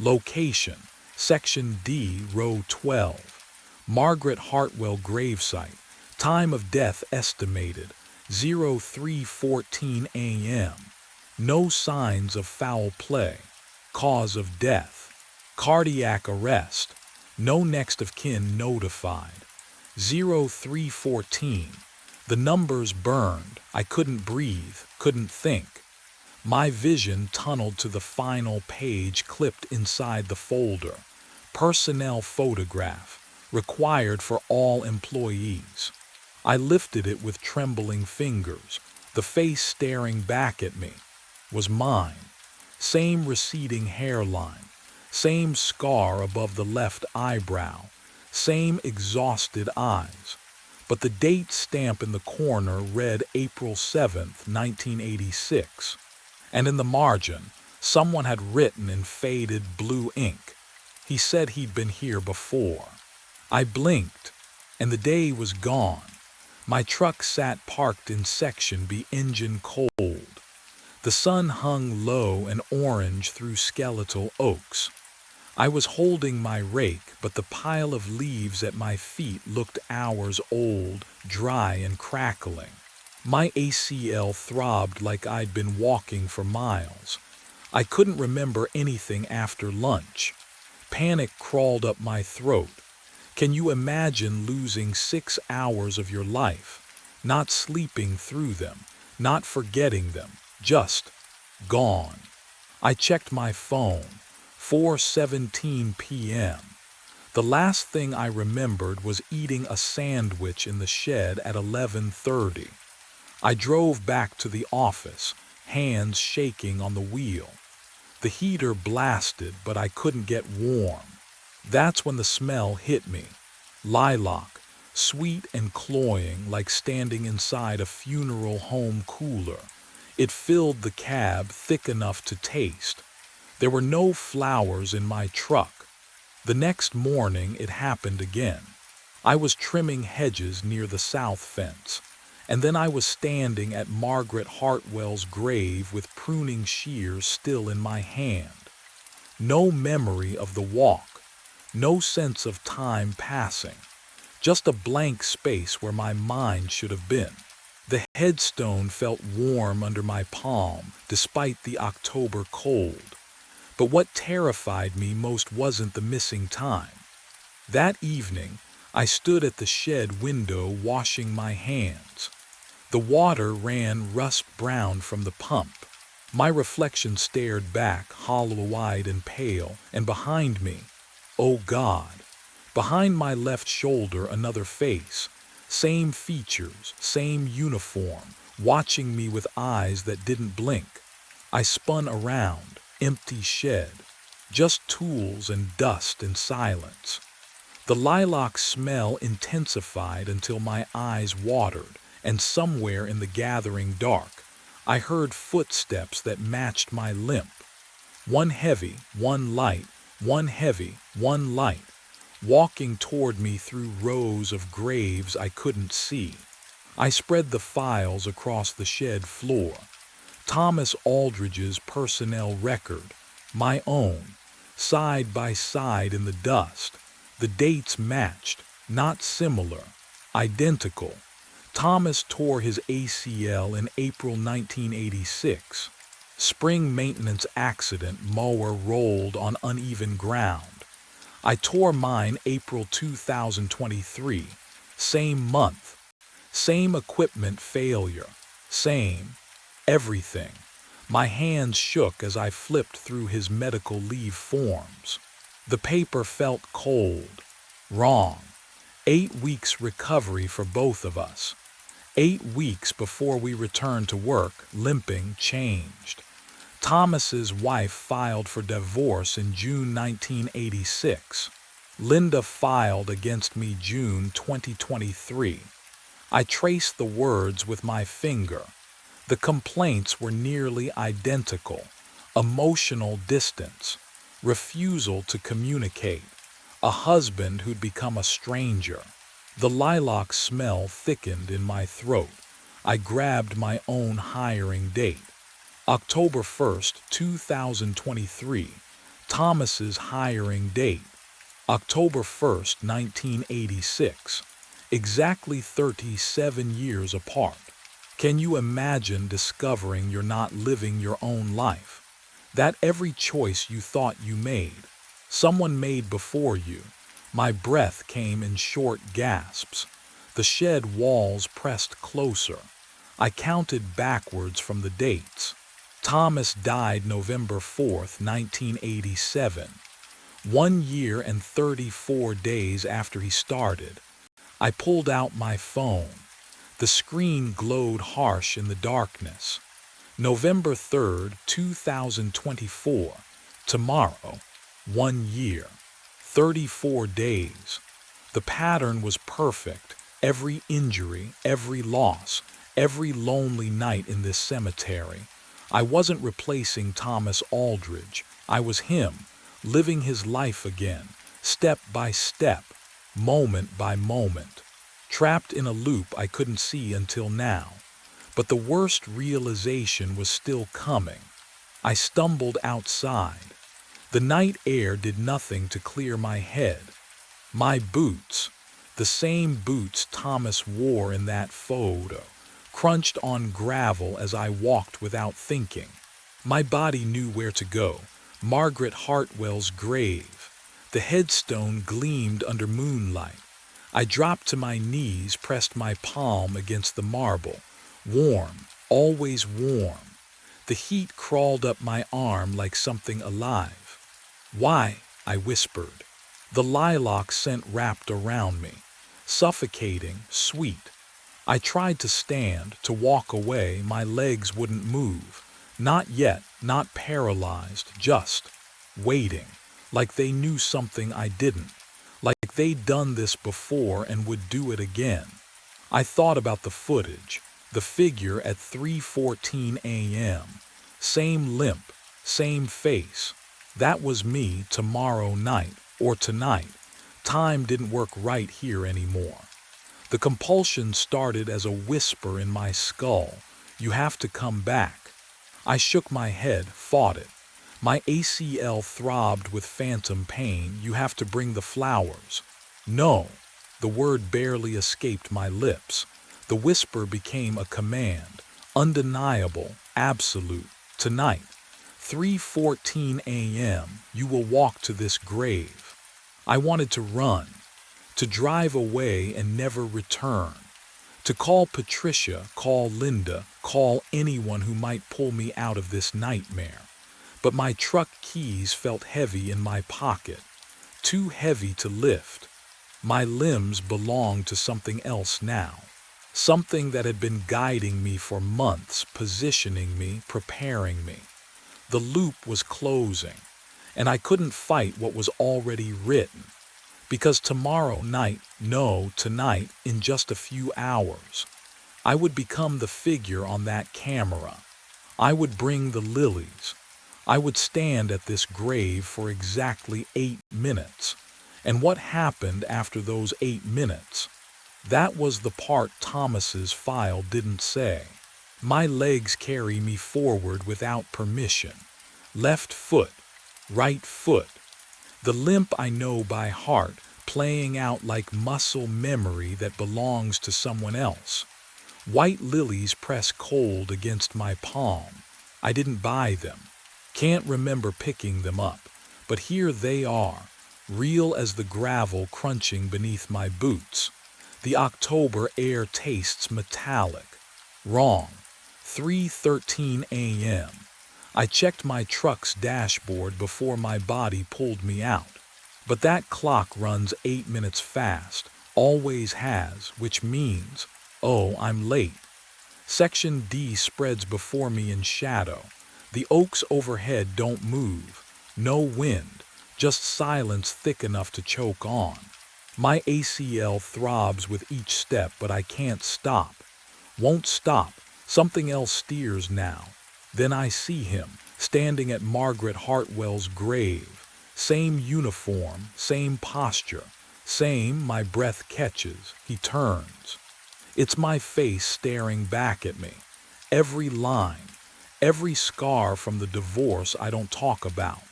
Location, Section D, Row 12. Margaret Hartwell gravesite. Time of death estimated, 03:14 a.m. No signs of foul play. Cause of death, cardiac arrest. No next of kin notified. 03:14. The numbers burned. I couldn't breathe, couldn't think. My vision tunneled to the final page clipped inside the folder. Personnel photograph, required for all employees. I lifted it with trembling fingers. The face staring back at me was mine. Same receding hairline, same scar above the left eyebrow, same exhausted eyes. But the date stamp in the corner read April 7th, 1986. And in the margin, someone had written in faded blue ink. He said he'd been here before. I blinked, and the day was gone. My truck sat parked in Section B, engine cold. The sun hung low and orange through skeletal oaks. I was holding my rake, but the pile of leaves at my feet looked hours old, dry and crackling. My ACL throbbed like I'd been walking for miles. I couldn't remember anything after lunch. Panic crawled up my throat. Can you imagine losing 6 hours of your life, not sleeping through them, not forgetting them, just gone? I checked my phone, 4:17 p.m. The last thing I remembered was eating a sandwich in the shed at 11:30. I drove back to the office, hands shaking on the wheel. The heater blasted, but I couldn't get warm. That's when the smell hit me. Lilac, sweet and cloying like standing inside a funeral home cooler. It filled the cab thick enough to taste. There were no flowers in my truck. The next morning it happened again. I was trimming hedges near the south fence, and then I was standing at Margaret Hartwell's grave with pruning shears still in my hand. No memory of the walk, no sense of time passing, just a blank space where my mind should have been. The headstone felt warm under my palm despite the October cold. But what terrified me most wasn't the missing time. That evening, I stood at the shed window washing my hands. The water ran rust-brown from the pump. My reflection stared back, hollow-eyed and pale, and behind me, oh God, behind my left shoulder another face, same features, same uniform, watching me with eyes that didn't blink. I spun around, empty shed, just tools and dust and silence. The lilac smell intensified until my eyes watered, and somewhere in the gathering dark, I heard footsteps that matched my limp. One heavy, one light, one heavy, one light, walking toward me through rows of graves I couldn't see. I spread the files across the shed floor. Thomas Aldridge's personnel record, my own, side by side in the dust. The dates matched, not similar, identical. Thomas tore his ACL in April 1986. Spring maintenance accident, mower rolled on uneven ground. I tore mine April 2023. Same month. Same equipment failure. Same everything. My hands shook as I flipped through his medical leave forms. The paper felt cold. Wrong. 8 weeks recovery for both of us. 8 weeks before we returned to work, limping changed. Thomas's wife filed for divorce in June 1986. Linda filed against me June 2023. I traced the words with my finger. The complaints were nearly identical. Emotional distance, refusal to communicate, a husband who'd become a stranger. The lilac smell thickened in my throat. I grabbed my own hiring date. October 1st, 2023. Thomas's hiring date. October 1st, 1986. Exactly 37 years apart. Can you imagine discovering you're not living your own life? That every choice you thought you made, someone made before you. My breath came in short gasps. The shed walls pressed closer. I counted backwards from the dates. Thomas died November 4th, 1987. 1 year and 34 days after he started. I pulled out my phone. The screen glowed harsh in the darkness. November 3rd, 2024. Tomorrow. 1 year. 34 days. The pattern was perfect. Every injury, every loss, every lonely night in this cemetery. I wasn't replacing Thomas Aldridge. I was him, living his life again, step by step, moment by moment. trapped in a loop I couldn't see until now. But the worst realization was still coming. I stumbled outside. The night air did nothing to clear my head. My boots, the same boots Thomas wore in that photo, crunched on gravel as I walked without thinking. My body knew where to go. Margaret Hartwell's grave. The headstone gleamed under moonlight. I dropped to my knees, pressed my palm against the marble. Warm, always warm. The heat crawled up my arm like something alive. "Why?" I whispered. The lilac scent wrapped around me, suffocating, sweet. I tried to stand, to walk away. My legs wouldn't move. Not yet, not paralyzed, just waiting, like they knew something I didn't, like they'd done this before and would do it again. I thought about the footage, the figure at 3:14 a.m. Same limp, same face. That was me tomorrow night, or tonight. Time didn't work right here anymore. The compulsion started as a whisper in my skull. "You have to come back." I shook my head, fought it. My ACL throbbed with phantom pain. "You have to bring the flowers." "No." The word barely escaped my lips. The whisper became a command, undeniable, absolute. "Tonight, 3:14 a.m., you will walk to this grave." I wanted to run, to drive away and never return, to call Patricia, call Linda, call anyone who might pull me out of this nightmare. But my truck keys felt heavy in my pocket, too heavy to lift. My limbs belonged to something else now, something that had been guiding me for months, positioning me, preparing me. The loop was closing, and I couldn't fight what was already written. Because tomorrow night, no, tonight, in just a few hours, I would become the figure on that camera. I would bring the lilies. I would stand at this grave for exactly 8 minutes. And what happened after those 8 minutes? That was the part Thomas's file didn't say. My legs carry me forward without permission. Left foot, right foot. The limp I know by heart, playing out like muscle memory that belongs to someone else. White lilies press cold against my palm. I didn't buy them. Can't remember picking them up. But here they are, real as the gravel crunching beneath my boots. The October air tastes metallic. Wrong. 3:13 a.m. I checked my truck's dashboard before my body pulled me out. But that clock runs 8 minutes fast, always has, which means, oh, I'm late. Section D spreads before me in shadow. The oaks overhead don't move. No wind, just silence thick enough to choke on. My ACL throbs with each step, but I can't stop. Won't stop. Something else steers now. Then I see him, standing at Margaret Hartwell's grave. Same uniform, same posture, same. My breath catches. He turns. It's my face staring back at me. Every line, every scar from the divorce I don't talk about.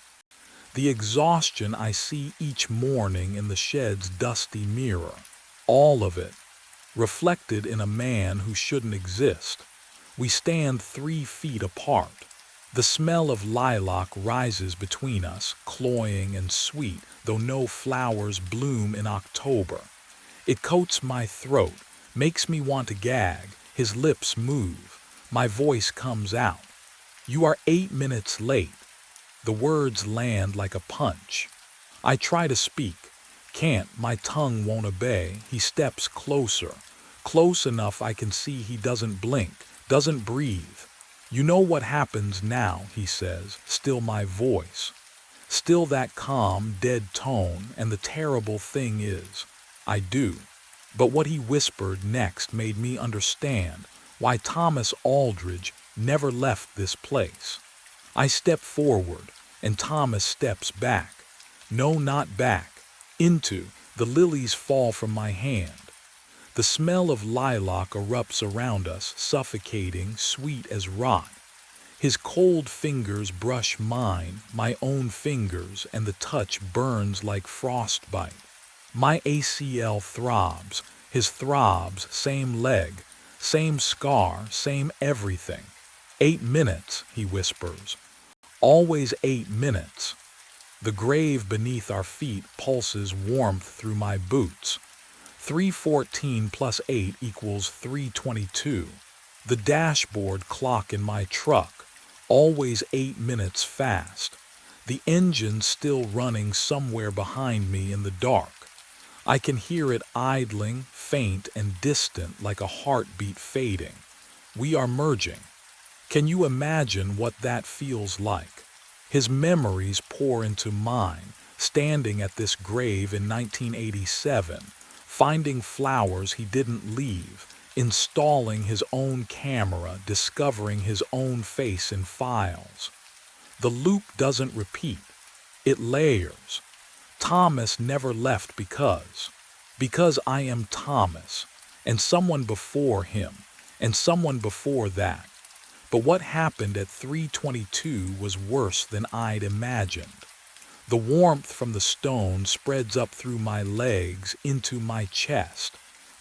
The exhaustion I see each morning in the shed's dusty mirror. All of it, reflected in a man who shouldn't exist. We stand 3 feet apart. The smell of lilac rises between us, cloying and sweet, though no flowers bloom in October. It coats my throat, makes me want to gag. His lips move. My voice comes out. "You are 8 minutes late." The words land like a punch. I try to speak. Can't, my tongue won't obey. He steps closer. Close enough I can see he doesn't blink, doesn't breathe. "You know what happens now," he says, still my voice. Still that calm, dead tone, and the terrible thing is, I do. But what he whispered next made me understand why Thomas Aldridge never left this place. I step forward, and Thomas steps back. No, not back. Into. The lilies fall from my hand. The smell of lilac erupts around us, suffocating, sweet as rot. His cold fingers brush mine, my own fingers, and the touch burns like frostbite. My ACL throbs, his throbs, same leg, same scar, same everything. 8 minutes, he whispers. Always 8 minutes. The grave beneath our feet pulses warmth through my boots. 314 plus 8 equals 322. The dashboard clock in my truck, always 8 minutes fast. The engine still running somewhere behind me in the dark. I can hear it idling, faint and distant like a heartbeat fading. We are merging. Can you imagine what that feels like? His memories pour into mine, standing at this grave in 1987, finding flowers he didn't leave, installing his own camera, discovering his own face in files. The loop doesn't repeat, it layers. Thomas never left because I am Thomas, and someone before him, and someone before that. But what happened at 322 was worse than I'd imagined. The warmth from the stone spreads up through my legs into my chest.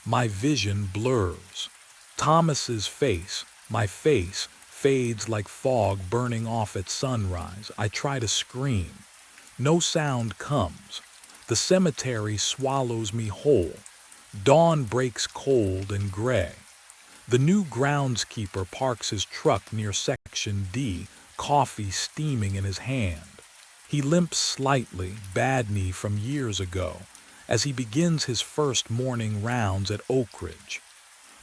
My vision blurs. Thomas's face, my face, fades like fog burning off at sunrise. I try to scream. No sound comes. The cemetery swallows me whole. Dawn breaks cold and gray. The new groundskeeper parks his truck near Section D, coffee steaming in his hand. He limps slightly, bad knee from years ago, as he begins his first morning rounds at Oak Ridge.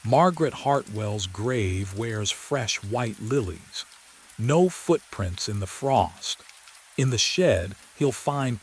Margaret Hartwell's grave wears fresh white lilies. No footprints in the frost. In the shed, he'll find